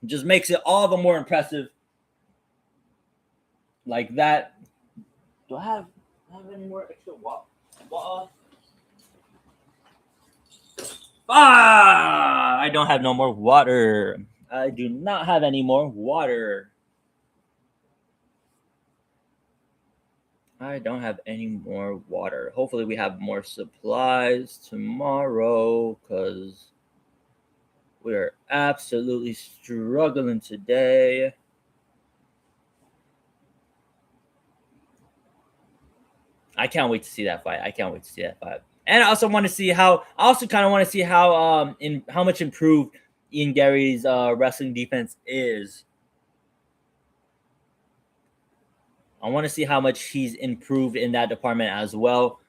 it just makes it all the more impressive. Like that. Do I have any more extra water? I don't have no more water. I do not have any more water. I don't have any more water. Hopefully, we have more supplies tomorrow because we are absolutely struggling today. I can't wait to see that fight. And I also want to see how. I also kind of want to see how in how much improved Ian Gary's wrestling defense is. I want to see how much he's improved in that department as well.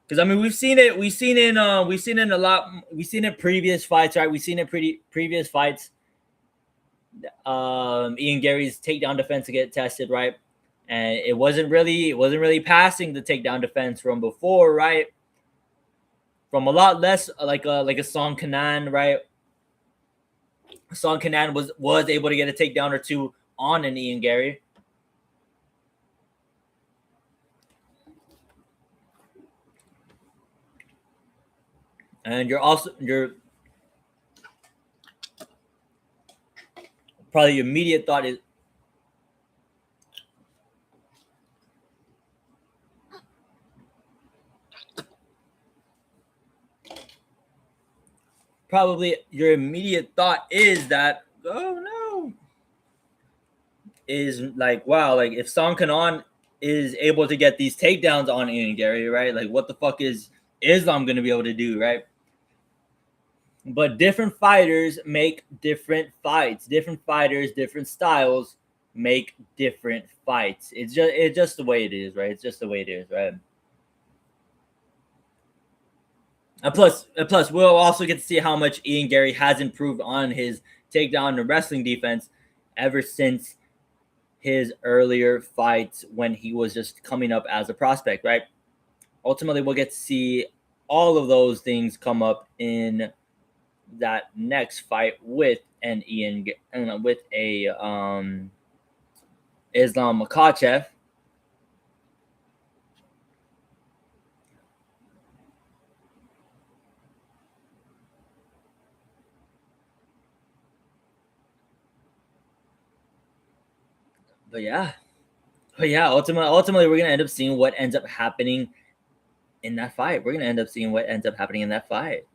Because I mean, we've seen in a lot, we've seen it previous fights, right? We've seen it previous fights. Ian Gary's takedown defense to get tested, right? And it wasn't really passing the takedown defense from before, right? From a lot less like a Song Kanan, right? Song Kanan was able to get a takedown or two on an Ian Gary. And you're probably your immediate thought is that oh no, is like wow, like if Song Kanan is able to get these takedowns on Ian Gary, right? Like what the fuck is Islam gonna be able to do, right? But different fighters make different fights. Different fighters, different styles make different fights. It's just the way it is, right? It's just the way it is, right? And plus, we'll also get to see how much Ian Gary has improved on his takedown and wrestling defense ever since his earlier fights when he was just coming up as a prospect, right? Ultimately, we'll get to see all of those things come up in that next fight with an with a Islam Makhachev. But yeah, ultimately, we're gonna end up seeing what ends up happening in that fight. We're gonna end up seeing what ends up happening in that fight.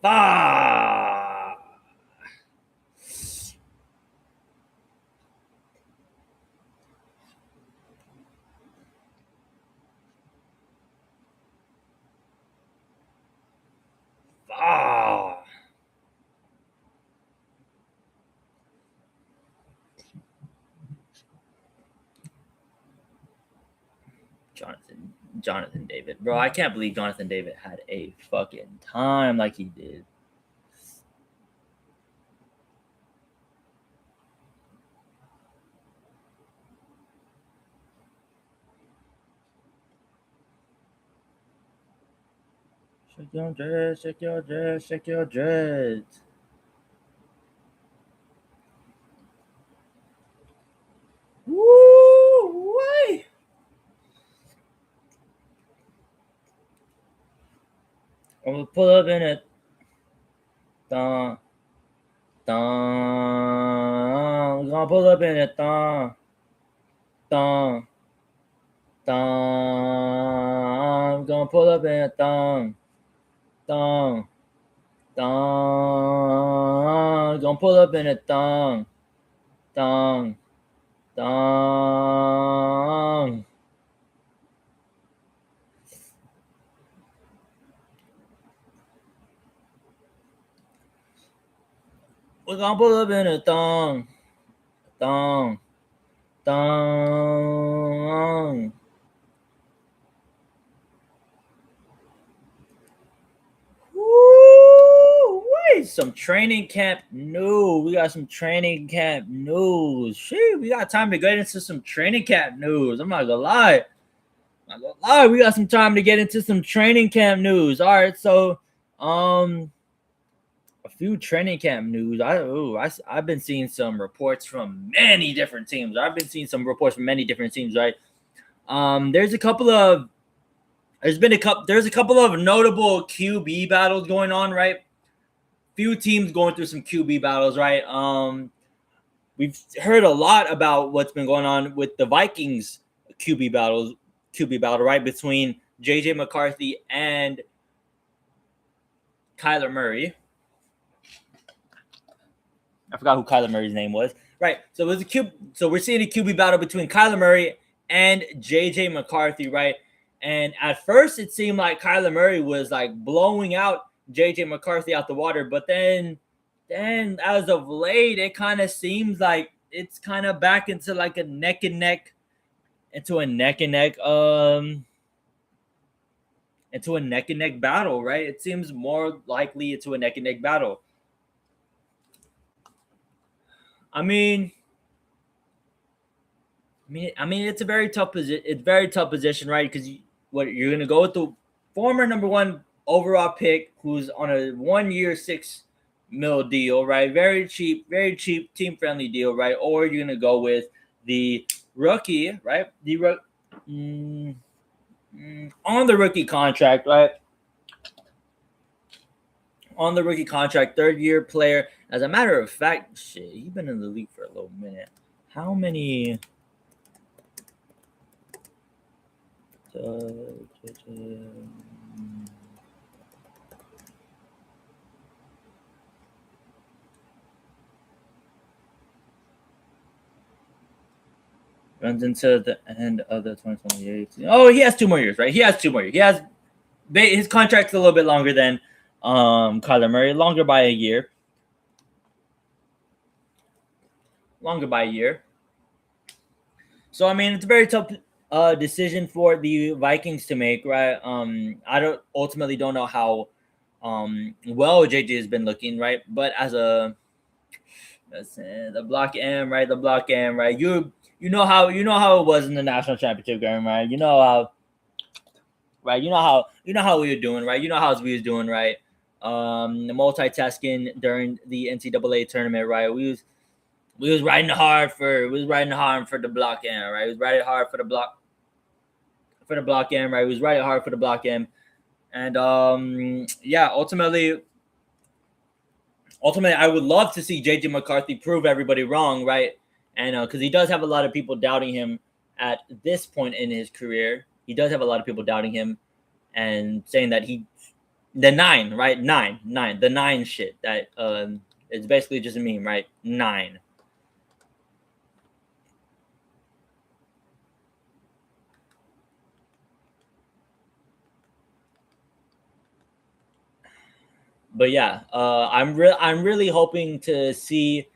Ah! Ah! Jonathan David, bro. I can't believe Jonathan David had a fucking time like he did. Shake your dress, shake your dress, shake your dress. Woo! Way. I'm gonna pull up in it. Dun, dun. We're gonna pull up in it. Dun, dun, dun. We're gonna pull up in it. Dun, dun, dun. We're gonna pull up in it. Dun, dun, dun. We're gonna pull up in it. Dun, dun, dun. Woo! Wait, some training camp news. We got some training camp news. Shit, we got time to get into some training camp news. I'm not gonna lie. We got some time to get into some training camp news. All right, so a few training camp news. I've been seeing some reports from many different teams. Right? There's a couple of notable QB battles going on, right? Few teams going through some QB battles, right? We've heard a lot about what's been going on with the Vikings QB battle, right, between JJ McCarthy and Kyler Murray. I forgot who Kyler Murray's name was. Right. So we're seeing a QB battle between Kyler Murray and JJ McCarthy, right? And at first it seemed like Kyler Murray was like blowing out JJ McCarthy out the water, but then as of late, it kind of seems like it's kind of back into like a neck and neck battle, right? It seems more likely into a neck and neck battle. I mean, it's a very tough position. It's very tough position, right? Because you're gonna go with the former number one overall pick, who's on a 1 year $6 million deal, right? Very cheap, team friendly deal, right? Or you're gonna go with the rookie, right? On the rookie contract, right? On the rookie contract, 3rd-year player. As a matter of fact, shit, he's been in the league for a little minute. How many? Runs into the end of the 2028. Oh, he has 2 more years, right? He has 2 more years. His contract's a little bit longer than Kyler Murray, longer by a year. So I mean, it's a very tough decision for the Vikings to make, right? I ultimately don't know how well JJ has been looking, right? But as the block M, right? You know how it was in the national championship game, right? You know how we were doing, right? You know how we was doing, right? Multitasking during the NCAA tournament, right? We was riding hard for the block M, right? We was riding hard for the block M, right? We was riding hard for the block M. And ultimately I would love to see JJ McCarthy prove everybody wrong, right? And because he does have a lot of people doubting him at this point in his career. He does have a lot of people doubting him and saying that the 9, right? 9, the 9 shit that it's basically just a meme, right? 9. But yeah, I'm really hoping to see.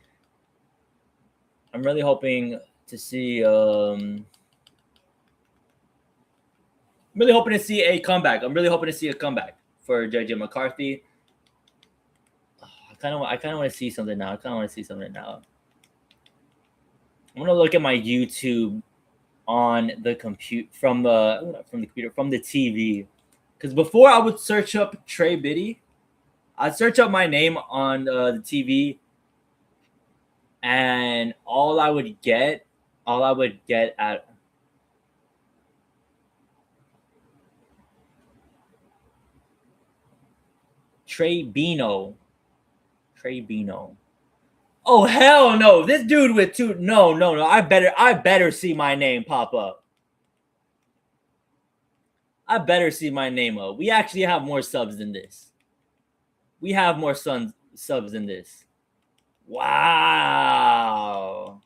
really hoping to see a comeback. I'm really hoping to see a comeback for JJ McCarthy. I kind of want to see something now. I'm gonna look at my YouTube on the from the TV, because before I would search up Trey Biddy, I'd search up my name on the TV, and all I would get at Trey Bino. Oh hell no! This dude with two. No. I better see my name pop up. I better see my name up. We actually have more subs than this. Subs than this. Wow.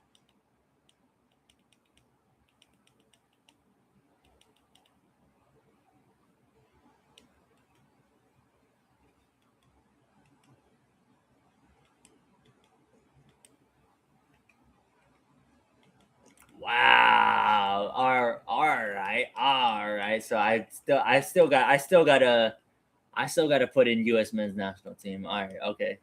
Wow. All right. So I still gotta put in U.S. men's national team. All right. Okay.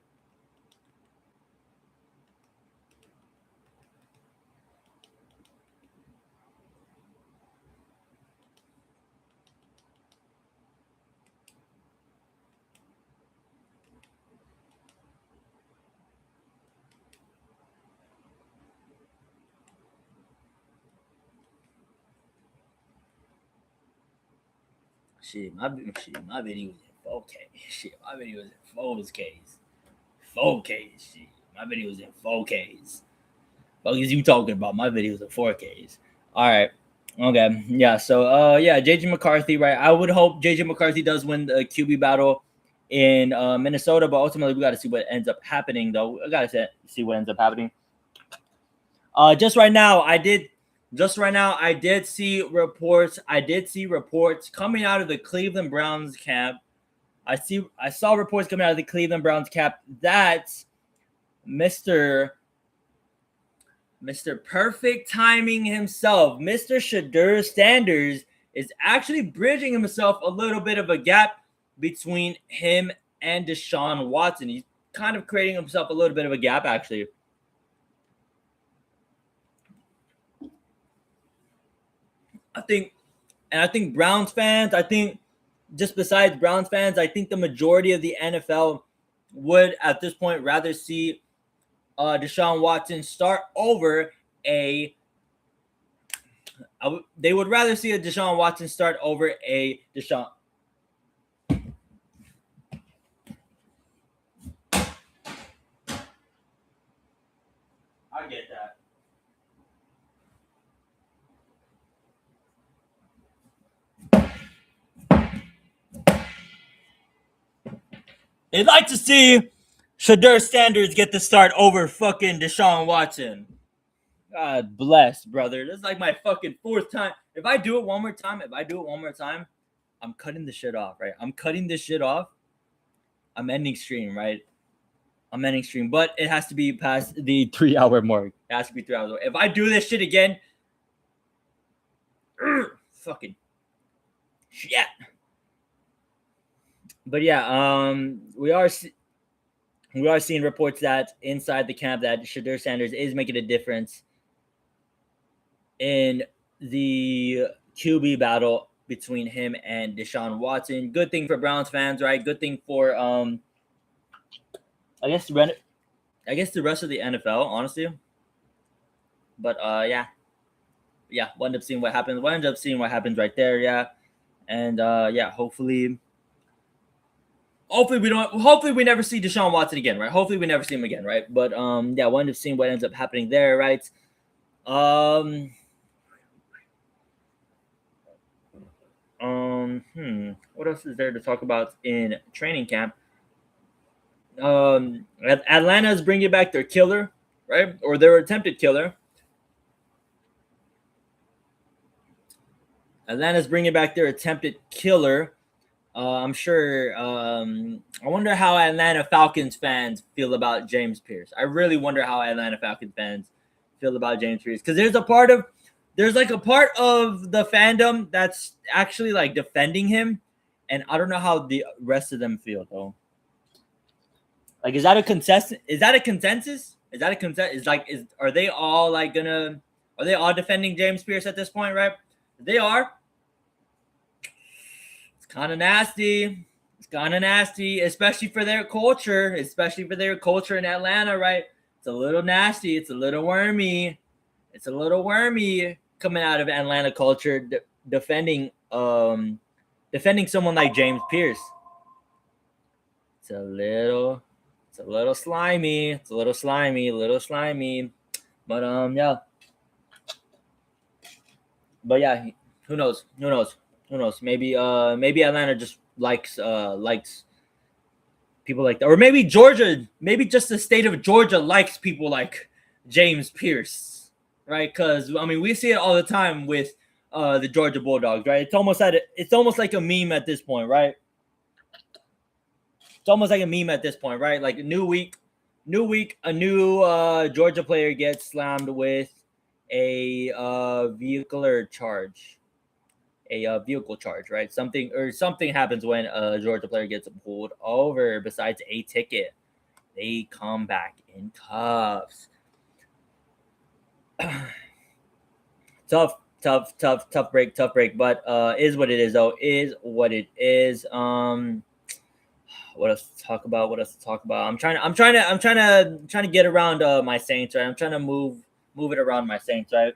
My video was in 4K. My video was in 4Ks. 4Ks. My video was in 4Ks. What is you talking about? My videos are 4Ks. All right. Okay. Yeah. So JJ McCarthy, right? I would hope JJ McCarthy does win the QB battle in Minnesota, but ultimately we got to see what ends up happening, though. I got to see what ends up happening. Just right now, I did see reports. Coming out of the Cleveland Browns camp. I saw reports coming out of the Cleveland Browns camp that Mr. Perfect Timing himself, Mr. Shedeur Sanders, is actually bridging himself a little bit of a gap between him and Deshaun Watson. He's kind of creating himself a little bit of a gap, actually. I think Browns fans, just besides Browns fans, I think the majority of the NFL would at this point rather see Deshaun Watson start over they would rather see a Deshaun Watson start over a Deshaun. I get that. They'd like to see Shedeur Sanders get the start over fucking Deshaun Watson. God bless, brother. This is like my fucking fourth time. If I do it one more time, I'm cutting the shit off, right? I'm ending stream, right? But it has to be past the 3-hour mark. It has to be 3 hours. If I do this shit again, fucking shit. But yeah, we are seeing reports that inside the camp that Shedeur Sanders is making a difference in the QB battle between him and Deshaun Watson. Good thing for Browns fans, right? Good thing for I guess the rest of the NFL, honestly. But we'll end up seeing what happens. We'll end up seeing what happens right there, yeah. And hopefully we never see Deshaun Watson again, right? Hopefully we never see him again, right? But we'll end up seeing what ends up happening there, right? What else is there to talk about in training camp? Atlanta is bringing back their killer, right? Or their attempted killer. Atlanta's bringing back their attempted killer. I'm sure. I wonder how Atlanta Falcons fans feel about James Pierce. I really wonder how Atlanta Falcons fans feel about James Pierce, because there's a part of there's like a part of the fandom that's actually like defending him, and I don't know how the rest of them feel though. Like, is that a consensus? Is that a consensus? Is that a consensus? Is like, is are they all like gonna? Are they all defending James Pierce at this point? Right? They are. It's kind of nasty. It's kind of nasty, especially for their culture. Especially for their culture in Atlanta, right? It's a little nasty. It's a little wormy. It's a little wormy coming out of Atlanta culture, defending defending someone like James Pierce. It's a little slimy. It's a little slimy. But yeah. But yeah, who knows? Who knows? Who knows? Maybe Atlanta just likes people like that. Or maybe Georgia, maybe just the state of Georgia likes people like James Pierce, right? Because I mean, we see it all the time with the Georgia Bulldogs, right? It's almost like a meme at this point, right? It's almost like a meme at this point, right? Like a new week, a new Georgia player gets slammed with a vehicular charge, a vehicle charge, right? Something happens when a Georgia player gets pulled over. Besides a ticket, they come back in cuffs. Tough break. But is what it is, though. Is what it is. What else to talk about? I'm trying to get around my Saints, right? I'm trying to move it around my Saints, right?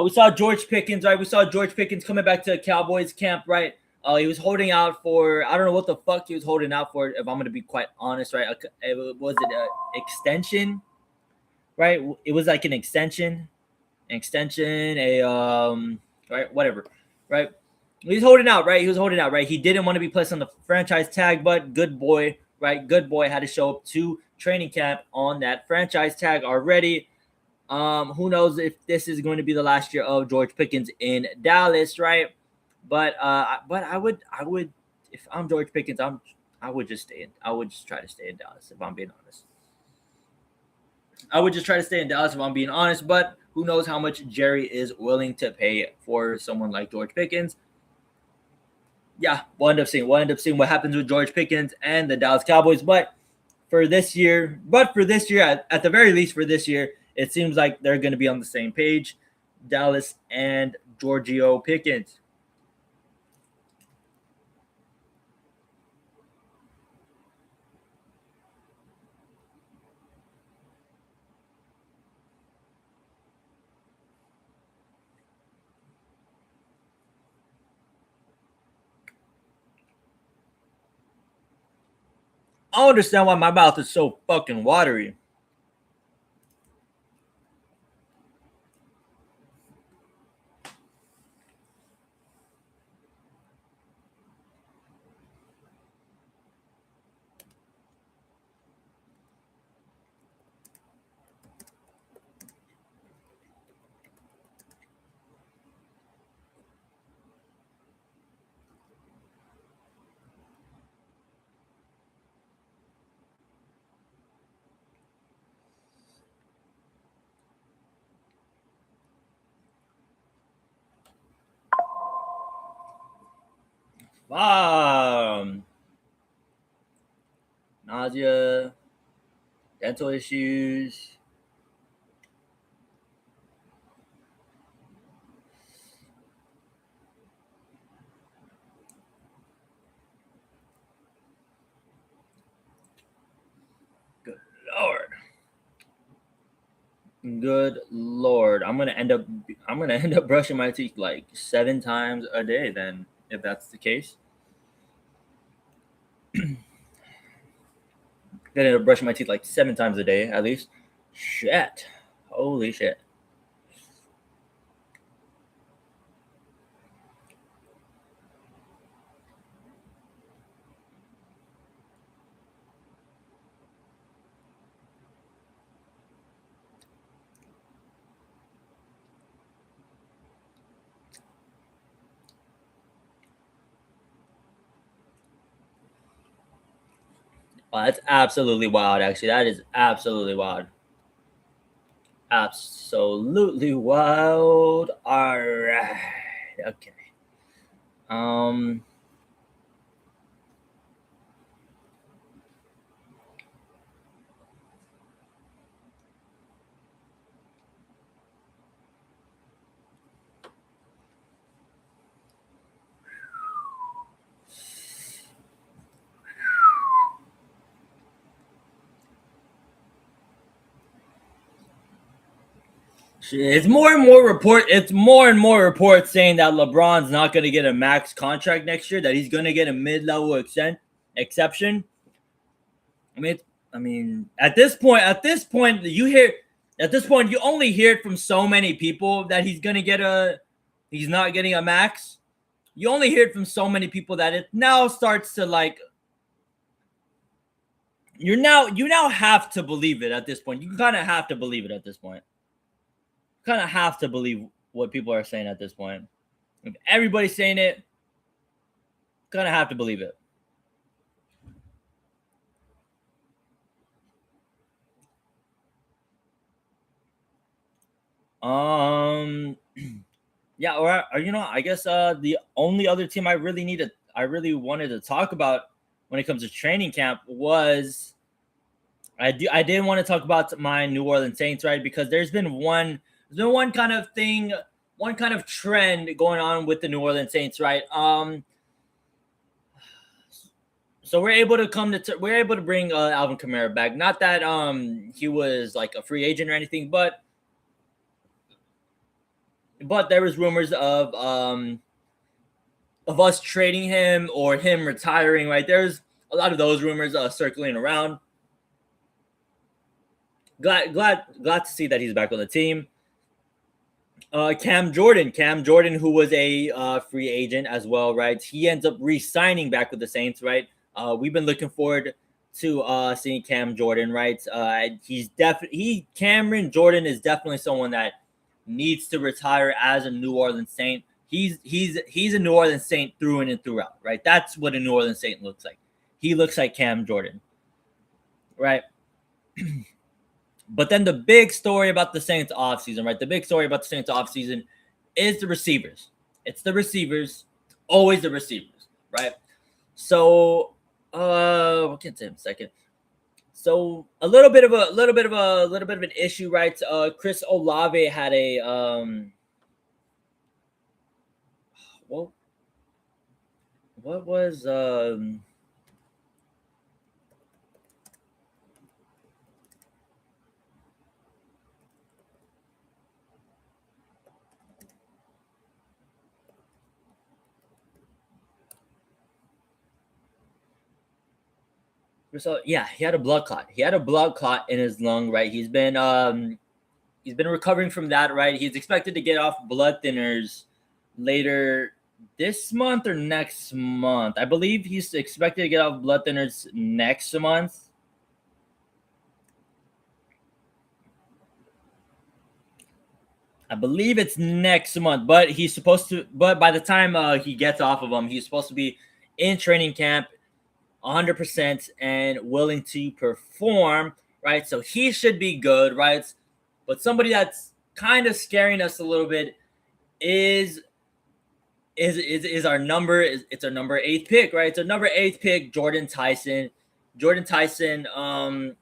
We saw George Pickens, right? We saw George Pickens coming back to Cowboys camp, right? He was holding out for, I don't know what the fuck he was holding out for, if I'm going to be quite honest, right? Was it an extension, right? It was like an extension, right? Whatever, right? He's holding out, right? He didn't want to be placed on the franchise tag, but good boy, right? Good boy had to show up to training camp on that franchise tag already. Who knows if this is going to be the last year of George Pickens in Dallas, right? But I would, if I'm George Pickens, I would just try to stay in Dallas, if I'm being honest. I would just try to stay in Dallas if I'm being honest, but who knows how much Jerry is willing to pay for someone like George Pickens. Yeah, we'll end up seeing what happens with George Pickens and the Dallas Cowboys. But for this year, at the very least for this year, it seems like they're going to be on the same page, Dallas and Giorgio Pickens. I don't understand why my mouth is so fucking watery. Nausea, dental issues. Good Lord. Good Lord. I'm gonna end up brushing my teeth like 7 times a day then, if that's the case. Gonna end up brushing my teeth like 7 times a day at least. Shit. Holy shit. Wow, that's absolutely wild, actually. That is absolutely wild. Absolutely wild. All right. Okay. Um. It's more and more report. It's more and more reports saying that LeBron's not going to get a max contract next year. That he's going to get a mid-level exception. I mean, at this point, you hear. At this point, you only hear it from so many people that he's going to get a. He's not getting a max. You only hear it from so many people that it now starts to like. You now have to believe it at this point. You kind of have to believe it at this point. Kind of have to believe what people are saying at this point. If everybody's saying it, kind of have to believe it. Um, yeah, or I guess the only other team I really wanted to talk about when it comes to training camp was I did want to talk about my New Orleans Saints, right? Because there's been one kind of thing, one kind of trend going on with the New Orleans Saints, right? So we're able to bring Alvin Kamara back. Not that he was like a free agent or anything, but there was rumors of us trading him or him retiring, right? There's a lot of those rumors circling around. Glad to see that he's back on the team. Cam Jordan, who was a free agent as well, right? He ends up re-signing back with the Saints, right? We've been looking forward to seeing Cam Jordan, right? Cameron Jordan is definitely someone that needs to retire as a New Orleans Saint. He's a New Orleans Saint through and throughout, right? That's what a New Orleans Saint looks like. He looks like Cam Jordan, right? But then the big story about the Saints offseason, right? The big story about the Saints offseason is the receivers. It's the receivers, always the receivers, right? So, we'll get to him in a second. So a little bit of an issue, right? Chris Olave had a what what was so yeah, he had a blood clot. He had a blood clot in his lung, right? He's been recovering from that, right? He's expected to get off blood thinners later this month or next month. I believe he's expected to get off blood thinners next month. I believe it's next month, but he's supposed to. But by the time he gets off of them, he's supposed to be in training camp, 100% and willing to perform, right? So he should be good, right? But somebody that's kind of scaring us a little bit is our number is it's our number 8 pick, right? It's our number 8 pick, Jordan Tyson. Jordan Tyson. I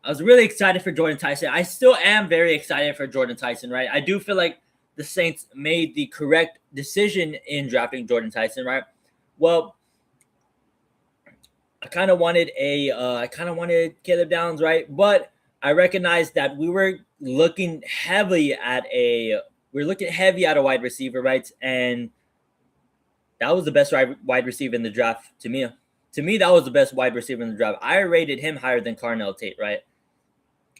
was really excited for Jordan Tyson. I still am very excited for Jordan Tyson, right? I do feel like the Saints made the correct decision in drafting Jordan Tyson, right? Well, I kind of wanted Caleb Downs, right? But I recognized that we are looking heavy at a wide receiver, right? And that was the best wide receiver in the draft to me. To me, that was the best wide receiver in the draft. I rated him higher than Carnell Tate, right?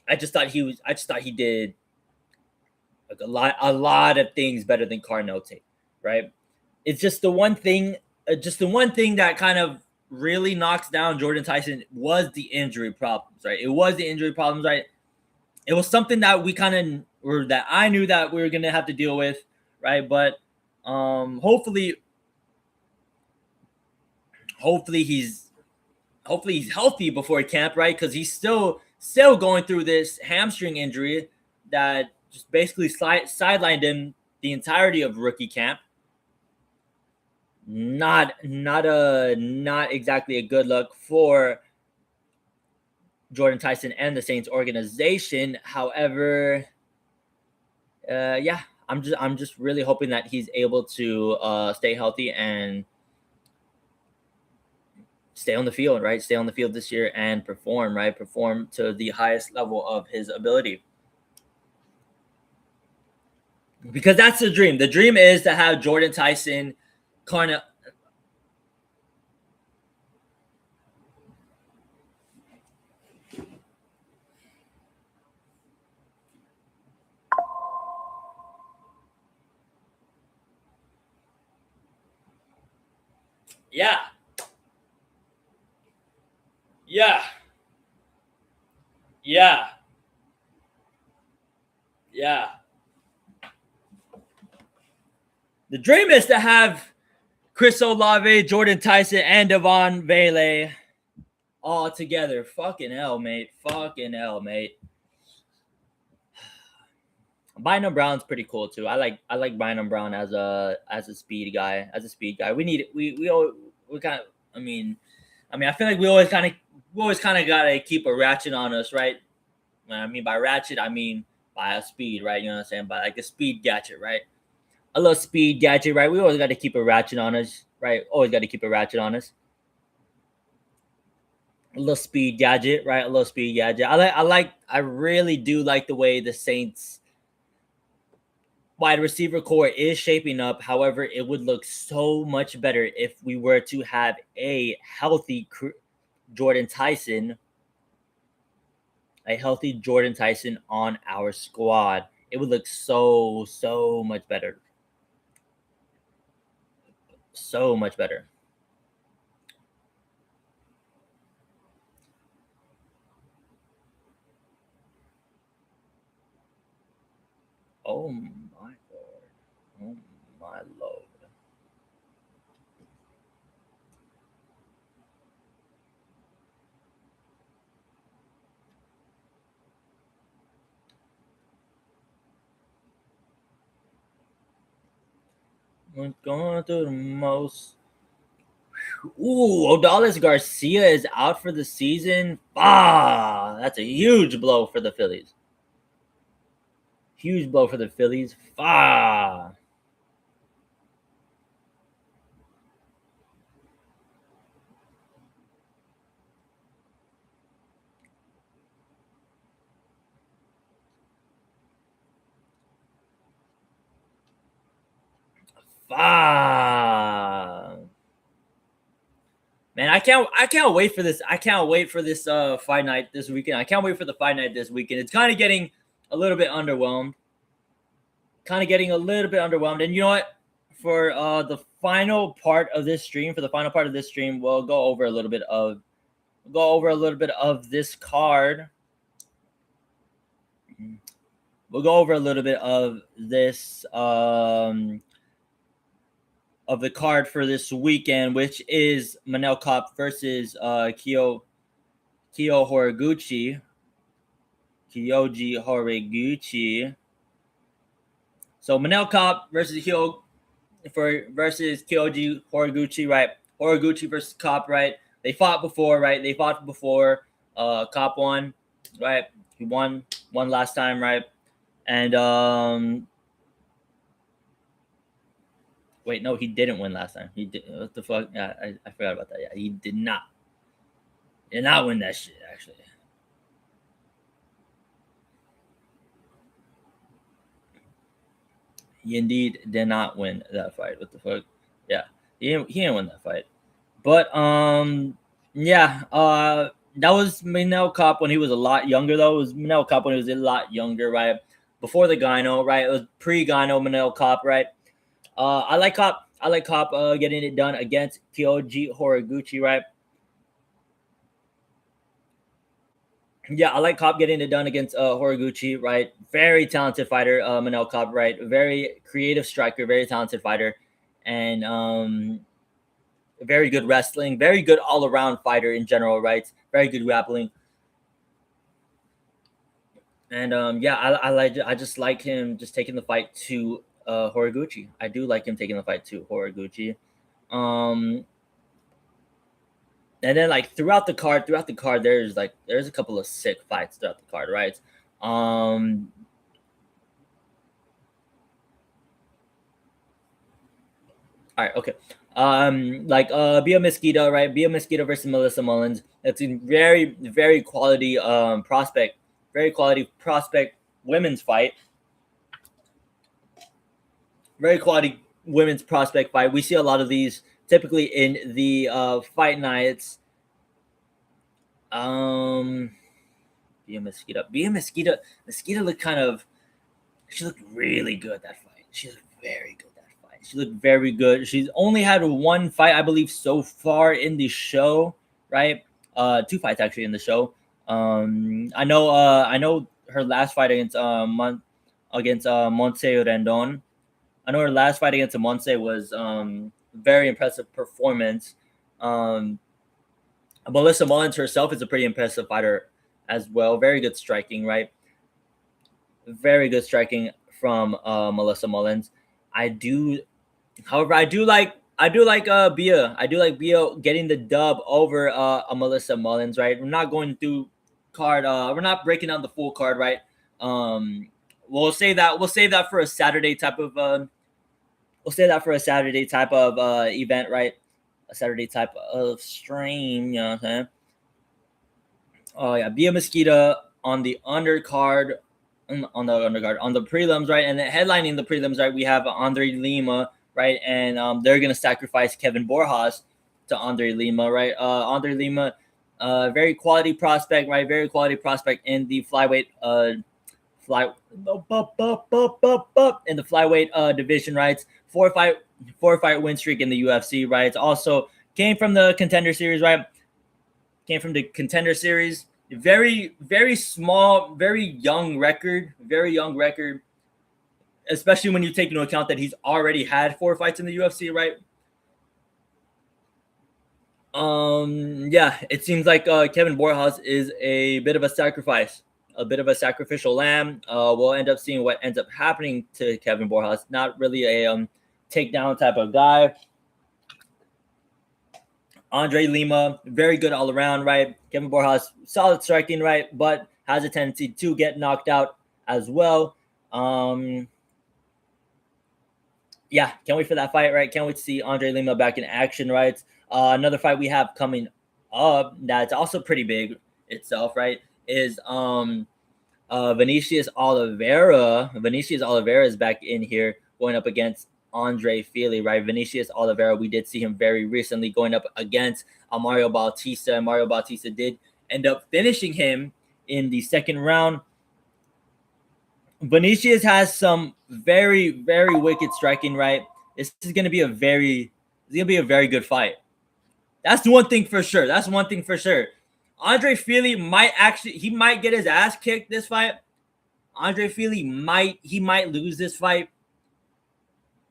I just thought he did like a lot of things better than Carnell Tate, right? It's just the one thing that kind of really knocks down Jordan Tyson was the injury problems, right? It was the injury problems, right? It was something that we kind of or that I knew that we were gonna have to deal with, right? But hopefully he's healthy before camp, right? Because he's still going through this hamstring injury that just basically sidelined him the entirety of rookie camp. Not exactly a good look for Jordan Tyson and the Saints organization. However, yeah, I'm just really hoping that he's able to stay healthy and stay on the field, right? Stay on the field this year and perform, right? Perform to the highest level of his ability. Because that's the dream. The dream is to have Jordan Tyson kind of yeah. Yeah. Yeah. Yeah. The dream is to have Chris Olave, Jordan Tyson, and Devon Vele all together. Fucking hell, mate. Fucking hell, mate. Bynum Brown's pretty cool too. I like Bynum Brown as a speed guy. As a speed guy, we kind of. I feel like we always kind of gotta keep a ratchet on us, right? When I mean by ratchet, I mean by a speed, right? You know what I'm saying? By like a speed gadget, right? A little speed gadget, right? We always got to keep a ratchet on us, right? Always got to keep a ratchet on us. A little speed gadget, right? A little speed gadget. I really do like the way the Saints wide receiver core is shaping up. However, it would look so much better if we were to have a healthy Jordan Tyson, on our squad. It would look so much better. So much better. Oh my lord. Oh my lord. We're going through the most. Ooh, Odalis Garcia is out for the season. Ah, that's a huge blow for the Phillies. Huge blow for the Phillies. Ah. Ah. Man, I can't wait for this. I can't wait for this fight night this weekend. I can't wait for the fight night this weekend. It's kind of getting a little bit underwhelmed. And you know what? For the final part of this stream, we'll go over a little bit of this card. We'll go over a little bit of this of the card for this weekend, which is Manel Kopp versus Kyoji Horiguchi. So Manel Kopp versus Kyoji Horiguchi, right? Horiguchi versus Kopp, right? They fought before, right? Kopp won, right? He won last time, right? And wait, no, he didn't win last time. He did. What the fuck? Yeah, I forgot about that. Yeah, he did not. Did not win that shit, actually. He indeed did not win that fight. What the fuck? Yeah, he didn't win that fight. But yeah, that was Manel Kopp when he was a lot younger, though. It was Manel Kopp when he was a lot younger, right? Before the gyno, right? It was pre-gyno Manel Kopp, right? I like Kopp. Getting it done against Kyoji Horiguchi, right? Yeah, I like Kopp getting it done against Horiguchi, right? Very talented fighter, Manel Kopp, right? Very creative striker, very talented fighter, and very good wrestling, very good all-around fighter in general, right? Very good grappling. And yeah, I just like him just taking the fight to Horiguchi. I do like him taking the fight to Horiguchi. Um, and then like throughout the card, there's a couple of sick fights throughout the card, right? Um, all right, okay. Like Bia Mosquito, right? Bia Mosquito versus Melissa Mullins. It's a very quality prospect, very quality prospect women's fight. Very quality women's prospect fight. We see a lot of these typically in the fight nights. Um, Mosquito looked kind of. She looked really good that fight. She looked very good that fight. She looked very good. She's only had one fight, I believe, so far in the show, right? Two fights actually in the show. I know her last fight against Montse Rendon. I know her last fight against Monse was very impressive performance. Um, Melissa Mullins herself is a pretty impressive fighter as well. Very good striking, right? Very good striking from Melissa Mullins. I do, however, I do like Bia. I do like Bia getting the dub over Melissa Mullins, right? We're not going through card. We're not breaking down the full card, right? Um, we'll save that for a Saturday type of we'll say that for a Saturday type of event, right? A Saturday type of stream, you know what I'm saying? Oh yeah, Bia Mosquito on the undercard, on the prelims, right? And then headlining the prelims, right? We have Andre Lima, right? And they're gonna sacrifice Kevin Borjas to Andre Lima, right? Andre Lima, very quality prospect, right? Very quality prospect in the flyweight fly in the flyweight division, right? Four fight win streak in the UFC, right? Also came from the contender series, right? Came from the contender series. Very small, very young record, especially when you take into account that he's already had 4 fights in the UFC, right? Yeah, it seems like Kevin Borjas is a bit of a sacrifice, a bit of a sacrificial lamb. We'll end up seeing what ends up happening to Kevin Borjas. Not really a takedown type of guy. Andre Lima, very good all around, right? Kevin Borjas, solid striking, right? But has a tendency to get knocked out as well. Yeah, can't wait for that fight, right? Can't wait to see Andre Lima back in action, right? Another fight we have coming up that's also pretty big itself, right? Is Vinicius Oliveira. Vinicius Oliveira is back in here going up against Andre Fili, right? Vinicius Oliveira, we did see him very recently going up against Mario Bautista. Mario Bautista did end up finishing him in the second round. Vinicius has some very wicked striking, right? This is gonna be a very good fight. That's the one thing for sure. That's one thing for sure. Andre Fili might get his ass kicked this fight. Andre Fili might lose this fight.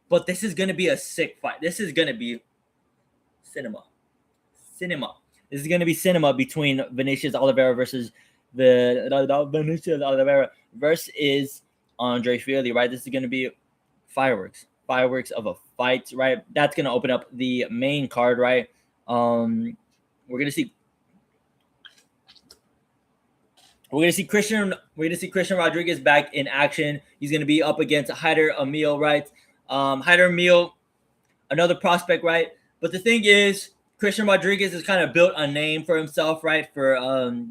But this is gonna be a sick fight. This is gonna be cinema. This is gonna be cinema between Vinicius Oliveira versus the Vinicius Oliveira versus Andre Fili, right? This is gonna be fireworks of a fight, right? That's gonna open up the main card, right? We're gonna see Christian Rodriguez back in action. He's gonna be up against Haider Emil, right? Haider Emil, another prospect, right? But the thing is, Christian Rodriguez has kind of built a name for himself, right? For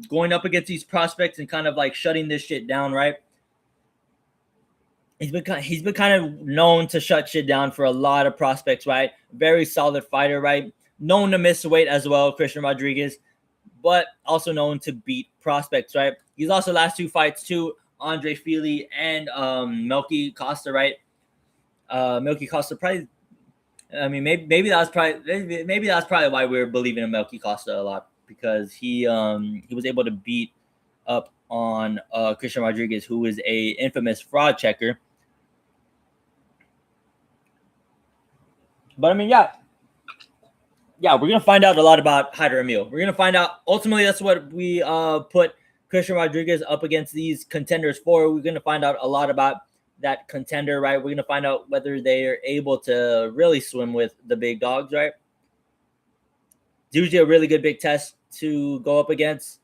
going up against these prospects and kind of like shutting this shit down, right? He's been kind of known to shut shit down for a lot of prospects, right? Very solid fighter, right? Known to miss weight as well, Christian Rodriguez, but also known to beat prospects, right? He's also last 2 fights too, Andre Fili and Melky Costa, right? Melky Costa probably. I mean, maybe that's probably why we're believing in Melky Costa a lot, because he was able to beat up on Christian Rodriguez, who is a infamous fraud checker. But I mean, yeah, we're gonna find out a lot about Haider Emil. We're gonna find out. Ultimately, that's what we put Christian Rodriguez up against these contenders 4. We're going to find out a lot about that contender, right? We're going to find out whether they are able to really swim with the big dogs, right? It's usually a really good big test to go up against.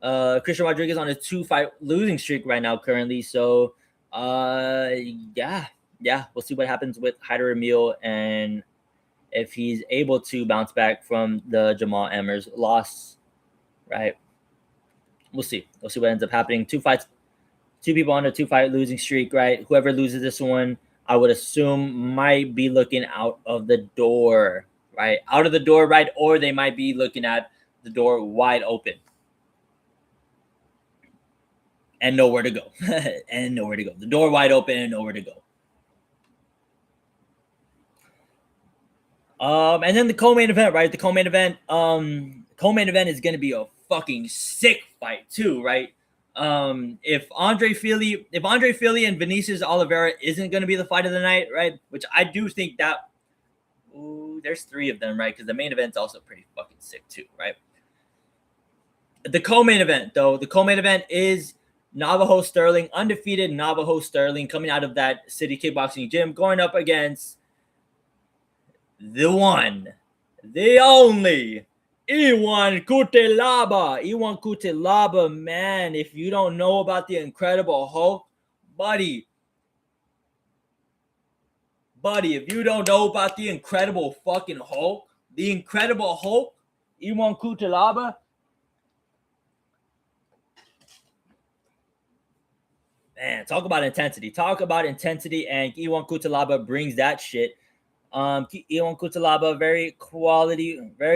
Christian Rodriguez on a 2-fight losing streak right now currently. So, yeah, we'll see what happens with Haider Emil and if he's able to bounce back from the Jamal Emmers loss, right? We'll see. We'll see what ends up happening. 2 fights, 2 people on a 2-fight losing streak, right? Whoever loses this one, I would assume might be looking out of the door, right? Out of the door, right? Or they might be looking at the door wide open. And nowhere to go. And nowhere to go. The door wide open and nowhere to go. And then the co-main event, right? The co-main event is going to be a fucking sick fight too, right? If Andre Fili and Vinicius Oliveira isn't going to be the fight of the night, right? Which I do think that there's 3 of them, right? Because the main event's also pretty fucking sick too, right? The co-main event, though, is Navajo Sterling, undefeated Navajo Sterling, coming out of that city kickboxing gym, going up against the one, the only, Iwan Cutelaba. Iwan Cutelaba, man, if you don't know about the Incredible Hulk, buddy, if you don't know about the Incredible fucking Hulk, Iwan Cutelaba, man, talk about intensity. And Iwan Cutelaba brings that shit. Iwan Cutelaba, very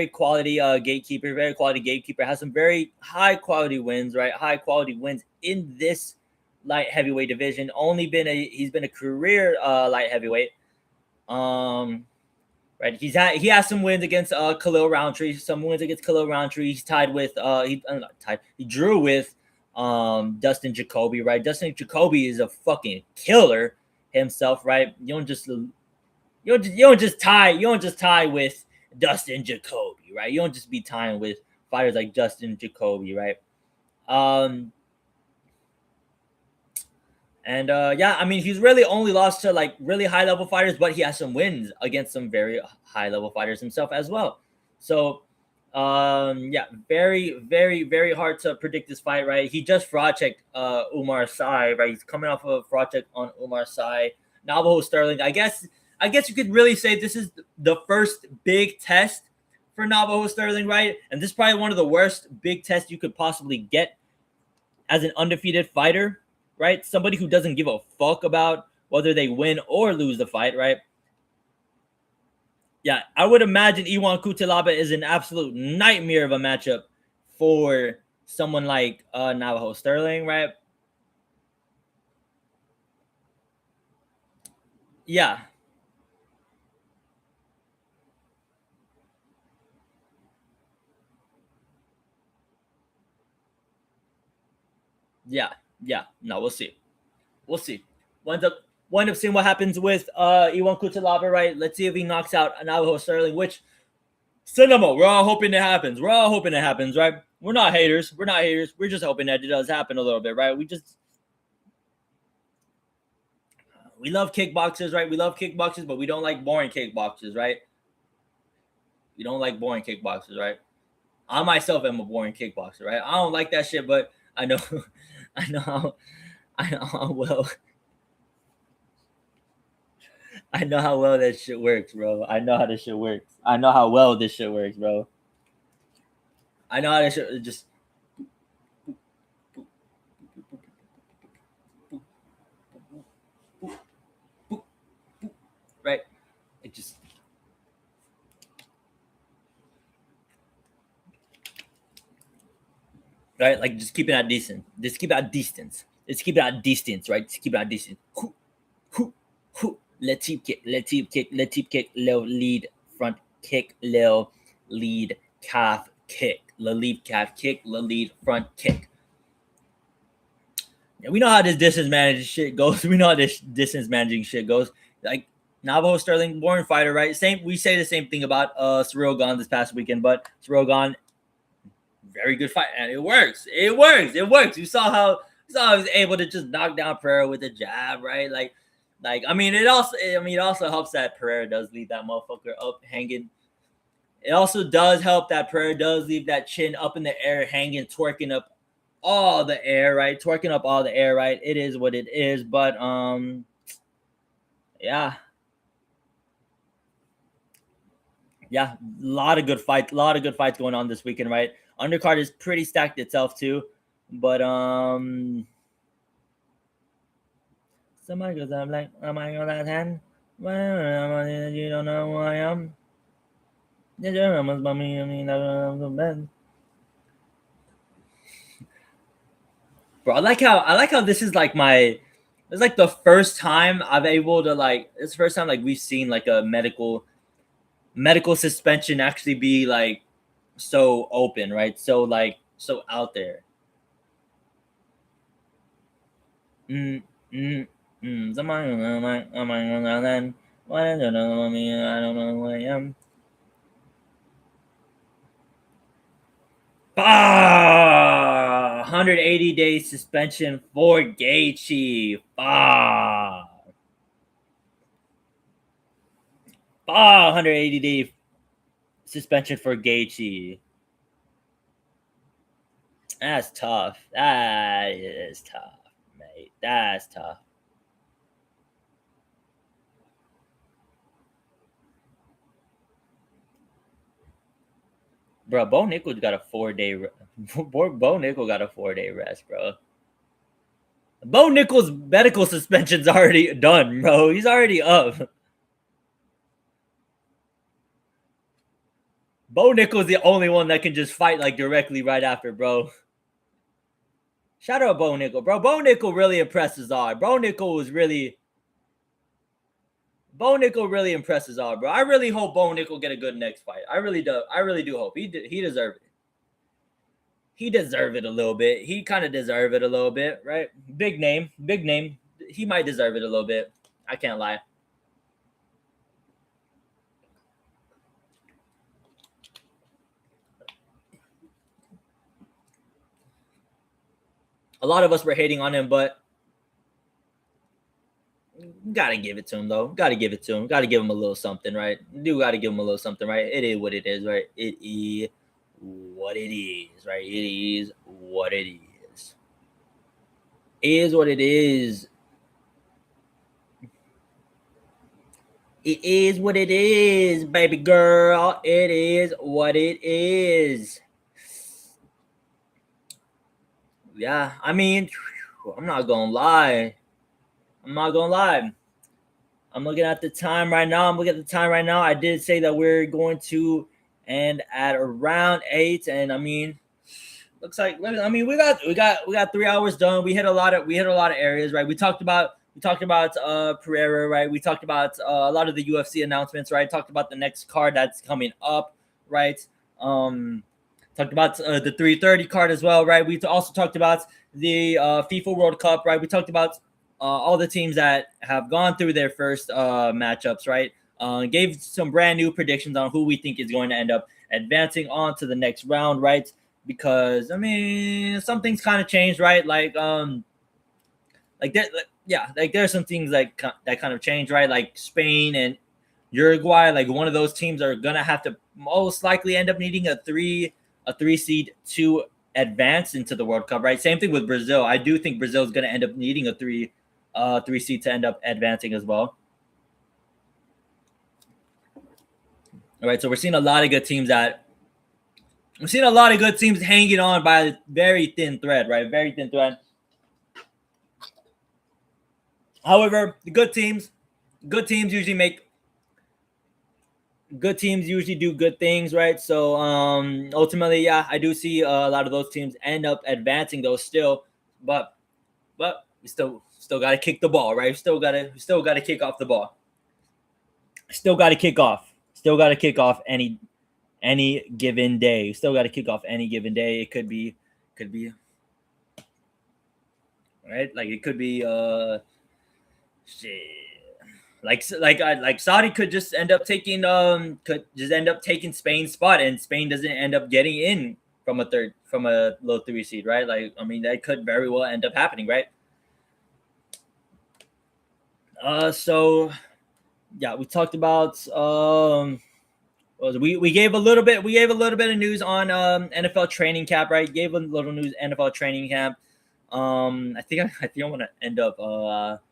quality gatekeeper, has some very high quality wins, right? High quality wins in this light heavyweight division. He's been a career light heavyweight. Right. He has some wins against Khalil Roundtree. He's tied with he drew with Dustin Jacoby, right? Dustin Jacoby is a fucking killer himself, right? You don't just tie with Dustin Jacoby, right? You don't just be tying with fighters like Dustin Jacoby, right? He's really only lost to like really high level fighters, but he has some wins against some very high level fighters himself as well. So, very, very, very hard to predict this fight, right? He just fraud checked Umar Sy, right? He's coming off of a fraud check on Umar Sy. Navajo Sterling, I guess you could really say this is the first big test for Navajo Sterling, right? And this is probably one of the worst big tests you could possibly get as an undefeated fighter, right? Somebody who doesn't give a fuck about whether they win or lose the fight, right? Yeah, I would imagine Iwan Cutelaba is an absolute nightmare of a matchup for someone like Navajo Sterling, right? Yeah. No, we'll see. Wind up seeing what happens with Iwan Cutelaba, right? Let's see if he knocks out Navajo Sterling, which cinema. We're all hoping it happens, right? We're not haters. We're just hoping that it does happen a little bit, right? We love kickboxers, right? But we don't like boring kickboxers, right? I myself am a boring kickboxer, right? I don't like that shit, but I know how well that shit works, bro. I know how this shit works. I know how well this shit works, bro. I know how this shit just right. It just right, like just keep it at distance. Right? Just keep it at distance. Let's keep it at distance. Let's keep kick, low lead, front kick, low lead, calf kick, lead calf kick, lead front kick. Yeah, we know how this distance managing shit goes. Like Navajo Sterling, born fighter, right? We say the same thing about Cyril Gane this past weekend, but Cyril Gane very good fight, and it works. It works. It works. You saw how I was able to just knock down Pereira with a jab, right? I mean, it also helps that Pereira does leave that motherfucker up hanging. It also does help that Pereira does leave that chin up in the air, hanging, twerking up all the air, right? Twerking up all the air, right? It is what it is, but yeah. Yeah, a lot of good fights going on this weekend, right? Undercard is pretty stacked itself too, but somebody goes, I'm like, am I on that hand? Well, you don't know who I am. Bro, I like how this is like it's like the first time I've able to it's the first time like we've seen like a medical suspension actually be like so open, right? So so out there. Mm, mm, Somebody am I on that end? Why don't you know me? I don't know who I am. Bah! 180-day suspension for Gaethje. Bah! 180-day suspension for Gaethje. That's tough. That is tough, mate. That's tough. Bro, Bo Nickel's got a 4-day. Bo Nickel got a 4-day rest, bro. Bo Nickel's medical suspension's already done, bro. He's already up. Bo Nickel's the only one that can just fight like directly right after, bro. Shout out Bo Nickel, bro. Bo Nickel really impresses all. Bo Nickel really impresses all, bro. I really hope Bo Nickel get a good next fight. I really do. I really do hope he deserves it. He deserve it a little bit. He kind of deserve it a little bit, right? Big name. He might deserve it a little bit. I can't lie. A lot of us were hating on him, but gotta give it to him though. Gotta give it to him. Gotta give him a little something, right? Do gotta give him a little something, right? It is what it is, right? It is what it is, right? It is what it is. It is what it is. It is what it is, baby girl. It is what it is. Yeah, I mean, I'm not gonna lie. I'm looking at the time right now. I did say that we're going to end at around 8, and I mean, looks like we got 3 hours done. We hit a lot of areas, right? We talked about Pereira, right? We talked about a lot of the UFC announcements, right? Talked about the next card that's coming up, right? Talked about the 330 card as well, right? We also talked about the FIFA World Cup, right? We talked about all the teams that have gone through their first matchups, right? Gave some brand new predictions on who we think is going to end up advancing on to the next round, right? Because I mean, some things kind of changed, right? There's some things like that kind of changed, right? Like Spain and Uruguay, like one of those teams are gonna have to most likely end up needing a three seed to advance into the World Cup, right? Same thing with Brazil. I do think Brazil is gonna end up needing a three seed to end up advancing as well. All right, so we're seeing a lot of good teams hanging on by a very thin thread, right? Very thin thread. However, the good teams usually do good things, right? So ultimately, yeah, I do see a lot of those teams end up advancing those still, but we still got to kick the ball, right? Still got to kick off the ball. Still got to kick off any given day. Still got to kick off any given day. It could be right? Like it could be shit. Like Saudi could just end up taking Spain's spot, and Spain doesn't end up getting in from a low 3 seed, right? Like, I mean, that could very well end up happening, right? So yeah, we talked about we gave a little bit of news on NFL training camp, right? Gave a little news NFL training camp. I think I want to end up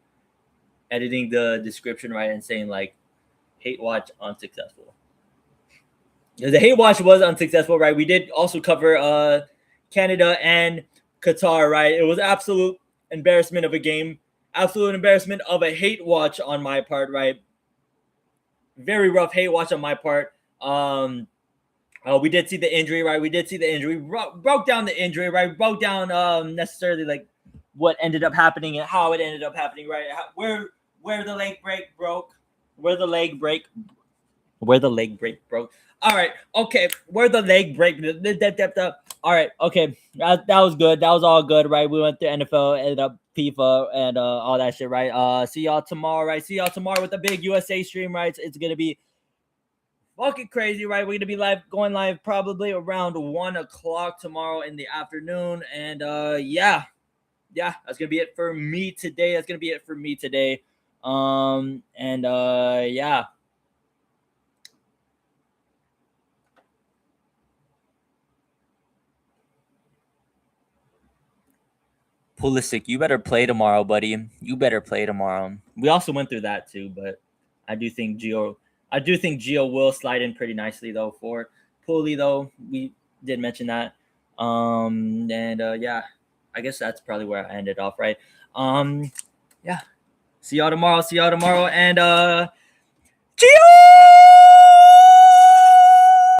editing the description, right, and saying like hate watch unsuccessful. The hate watch was unsuccessful, right? We did also cover Canada and Qatar, right? It was absolute embarrassment of a game, absolute embarrassment of a hate watch on my part, right? Very rough hate watch on my part. We did see the injury, right? We did see the injury. Broke down the injury, right? Broke down necessarily like what ended up happening and how it ended up happening, right? Where the leg break broke, where the leg break broke. All right, okay, where the leg break. All right, okay, that was good. That was all good, right? We went to NFL, ended up FIFA, and all that shit, right? See y'all tomorrow, right? See y'all tomorrow with the big USA stream, right? It's gonna be fucking crazy, right? We're gonna be going live probably around 1:00 tomorrow in the afternoon, and yeah, that's gonna be it for me today. Yeah. Pulisic, you better play tomorrow, buddy. You better play tomorrow. We also went through that too, but I do think Gio will slide in pretty nicely though for Pulley though. We did mention that. Yeah, I guess that's probably where I ended off, right? Yeah. See y'all tomorrow. And Gio!